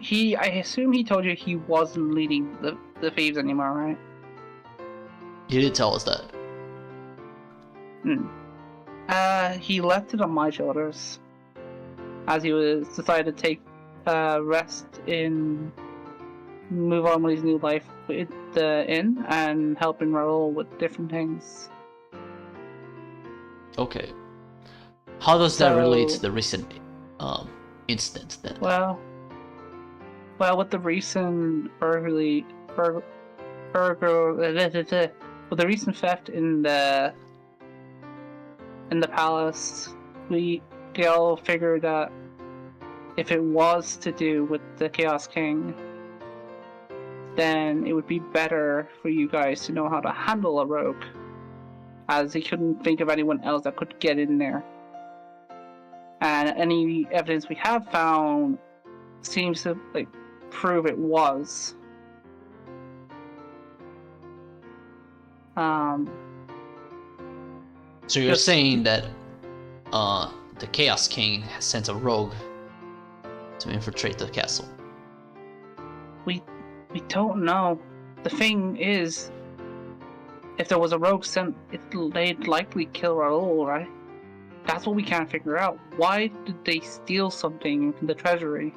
I assume he told you he wasn't leading the thieves anymore, right? You did tell us that. He left it on my shoulders as he was decided to take rest in move on with his new life with the inn and helping Raoul with different things. Okay. How does that relate to So- the recent incident then? Well, with the recent with the recent theft in the palace, we all figured that if it was to do with the Chaos King, then it would be better for you guys to know how to handle a rogue, as he couldn't think of anyone else that could get in there. And any evidence we have found seems to prove it was. So you're Just- saying that the Chaos King has sent a rogue to infiltrate the castle. We don't know. The thing is, if there was a rogue sent, they'd likely kill Raoul, right? That's what we can't figure out. Why did they steal something from the treasury?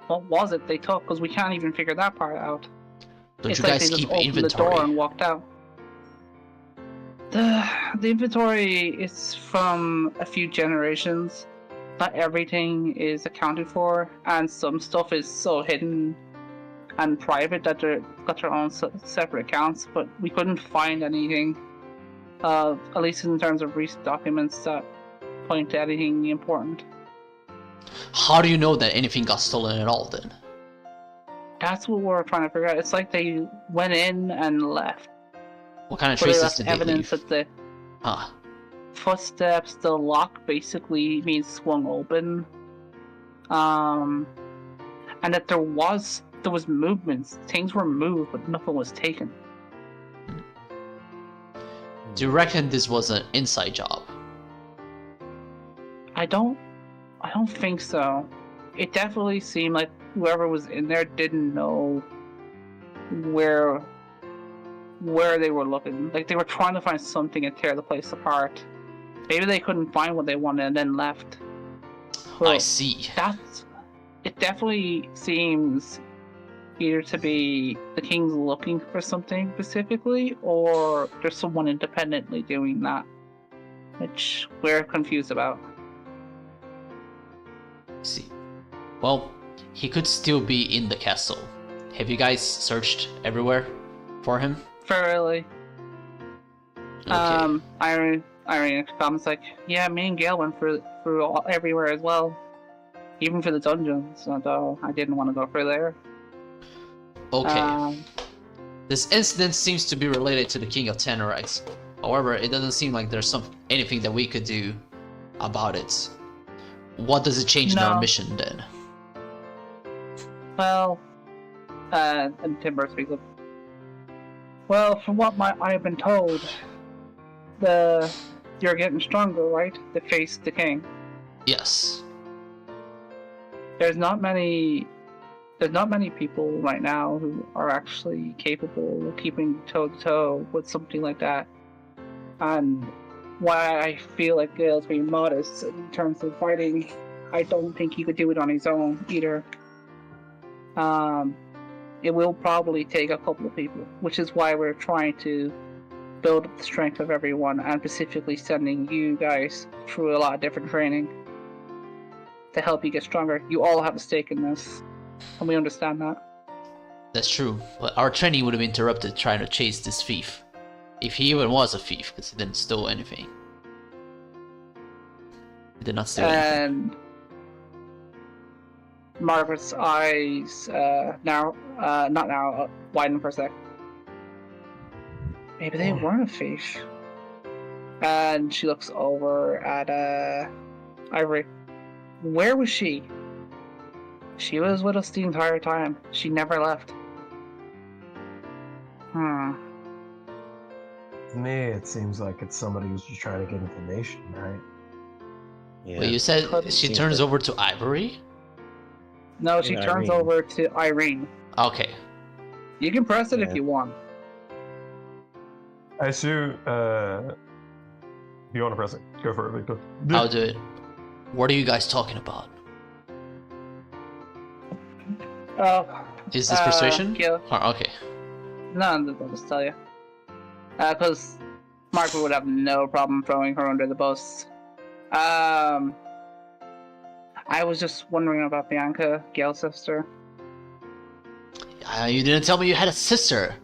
What was it they took? Because we can't even figure that part out. Don't It's you like guys they just keep opened inventory? the door and walked out. The inventory is from a few generations. Not everything is accounted for, and some stuff is so hidden and private that they've got their own separate accounts. But we couldn't find anything, at least in terms of recent documents, that point to anything important. How do you know that anything got stolen at all then? That's what we're trying to figure out. It's like they went in and left. What kind of But they traces left did they evidence leave? that the Ah, footsteps, the lock basically means swung open. And that there was movements. Things were moved, but nothing was taken. do you reckon this was an inside job? I don't think so. It definitely seemed like whoever was in there didn't know where they were looking. Like they were trying to find something and tear the place apart. Maybe they couldn't find what they wanted and then left. I Well, see. It definitely seems either to be the king's looking for something specifically, or there's someone independently doing that, which we're confused about. I see. Well, he could still be in the castle. Have you guys searched everywhere for him? Fairly. Okay. Irene comments like, yeah, me and Gail went through everywhere as well. Even for the dungeons, although I didn't want to go for there. Okay. This incident seems to be related to the King of Tenerife. However, it doesn't seem like there's anything that we could do about it. What does it change in our No. mission then? Well, and Timber speaks up. Well, from what I've been told, you're getting stronger, right? To face the king. Yes. There's not many people right now who are actually capable of keeping toe to toe with something like that. And why I feel like Gale's being modest in terms of fighting, I don't think he could do it on his own either. It will probably take a couple of people, which is why we're trying to build up the strength of everyone, and specifically sending you guys through a lot of different training to help you get stronger. You all have a stake in this, and we understand that. That's true, but our training would have been interrupted trying to chase this thief. If he even was a thief, because he didn't steal anything. He did not steal anything. And Margaret's eyes widen for a sec. Maybe they weren't a thief. And she looks over at Ivory. Where was she? She was with us the entire time. She never left. To me, it seems like it's somebody who's just trying to get information, right? Yeah. Wait, you said Could she be. turns over to Ivory? No, she Yeah, turns Irene. over to Irene. Okay. You can press it if Yeah. you want. I assume, if you want to press it, go for it, Victor. I'll do it. What are you guys talking about? Is this persuasion? Yeah. Oh, okay. No, I'll just tell you. Because Margaret would have no problem throwing her under the bus. I was just wondering about Bianca, Gail's sister. You didn't tell me you had a sister.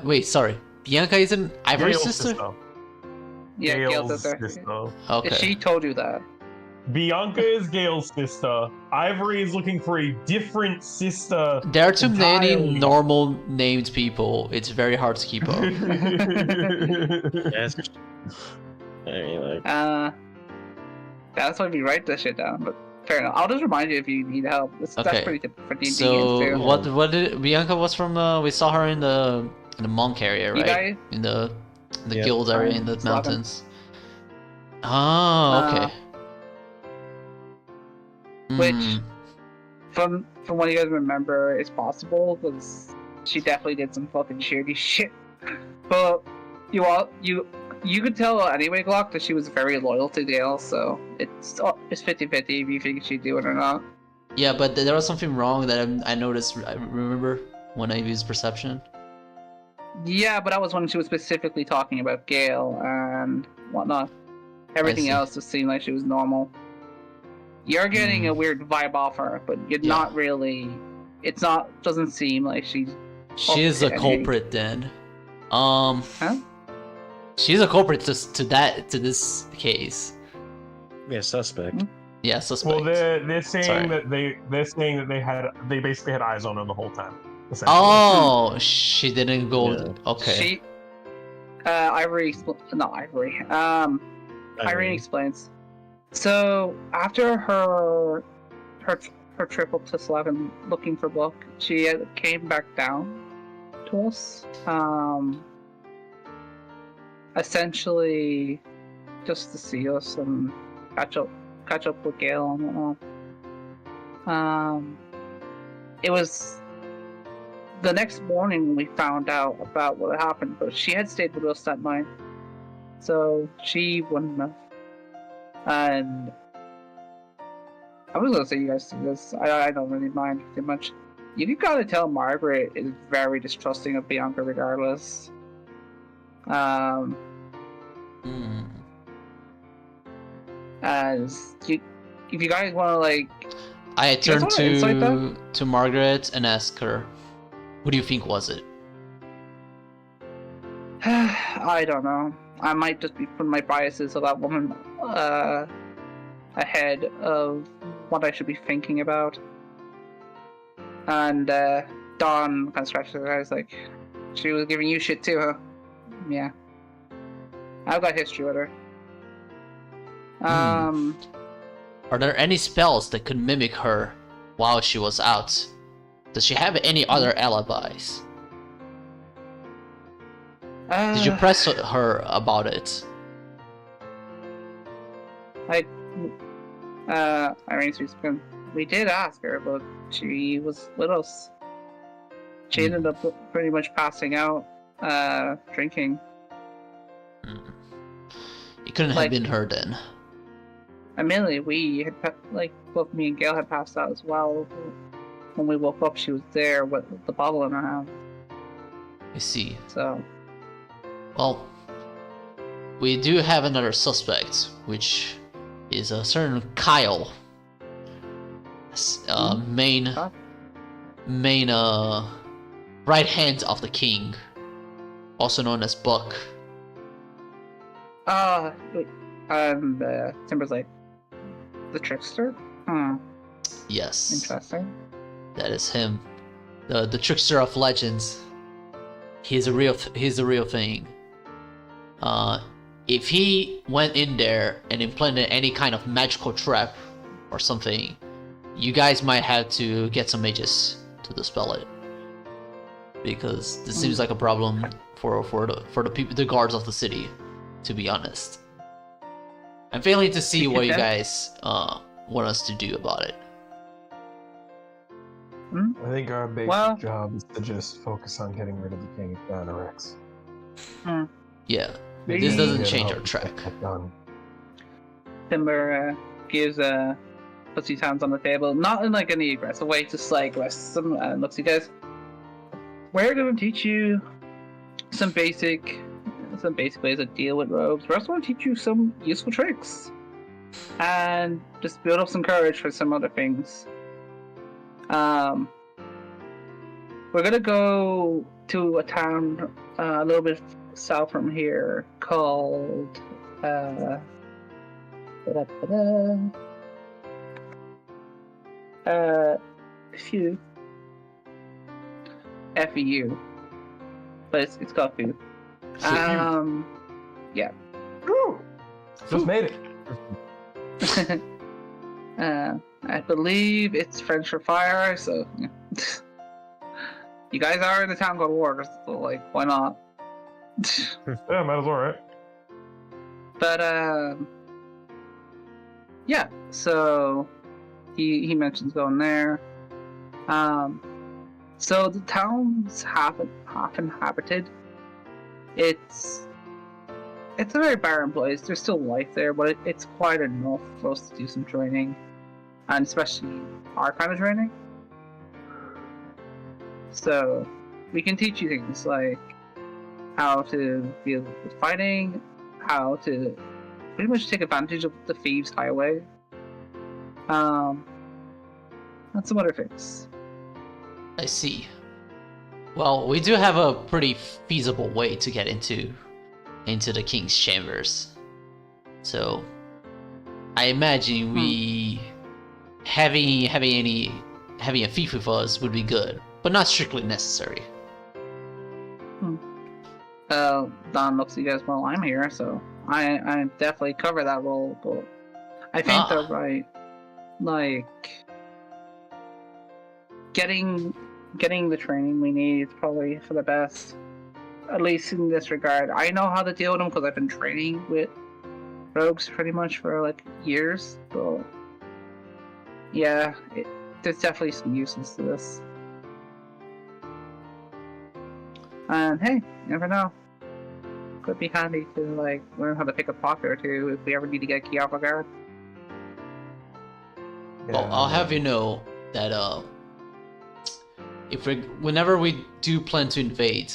Wait, sorry. Bianca isn't Ivory's Gale's sister? Yeah, Gail's Gale's sister. sister. Okay. She told you that. Bianca is Gale's sister. Ivory is looking for a different sister. There are too many entirely. normal named people. It's very hard to keep up. Yes. Anyway. That's why we write this shit down, but fair enough. I'll just remind you if you need help. That's Okay. pretty typical for D&D So games too. what did Bianca was from? We saw her in the monk area, You right? guys? In the Yep. guild area in the Slaven. mountains. Oh, okay. Which, Hmm. from what you guys remember, is possible because she definitely did some fucking shady shit. But you could tell anyway, Glock, that she was very loyal to Gale. So it's 50-50 if you think she'd do it or not. Yeah, but there was something wrong that I noticed. I remember when I used perception. Yeah, but that was when she was specifically talking about Gale and whatnot. Everything see. else just seemed like she was normal. You're getting a weird vibe off her, but you're Yeah. not really. It's not. Doesn't seem like she's. She is a Okay. culprit then. Huh? She's a culprit to this case. Yeah, suspect. Yeah, suspect. Well, they're saying Sorry. that they basically had eyes on her the whole time. essentially. Oh, she didn't go. Yeah. Okay. She. Ivory. Not Ivory. Irene explains. So after her trip up to Slaven looking for Buck, she came back down to us. Essentially, just to see us and catch up with Gale and whatnot. It was the next morning we found out about what happened, but she had stayed with us that night, so she wouldn't have. And I was gonna say you guys do this. I don't really mind too much. You gotta tell Margaret is very distrusting of Bianca regardless. Hmm. As if you guys want to like, I guys turned wanna insight to Margaret and asked her, "Who do you think was it?" I don't know. I might just be putting my biases of that woman ahead of what I should be thinking about. And Dawn kind of scratches her eyes like, she was giving you shit too, huh? Yeah. I've got history with her. Are there any spells that could mimic her while she was out? Does she have any other alibis? Did you press her about it? I mean, we did ask her, but she was with us. She ended up pretty much passing out, drinking. It couldn't have been her then. Admittedly, we had, both me and Gail had passed out as well. When we woke up, she was there with the bottle in her hand. I see. So. Well, we do have another suspect, which is a certain Kyle. Main right hand of the king, also known as Buck. Wait, Timber's like the trickster. Yes. Interesting. That is him, the trickster of legends. He's a real thing. If he went in there and implanted any kind of magical trap or something, you guys might have to get some mages to dispel it, because this seems like a problem for the people, the guards of the city. To be honest, I'm failing to see what you guys want us to do about it. I think our basic job is to just focus on getting rid of the king of Dantereaver. Yeah, this doesn't change our track. Timber puts his hands on the table, not in like any aggressive way, just like rests them and looks at you guys. We're gonna teach you some basic ways to deal with rogues. We're also gonna teach you some useful tricks, and just build up some courage for some other things. We're gonna go to a town a little bit south from here called FEU, but it's called FEU. Yeah. Woo! Just made it. I believe it's French for fire, so yeah. You guys are in the town called War, so like, why not? Yeah, might as well, right? But yeah. So he mentions going there. So the town's half inhabited. It's a very barren place. There's still life there, but it's quite enough for us to do some training, and especially our kind of training. So we can teach you things like how to deal with fighting, how to pretty much take advantage of the thieves' highway, and some other things. I see. Well, we do have a pretty feasible way to get into the king's chambers. So I imagine having a thief with us would be good, but not strictly necessary. Don looks at you guys while I'm here, so I definitely cover that role, but I think they're right. Like getting the training we need is probably for the best, at least in this regard. I know how to deal with them because I've been training with rogues pretty much for like years, but yeah, there's definitely some uses to this. And hey, you never know. Could be handy to like learn how to pick a pocket or two if we ever need to get a key off our guard. Well, I'll have you know that whenever we do plan to invade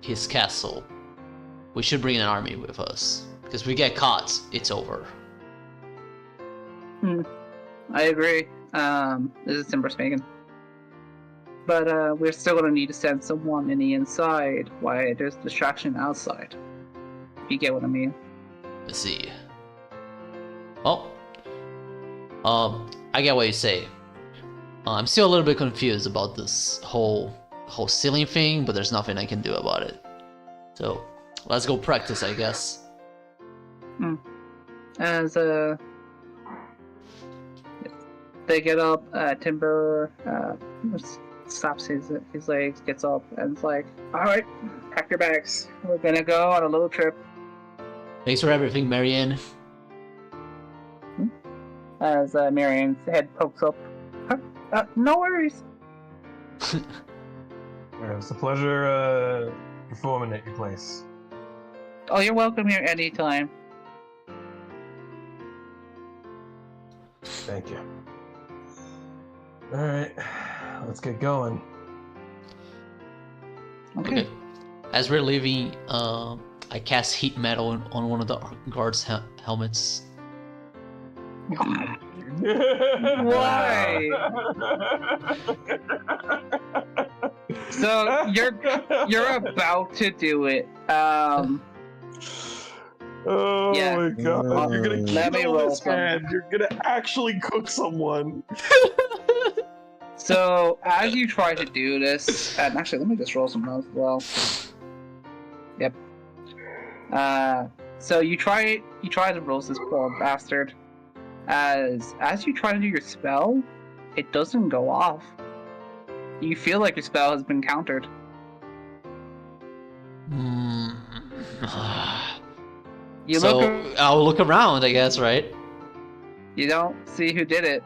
his castle, we should bring an army with us, because if we get caught, it's over. I agree. This is Timber speaking. But we're still gonna need to send someone in the inside while there's distraction outside. If you get what I mean. Let's see. Well, I get what you say. I'm still a little bit confused about this whole ceiling thing, but there's nothing I can do about it. So let's go practice, I guess. As they get up, Timber stops his legs, gets up, and is like, "All right, pack your bags. We're gonna go on a little trip." Thanks for everything, Marianne. As Marianne's head pokes up, "No worries." It's a pleasure performing at your place. Oh, you're welcome here anytime. Thank you. All right, let's get going. Okay. As we're leaving, I cast heat metal on one of the guards' helmets. Why? So you're about to do it. Oh Yeah. my god! You're gonna Let me kill roll this man. You're gonna actually cook someone. So as you try to do this, and actually, let me just roll some notes as well. Yep. So you try to roast this poor bastard. As you try to do your spell, it doesn't go off. You feel like your spell has been countered. You So look. I'll look around, I guess, right? You don't see who did it.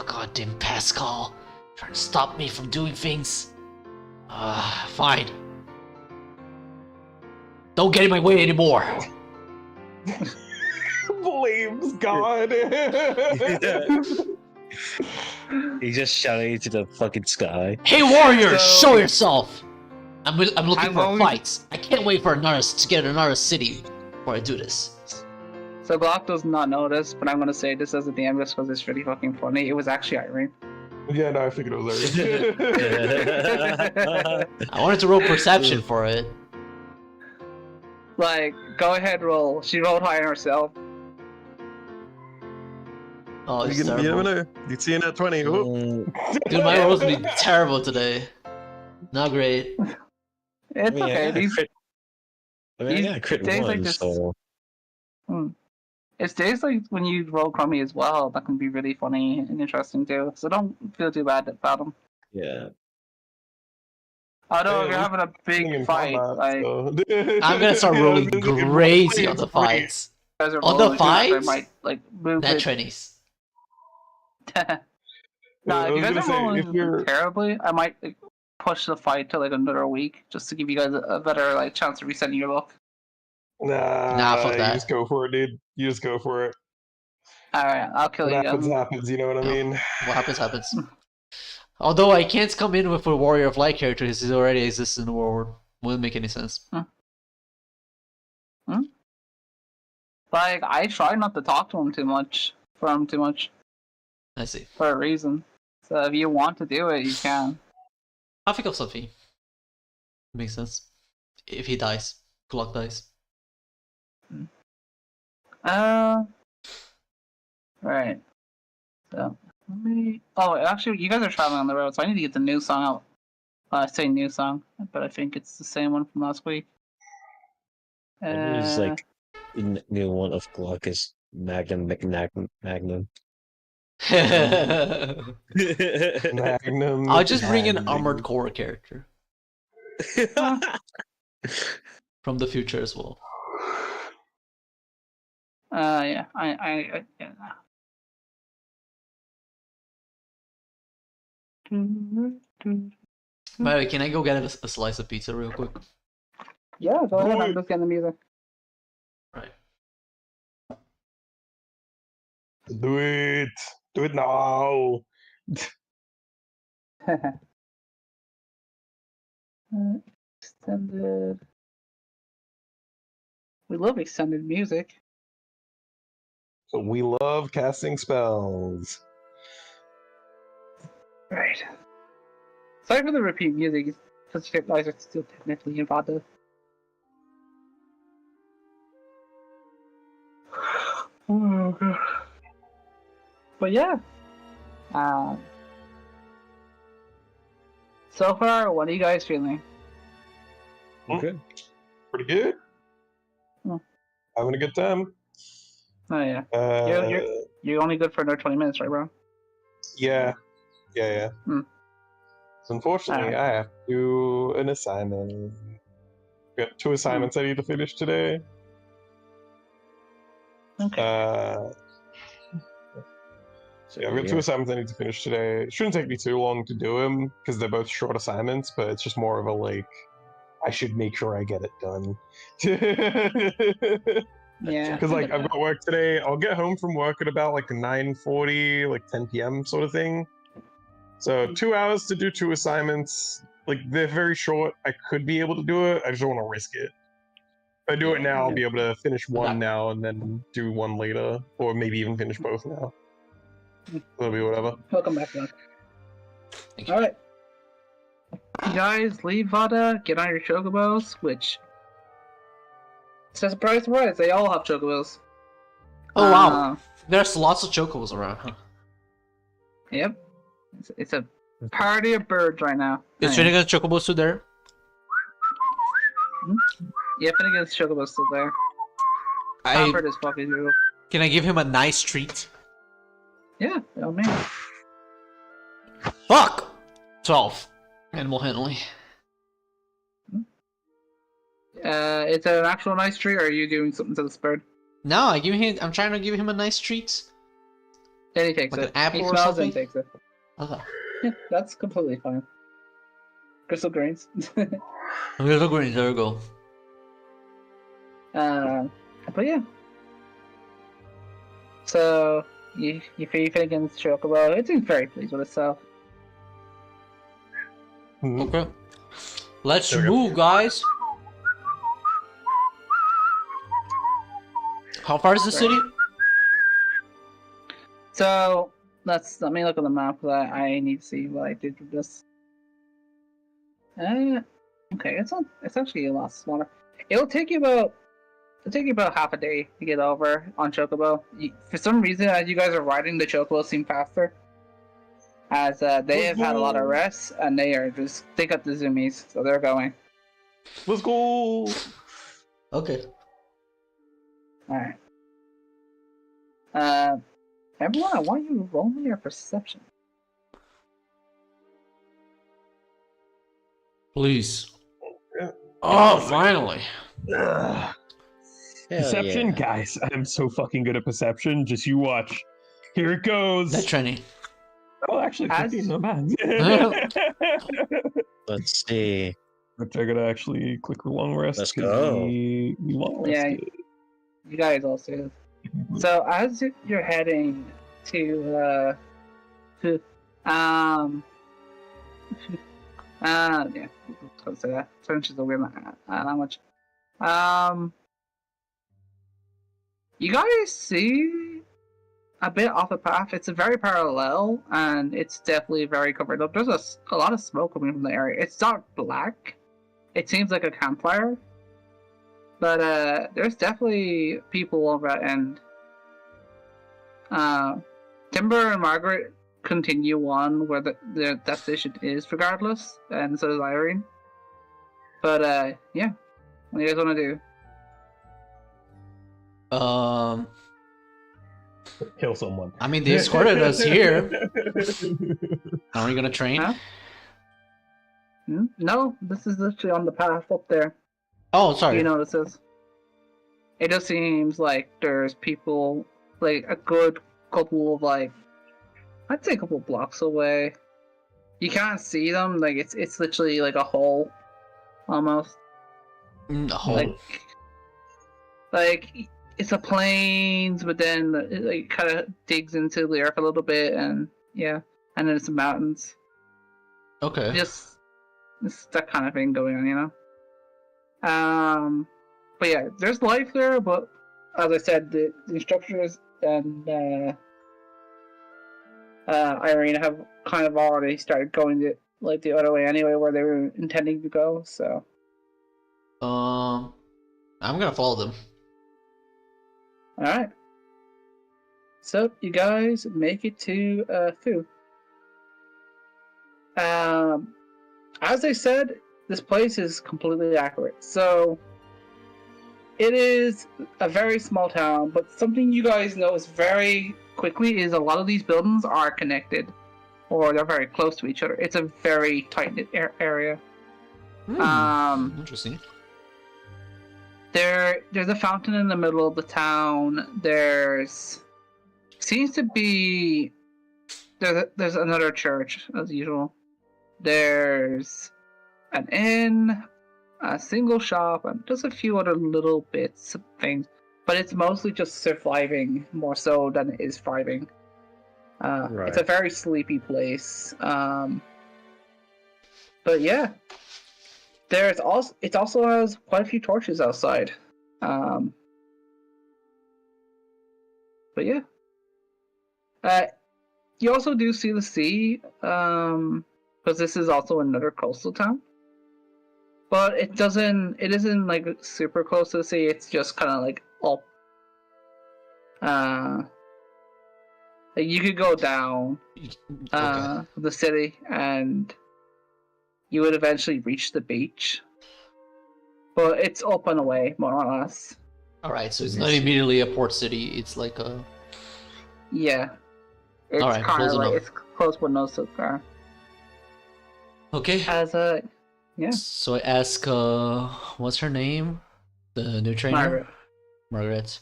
Goddamn Pascal, trying to stop me from doing things. Fine. Don't get in my way anymore. Blames God. He's just shouting into the fucking sky. Hey warrior, So- show yourself. I'm looking I'm for always- fights. I can't wait for to get another city before I do this. So Glock does not know this, but I'm gonna say this as a DM just because it's really fucking funny. It was actually Irene. Yeah, no, I figured it was I wanted to roll perception for it. Like, go ahead, roll. She rolled high on herself. Oh, it's You never terrible. know. You'd see in at 20. Oh. Dude, my rolls be terrible today. Not great. It's okay. These I mean, I got a crit days one, like this- so It's days like when you roll crummy as well that can be really funny and interesting too. So don't feel too bad about them. yeah. Although Hey, if you're having a big fight, like I'm gonna start rolling crazy on the fights. you guys are On the rolling too much, I fights? might like move Net it. trannies. No, if you guys are if rolling you're terribly, I might like, push the fight to like another week just to give you guys a better like chance of resetting your luck. nah, fuck you that. just go for it, dude. You just go for it. All right, I'll kill What you happens, guys. happens. You know what I Oh. mean? What happens, happens. Although I can't come in with a Warrior of Light character because he already exists in the world. Wouldn't make any sense. Like I try not to talk to him too much, I see. for a reason. So if you want to do it, you can. I'll think of something. Makes sense. If he dies. Glock dies. Right. So let me. Oh, actually, you guys are traveling on the road, so I need to get the new song out. I say new song, but I think it's the same one from last week. It was like the new one of Glock is Magnum McNagnum. Magnum. I'll just bring an Magnum. armored core character from the future as well. Yeah, I yeah. By the way, can I go get a slice of pizza real quick? Yeah, go ahead. I'm Good. just getting the music. Right. Do it. Do it now. Extended. We love extended music. We love casting spells. Right. Sorry for the repeat music, because you guys are still technically involved. Oh god. But yeah. So far, what are you guys feeling? Okay. Pretty good. having a good time. Oh yeah. Uh, You're only good for another 20 minutes, right, bro? yeah. Hmm. So unfortunately, I have to do an assignment. Got 2 assignments I need to finish today. Okay. So yeah, I've got 2 assignments I need to finish today. It shouldn't take me too long to do them because they're both short assignments, but it's just more of a like, I should make sure I get it done. Yeah. Because like I've got work today. I'll get home from work at about like 9:40, like 10 p.m. sort of thing. So 2 hours to do 2 assignments. Like they're very short. I could be able to do it. I just don't want to risk it. If I do it now, I'll be able to finish one now and then do one later, or maybe even finish both now. It'll be whatever. Welcome back, Doc. Thank you. All right. You guys leave Vada, get on your chocobos, which. It's a surprise, they all have chocobos. Oh wow, there's lots of chocobos around, huh? Yep. It's a party of birds right now. Is Finnegan's chocobos still there? Yeah, Finnegan's chocobo's still there. Pampered as fuck as usual. Can I give him a nice treat? Yeah, oh man. Fuck! 12. Animal handling. Is it an actual nice treat, or are you doing something to this bird? No, I'm trying to give him a nice treat. Then he takes Like it. an apple he or smells something? and takes it. Okay. Yeah, that's completely fine. Crystal grains. Little green, there we go. But yeah. So you feed Finnegan's chocobo. It seems very pleased with itself. Okay. Let's There we go. move, guys. How far is the city? So let me look at the map. That I need to see what I did with this. Okay, it's actually a lot smaller. It'll take you about half a day to get over on Chocobo. For some reason, as you guys are riding, the Chocobos seem faster. As they have had a lot of rests, and they got the zoomies, so they're going. Let's go. Okay. Alright. Everyone, I want you to roll me your perception. Please. Yeah. Oh, finally. Ugh. Perception, guys. I'm so fucking good at perception. Just you watch. Here it goes. That trendy. Oh, actually, 15, not bad. Let's see. But I gotta actually click the long rest. Let's 'cause go. We long Yeah. rested. You guys all see this. So as you're heading to yeah, let's say that. French is a weird language. You guys see a bit off the path. It's a very parallel, and it's definitely very covered up. There's a lot of smoke coming from the area. It's not black. It seems like a campfire. But there's definitely people over that end. Timber and Margaret continue on where the destination is regardless, and so does Irene. But yeah. What do you guys want to do? Kill someone. I mean, they escorted us here. Are we gonna train? Huh? No, this is literally on the path up there. Oh, sorry. You notice this? It just seems like there's people, like a good couple of I'd say a couple blocks away. You can't see them. Like it's literally like a hole, almost. A hole. Like it's a plains, but then it like kind of digs into the earth a little bit, and yeah, and then some mountains. Okay. Just it's that kind of thing going on, you know. But yeah, there's life there, but as I said, the instructors and Irene have kind of already started going the other way anyway, where they were intending to go. So I'm gonna follow them. all right. So you guys make it to Fu. As I said, this place is completely accurate. So It is a very small town, but something you guys notice very quickly is a lot of these buildings are connected, or they're very close to each other. It's a very tight-knit area. Interesting. There's a fountain in the middle of the town. Seems to be there's another church as usual. There's an inn, a single shop, and just a few other little bits of things. But it's mostly just surviving more so than it is thriving. It's a very sleepy place. But yeah, it also has quite a few torches outside. But yeah, you also do see the sea, because this is also another coastal town. But it isn't like super close to the sea. It's just kind of like up. You could go down the city, and you would eventually reach the beach. But it's up and away, more or less. Alright, so it's not immediately a port city, it's like a... Yeah. It's Alright, kind close of like, enough. it's close but not so far. Okay. Yeah. So I ask, what's her name? The new trainer? Margaret. Margaret.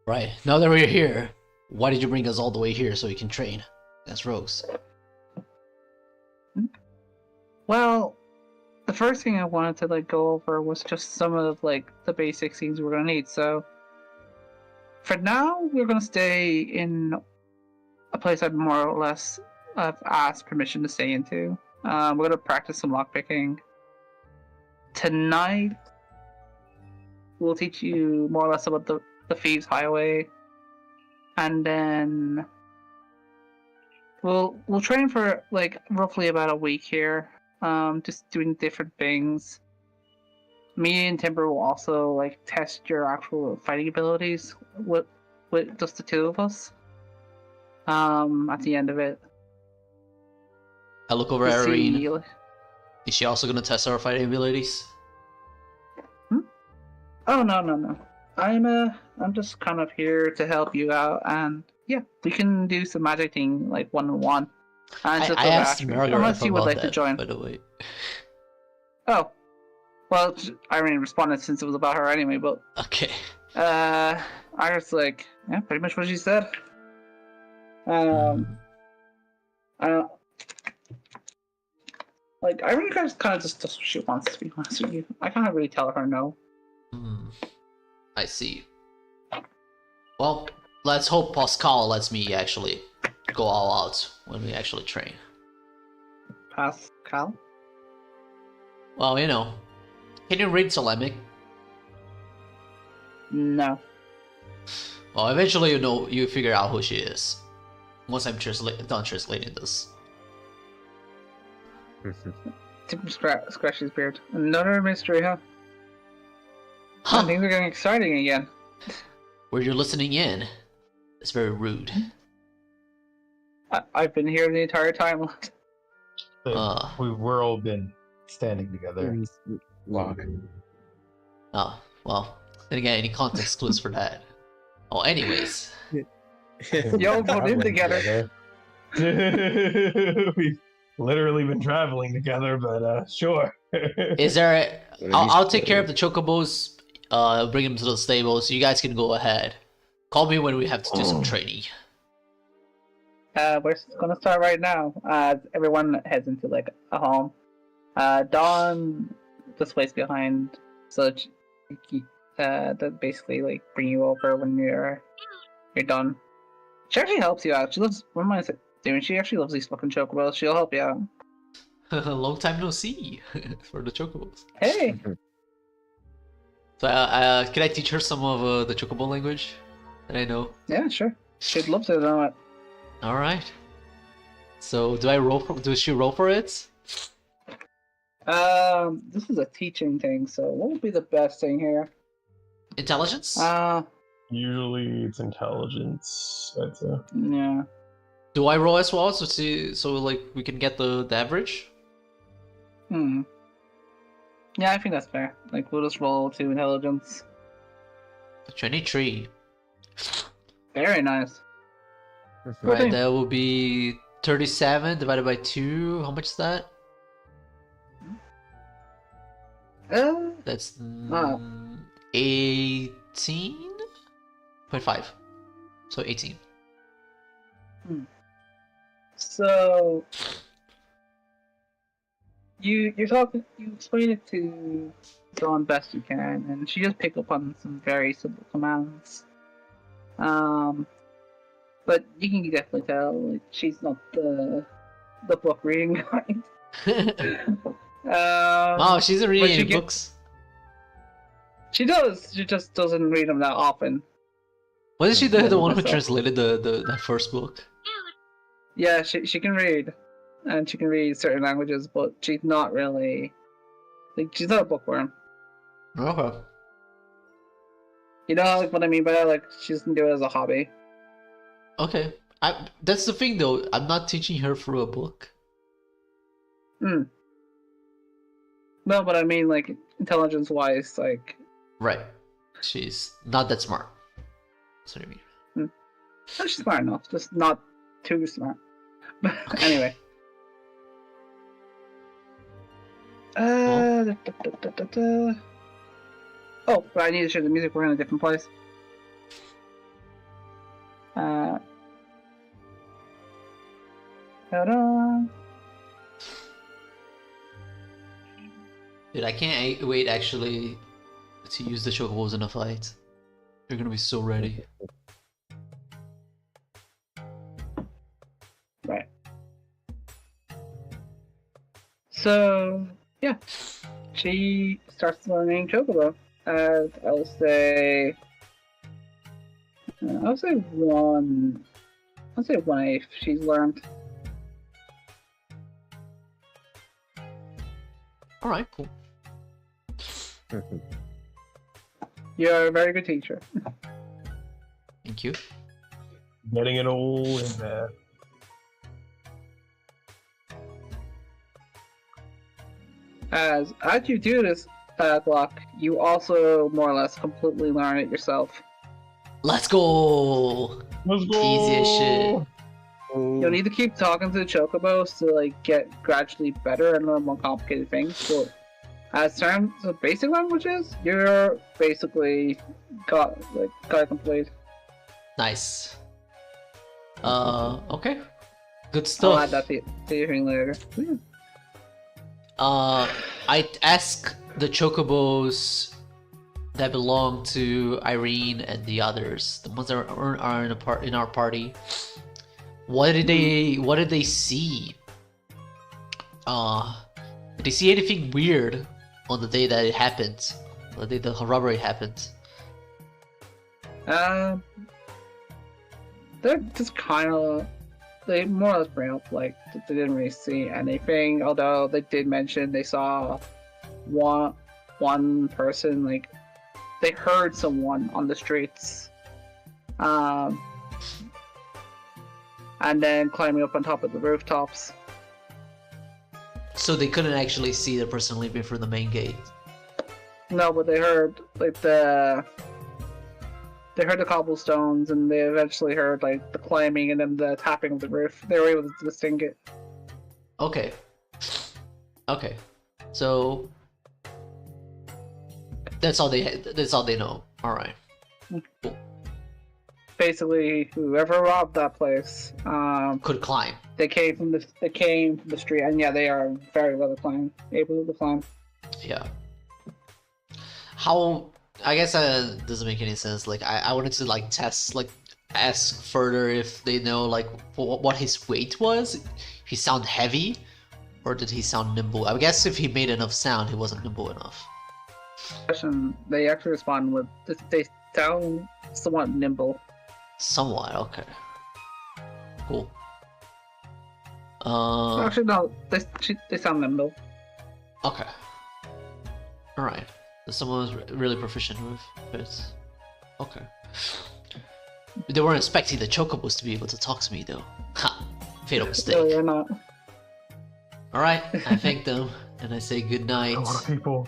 Right, now that we're here, why did you bring us all the way here so we can train as rogues? Well, the first thing I wanted to go over was just some of the basic things we're gonna need. So for now, we're gonna stay in a place I'd more or less have asked permission to stay into. We're gonna practice some lockpicking. Tonight, we'll teach you more or less about the Thieves' Highway, and then we'll train for roughly about a week here, just doing different things. Me and Timber will also test your actual fighting abilities with just the two of us. At the end of it, I look over to at Irene. see- Is she also gonna test our fighting abilities? Oh no. I'm just kind of here to help you out, and yeah, we can do some magic thing one-on-one. And I just asked over Margaret unless you would about like to that, join. by the way. Oh, well, Irene responded since it was about her anyway. But Okay. I was yeah, pretty much what she said. I don't. Irene kind of just does what she wants, to be honest with you. I can't really tell her no. I see. Well, let's hope Pascal lets me actually go all out when we actually train. Pascal? Well, can you read Solemic? No. Well, eventually you figure out who she is. Once I'm done translating this. Tim scratch his beard. Another mystery, huh? Huh. Things are getting exciting again. Where you're listening in. It's very rude. I've been here the entire time. We've all been standing together. Lock. Oh, well. Then again, any context clues for that? Oh, anyways. Y'all put in together. We've literally been traveling together, but sure. Is there... I'll take care of the chocobos, bring them to the stable, so you guys can go ahead. Call me when we have to do some training. We're gonna start right now. Everyone heads into a home. Dawn just waits behind, so that basically bring you over when you're done. She actually helps you out. She loves. What am I doing? She actually loves these fucking chocobos. She'll help you out. Long time no see for the chocobos. Hey. So, can I teach her some of the chocobo language that I know? Yeah, sure. She'd love to know it. All right. So, does she roll for it? This is a teaching thing, so what would be the best thing here? Intelligence? Usually it's intelligence, I'd say. Yeah. Do I roll as well so we can get the average? Yeah, I think that's fair. We'll just roll 2 intelligence. 23. Very nice. Right, Okay. that will be 37 divided by 2. How much is that? That's Wow. 18.5. So 18. So you explain it to Dawn best you can, and she just pick up on some very simple commands. But you can definitely tell like she's not the book reading kind. Wow, she's but reading she any get- books. She does. She just doesn't read them that often. Wasn't she the Yeah, one who myself. translated that first book? Yeah, she can read, and she can read certain languages, but she's not really like she's not a bookworm. Okay. You know like what I mean by that? Like she doesn't do it as a hobby. Okay. That's the thing though. I'm not teaching her through a book. No, but I mean like intelligence wise, like Right. She's not that smart. That's what I mean. she's smart enough, just not too smart. But anyway. Oh, but I need to share the music. We're in a different place. Ta-da. Dude, I can't wait actually to use the chocobos in a fight. You're gonna be so ready. Right. So yeah, she starts learning chocobo. I'll say one. I'll say 1/8 she's learned. Alright, cool. You're a very good teacher. Thank you. Getting it all in there. As you do this, Glock, you also more or less completely learn it yourself. Let's go! Let's go. Easy as shit. You'll need to keep talking to the chocobos to like get gradually better and learn more complicated things. But as terms of basic languages, you're basically got it complete. Nice. Okay. Good I'll stuff. add that to your thing later. I ask the chocobos that belong to Irene and the others, the ones that are in our party. What did they see? Did they see anything weird on the day that it happened? The day the robbery happened? They're just kind of. They more or less bring up like that they didn't really see anything, although they did mention they saw one person, like they heard someone on the streets, and then climbing up on top of the rooftops. So they couldn't actually see the person leaving through the main gate. No, but they heard like the cobblestones, and they eventually heard like the climbing and then the tapping of the roof. They were able to distinct it. Okay. Okay. So that's all they know. All right. Cool. Basically, whoever robbed that place, Could climb. they came from the street, and yeah, they are very well able to climb. Yeah. How? I guess that doesn't make any sense. Like I wanted to like test, like ask further if they know like what his weight was. He sound heavy, or did he sound nimble? I guess if he made enough sound, he wasn't nimble enough. Question: they actually respond with they sound somewhat nimble. Somewhat. Okay. Cool. Actually, no, they sound nimble. Okay. All right. Someone was really proficient with this. Okay. They weren't expecting the chocobos to be able to talk to me though. Ha! Fatal No, mistake. they're not. All right. I thank them and I say good night. A lot of people.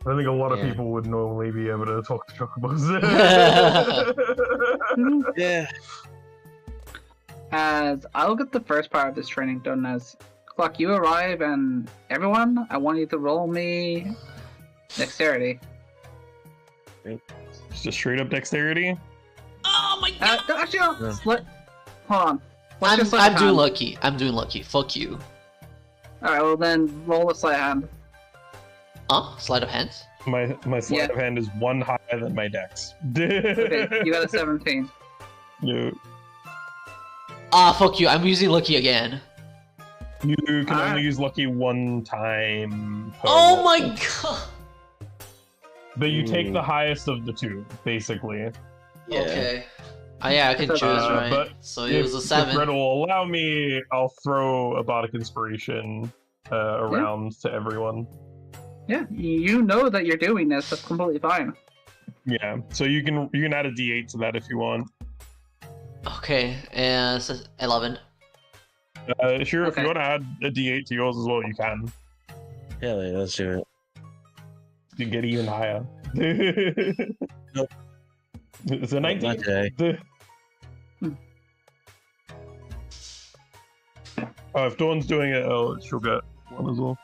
I think a lot of Yeah. people would normally be able to talk to chocobos. Yeah. As I'll get the first part of this training done as Clock, you arrive and everyone, I want you to roll me dexterity. Just straight up dexterity. Oh my god! Actually, Yeah. hold on. What's your sleight I'm of doing hand? lucky. I'm doing lucky. Fuck you. Alright, well then roll a sleight of hand. Huh? Sleight of hand? My sleight Yeah. of hand is one higher than my dex. Okay, you got a 17. You Ah, fuck you. I'm using lucky again. you can Alright. only use lucky one time. Per Oh roll. my god! But you take the highest of the two, basically. Yeah. Okay. Yeah, I can choose, right? but So it was a If 7. Red will allow me, I'll throw a bardic inspiration around to everyone. Yeah, you know that you're doing this. That's completely fine. Yeah, so you can add a d8 to that if you want. Okay, and so 11. Sure, if Okay. you want to add a d8 to yours as well, you can. Yeah, let's do it. You can get even higher. Nope. It's a 19. Not today. Oh, if Dawn's doing it, she'll get one as well.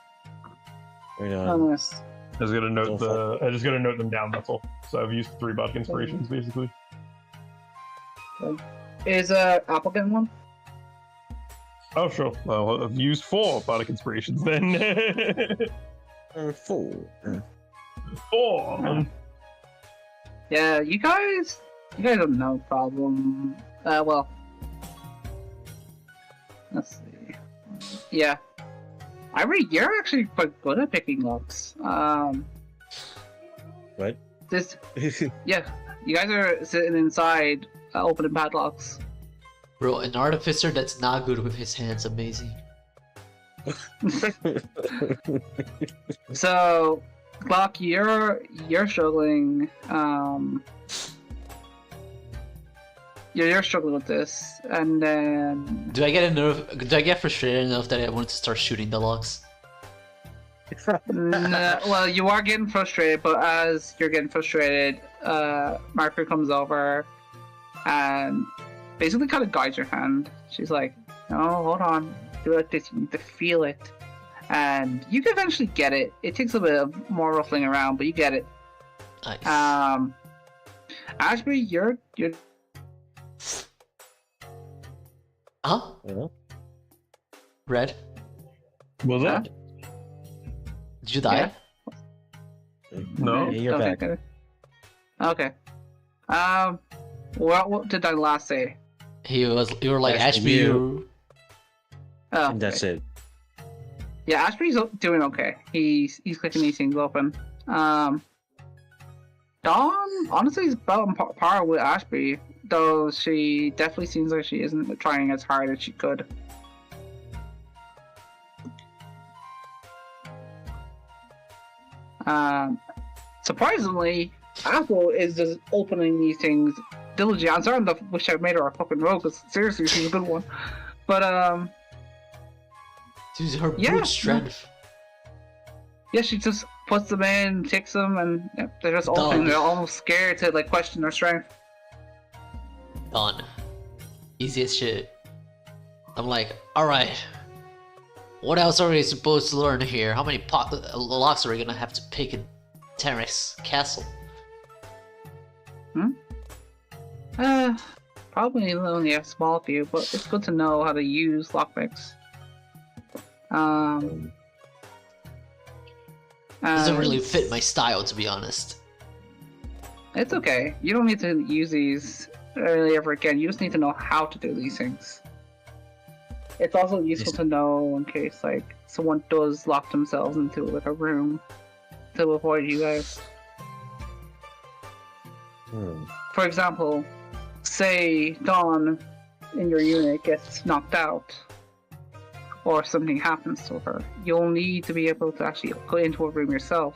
Right on. Unless I just gotta note Don't I just gotta note them down. That's all. So I've used 3 bardic inspirations basically. is applicant one? Oh sure. Well, I've used 4 bardic inspirations then. 4. 4. Yeah, you guys have no problem. Well, let's see. Yeah, you're actually quite good at picking locks. What? This, yeah, you guys are sitting inside opening padlocks. Bro, an artificer that's not good with his hands, amazing. So, Glock, you're struggling. You're struggling with this, and then Do I get frustrated enough that I want to start shooting the locks? well, you are getting frustrated, but as you're getting frustrated, Marker comes over and basically kind of guides your hand. She's like, "No, hold on, do it like this. You need to feel it." And you can eventually get it. It takes a bit of more ruffling around, but you get it. Nice. Ashby, you're Huh? Yeah. Red? Was Huh? that? Did you die? No. Yeah, you're Okay, back. good. Okay. What did I last say? You were like, That's Ashby, you. Oh, And that's it. Yeah, Ashby's doing okay. He's clicking these things open. Dawn, honestly, is about on par with Ashby, though she definitely seems like she isn't trying as hard as she could. Surprisingly, Apple is just opening these things diligently. I'm starting to wish I made her a fucking rogue, because seriously, she's a good one. But, Dude, her Yeah. brute strength. yeah, she just puts them in, takes them, and yep, they're just Done. open. They're almost scared to like question their strength. Done. Easy as shit. I'm like, alright. What else are we supposed to learn here? How many locks are we gonna have to pick in Terex Castle? Probably only a small few, but it's good to know how to use lockpicks. Doesn't really and fit my style, to be honest. It's okay. You don't need to use these really ever again. You just need to know how to do these things. It's also useful Yes. to know in case like someone does lock themselves into like a room to avoid you guys. For example, say Dawn in your unit gets knocked out or something happens to her. You'll need to be able to actually go into a room yourself.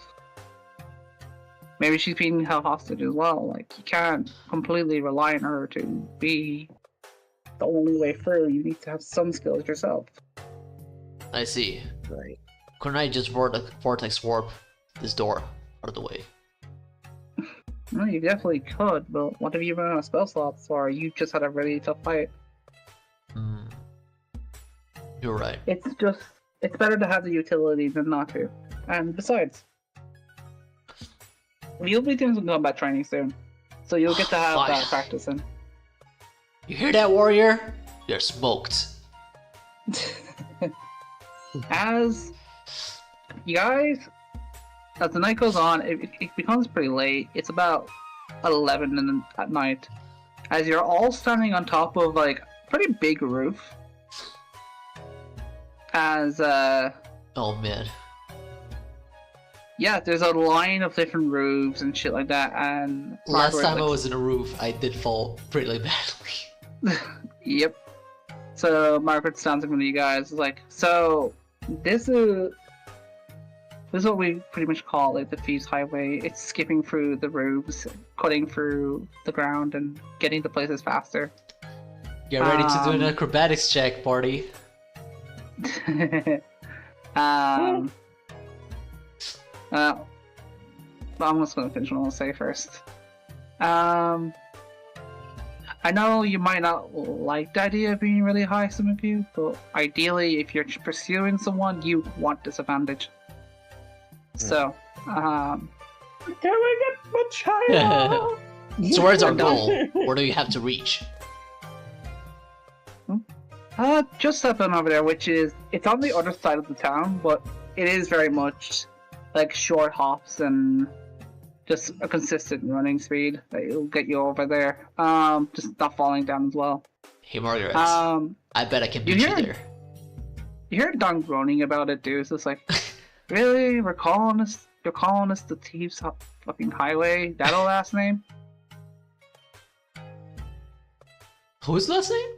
Maybe she's being held hostage as well. Like, you can't completely rely on her to be the only way through. You need to have some skills yourself. I see. Right. Couldn't I just vortex warp this door out of the way. Well, you definitely could, but what if you run out of spell slots, or you just had a really tough fight? Hmm. You're right. It's better to have the utility than not to. And besides, you'll be doing some combat training soon, so you'll get to have Fine. that practice in. You hear that, warrior? You're smoked. As you guys, as the night goes on, it becomes pretty late. It's about 11 at night. As you're all standing on top of like a pretty big roof. As Oh man. yeah, there's a line of different roofs and shit like that. And Last Margaret, time I like, was in a roof, I did fall pretty badly. Yep. So Margaret stands in front of you guys. Is like, so this is what we pretty much call like the Thieves Highway. It's skipping through the roofs, cutting through the ground, and getting to places faster. Get ready to do an acrobatics check, party. I'm just gonna finish what I'll say first. I know you might not like the idea of being really high, some of you, but ideally, if you're pursuing someone, you want disadvantage. So, Can we get much higher? So where's our goal? Where do you have to reach? just up and over there, which is, it's on the other side of the town, but it is very much like short hops and just a consistent running speed that will get you over there. Just not falling down as well. Hey Margaret, I bet I can beat you there. You hear Don groaning about it, dude. So it's like, really? You're calling us the Thieves fucking Highway? That old ass name? Who's last name?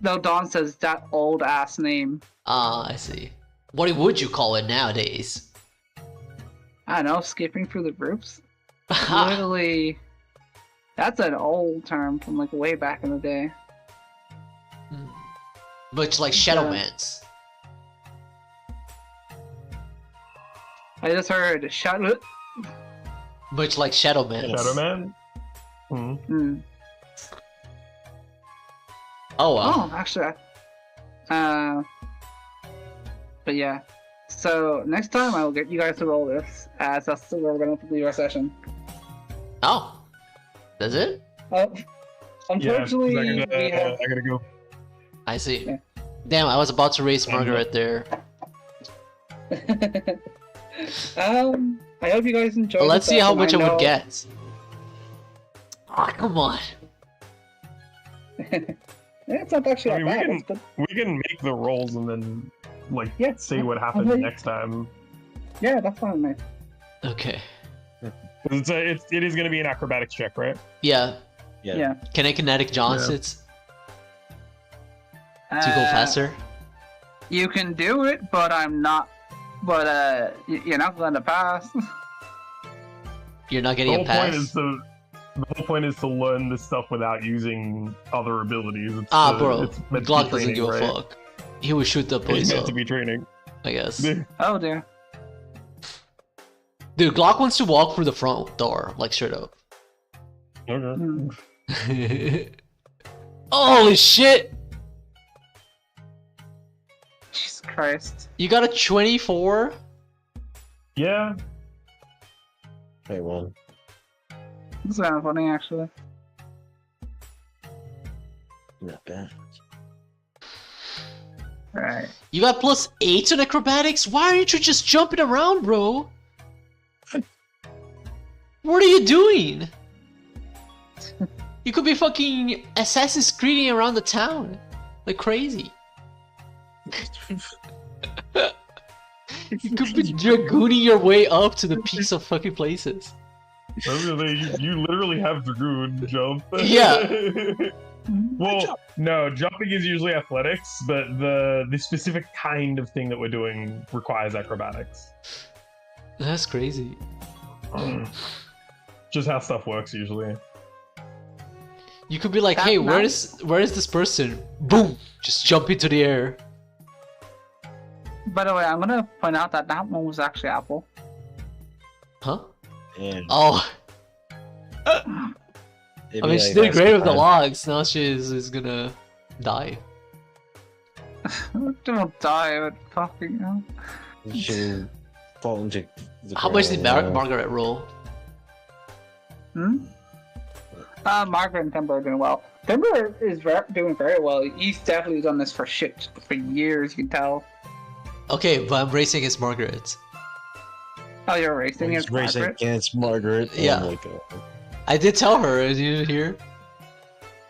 No, Don says that old ass name. Ah, I see. What would you call it nowadays? I don't know, skipping through the roofs? Literally, that's an old term from like way back in the day. Much like Shadowman's. I just heard Shadow. Much like Shadowman's. Shadowman? Oh wow. Oh, actually, but yeah. So next time I will get you guys to roll this, as that's where we're gonna leave our session. Oh, that's it? Unfortunately, yeah, we have... I gotta go. I see. Yeah. Damn, I was about to raise Margaret there. I hope you guys enjoyed. Let's see how much I know... would get. Oh, come on. It's not actually I mean, that bad. But... we can make the rolls and then like see what happens next time. Yeah, that's fine, man. Okay. It is going to be an acrobatics check, right? Yeah. Yeah. Can I kinetic Johns it to go faster? You can do it, but I'm not. But you're not going to pass. You're not getting a pass? The whole point is to learn this stuff without using other abilities. Bro, it's meant to Glock be doesn't training, give a right? fuck. He would shoot the It's place meant up, to be training. I guess. Oh dear. Dude, Glock wants to walk through the front door, like straight up. Okay. Holy shit! Jesus Christ. You got a 24? Yeah. Wait, one. This is kind of funny, actually. Not bad. Right. You got +8 on acrobatics? Why aren't you just jumping around, bro? What are you doing? You could be fucking Assassin's Creeding around the town. Like crazy. You could be dragooning your way up to the peaks of fucking places. You literally have Dragoon jump. Yeah. Well, no, jumping is usually athletics, but the specific kind of thing that we're doing requires acrobatics. That's crazy. Just how stuff works usually. You could be like, hey, where is this person? Boom! Just jump into the air. By the way, I'm gonna point out that one was actually Apple. Huh? And Oh, it'd I be mean, she like did last great with the time. logs. Now she is gonna die. Don't die, but fucking hell. She'll fall into the How much did ground, Margaret roll? Hmm? Margaret and Timber are doing well. Timber is doing very well. He's definitely done this for shit for years, you can tell. Okay, but I'm racing against Margaret. Oh, you're racing He's against racing Margaret? against Margaret. Yeah. Oh my god. I did tell her. Did you hear?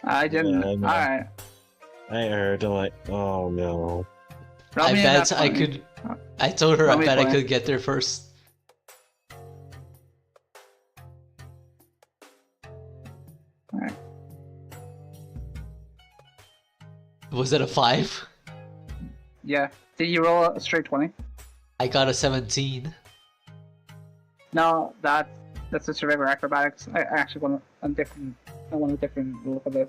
I didn't. Yeah, I know. Alright. I heard. I'm like, oh no. Rub I me in bet that I funny. could. I told her I Let me bet I play. could get there first. Alright. Was it a 5? Yeah. Did you roll a straight 20? I got a 17. No, that's a survivor acrobatics. I actually want a different. I want a different look at this.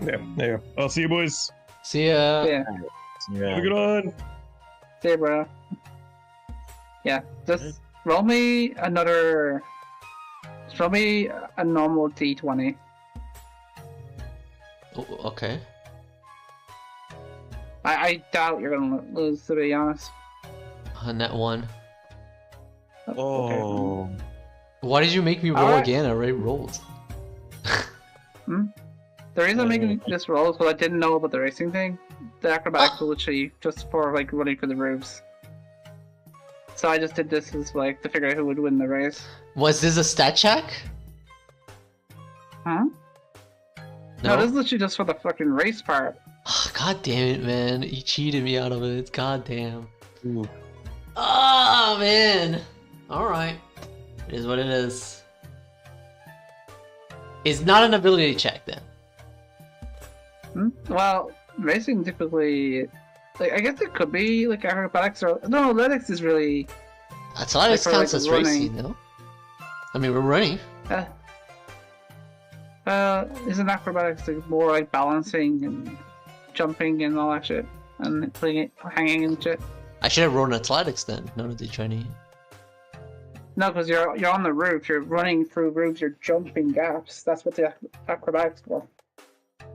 Yeah, there you go. I'll see you boys. See ya. Yeah. Have a good one. See you, bro. Yeah. Just roll me another. Just roll me a normal D20. Oh, okay. I doubt you're gonna lose, to be honest. A net 1. Oh. Why did you make me roll Alright. again? I already rolled. The reason I'm making this roll is because I didn't know about the racing thing. The acrobatics was literally just for like running for the roofs. So I just did this as like to figure out who would win the race. Was this a stat check? Huh? No, this is literally just for the fucking race part. God damn it, man. You cheated me out of it. God damn. Ooh. Oh, man. Alright. It is what it is. It's not an ability check, then. Well, racing typically, like I guess it could be like acrobatics or no, athletics is really. Athletics Like for, counts like, as running. racing, no? I mean, we're running. Isn't acrobatics like more like balancing and jumping and all that shit and hanging and shit? I should have rolled an athletics then, not a d20. No, because you're on the roof. You're running through roofs. You're jumping gaps. That's what the acrobatics for.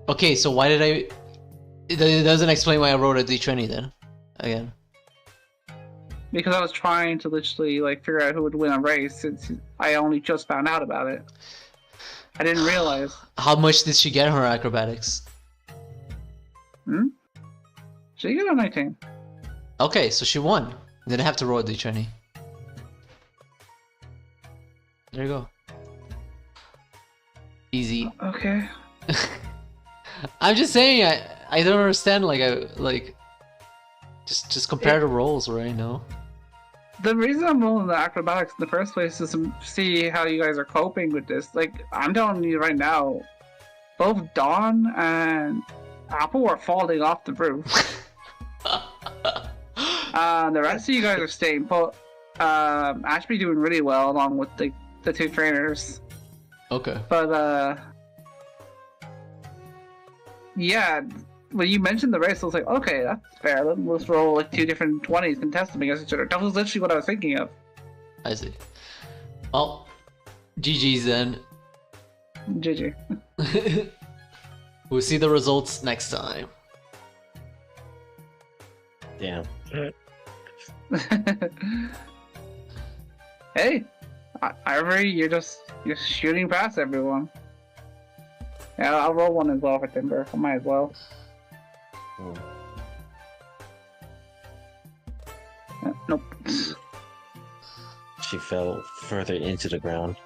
Okay, so why did I... It doesn't explain why I rolled a d20 then. Again. Because I was trying to literally like figure out who would win a race since I only just found out about it. I didn't realize. How much did she get her acrobatics? She got a 19. Okay, so she won. Didn't have to roll a d20. There you go. Easy. Okay. I'm just saying, I don't understand, just compare the rolls, right? No. The reason I'm rolling the acrobatics in the first place is to see how you guys are coping with this. Like, I'm telling you right now, both Dawn and Apple are falling off the roof. The rest of you guys are staying put. Actually doing really well along with the two trainers. Okay. But, yeah, when you mentioned the race, I was like, okay, that's fair. Let's roll like two different 20s contesting against each other. That was literally what I was thinking of. I see. Well, GG's then. GG. We'll see the results next time. Damn. Hey, Ivory, you're shooting past everyone. Yeah, I'll roll one as well for Timber. I might as well. Oh. Nope. She fell further into the ground.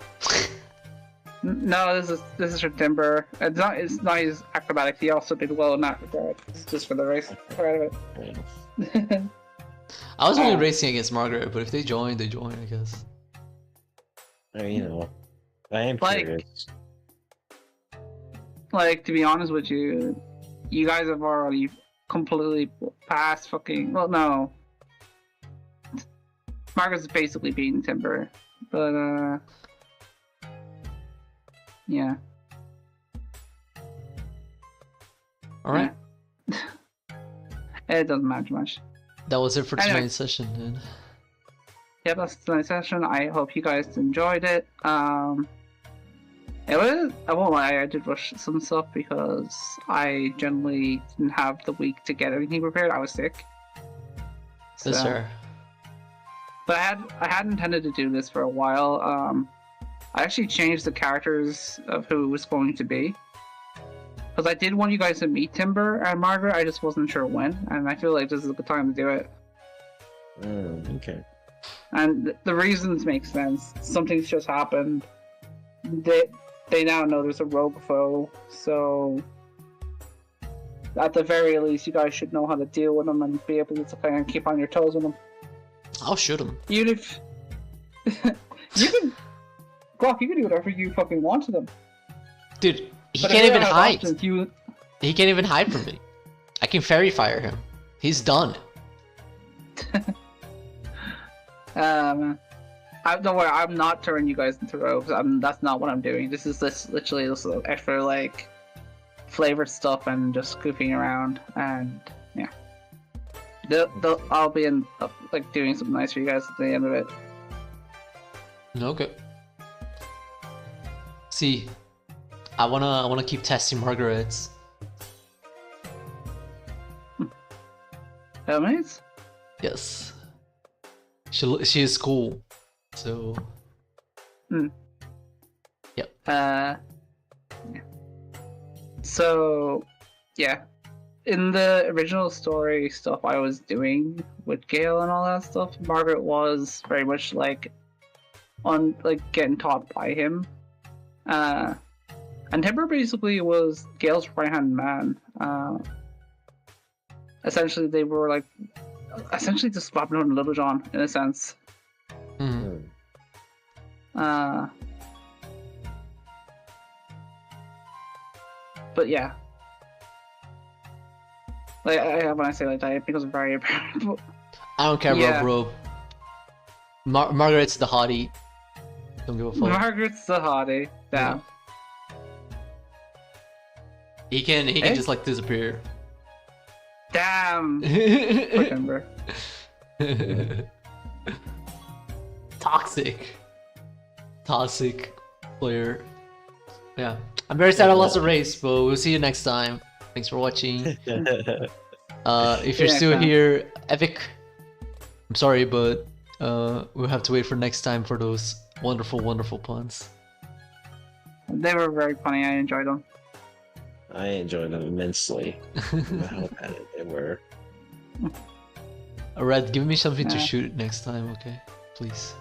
No, this is for Timber. It's not his acrobatics. He also did well in that regard. It's just for the race part of Yeah. it. I was only racing against Margaret, but if they join, they join, I guess. I mean, you know, I am Like- curious. Like, to be honest with you, you guys have already completely passed fucking. Well, no. Marcus is basically beating Timber. But, yeah. All right. It doesn't matter much. That was it for Anyway. tonight's session, then. Yeah, that's tonight's session. I hope you guys enjoyed it. It was, I won't lie, I did rush some stuff because I generally didn't have the week to get everything prepared. I was sick. That's So- fair. But I had intended to do this for a while. I actually changed the characters of who it was going to be. Because I did want you guys to meet Timber and Margaret, I just wasn't sure when, and I feel like this is a good time to do it. Okay. And the reasons make sense. Something's just happened. They now know there's a rogue foe, so at the very least, you guys should know how to deal with them and be able to kind of keep on your toes with them. I'll shoot him. Even if you can, Glock, you can do whatever you fucking want to them. Dude, he But can't if even you have hide. options, you He can't even hide from me. I can fairy fire him. He's done. don't worry, I'm not turning you guys into rogues. That's not what I'm doing. This is literally this extra like flavored stuff and just goofing around, and yeah. I'll be in like doing something nice for you guys at the end of it. Okay. See, I wanna keep testing Margaret's. Helmets? Yes. She is cool. So. Yep. Yeah. So, yeah. In the original story stuff I was doing with Gale and all that stuff, Margaret was very much like getting taught by him. And Timber basically was Gale's right-hand man. Essentially, they were essentially just swapping out Little John in a sense. Mhm. But yeah. When I say like that, it becomes very apparent. I don't care, Yeah. bro. Margaret's the hottie. Don't give a fuck. Margaret's the hottie. Damn. He can Eh? just like disappear. Damn. Poor Timber. Toxic player. Yeah. I'm very sad I lost the race, but we'll see you next time. Thanks for watching. If you're Yeah, still fam. here, Epic, I'm sorry, but we'll have to wait for next time for those wonderful, wonderful puns. They were very funny. I enjoyed them. I enjoyed them immensely. How bad they were. Red, give me something to Yeah. shoot next time, okay? Please.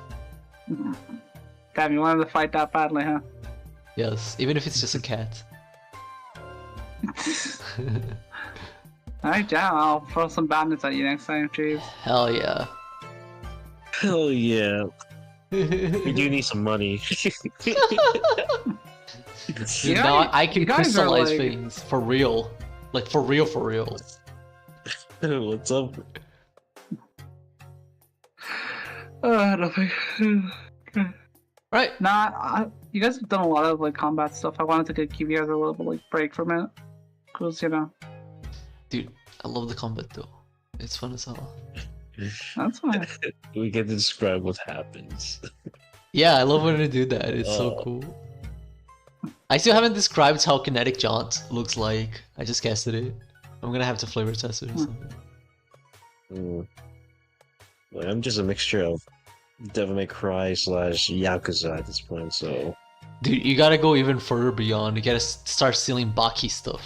Damn, you wanted to fight that badly, huh? Yes, even if it's just a cat. Alright, damn, I'll throw some bandits at you next time, jeez. Hell yeah. Hell yeah. We do need some money. Dude, You now guys- I can you guys are crystallize like- things for real. Like for real, for real. What's up? Nothing. Right. Nah, you guys have done a lot of like combat stuff. I wanted to give you guys a little bit like break from it, cause you know Dude, I love the combat though. It's fun as hell. that's fine. We get to describe what happens. Yeah, I love when they do that. It's so Oh. cool. I still haven't described how kinetic jaunt looks like. I just guessed it. I'm gonna have to flavor test it or something. Like, I'm just a mixture of Devil May Cry / Yakuza at this point, so Dude, you gotta go even further beyond. You gotta start stealing Baki stuff.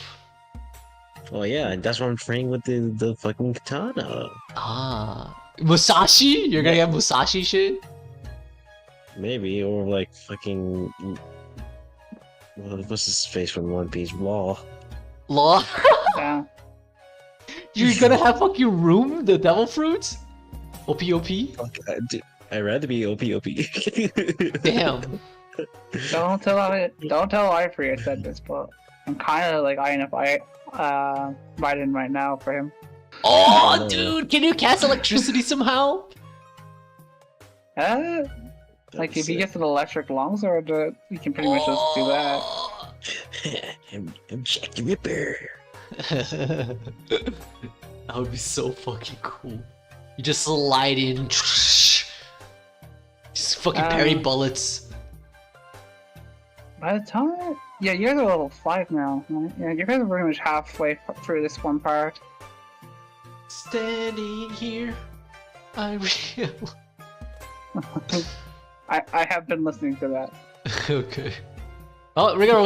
oh yeah, and that's why I'm training with the fucking katana. Ah. Musashi? You're gonna get Musashi shit? Maybe, or like fucking what's his face from One Piece? Law. Law? Yeah. You're gonna have fucking Room, the devil fruits? OP. Fuck, I'd rather be OP. Damn. Don't tell Ivory I said this, but I'm kind of like eyeing up Biden right now for him. Oh, dude, can you cast electricity somehow? Like if he gets an electric longsword, he can pretty much just do that. I'm Jack the Ripper. That would be so fucking cool. You just slide in, just fucking parry bullets. By the time, yeah, you guys are level 5 now. Right? Yeah, you guys are pretty much halfway through this one part. Standing here, I real. I have been listening to that. Okay. Oh, we're gonna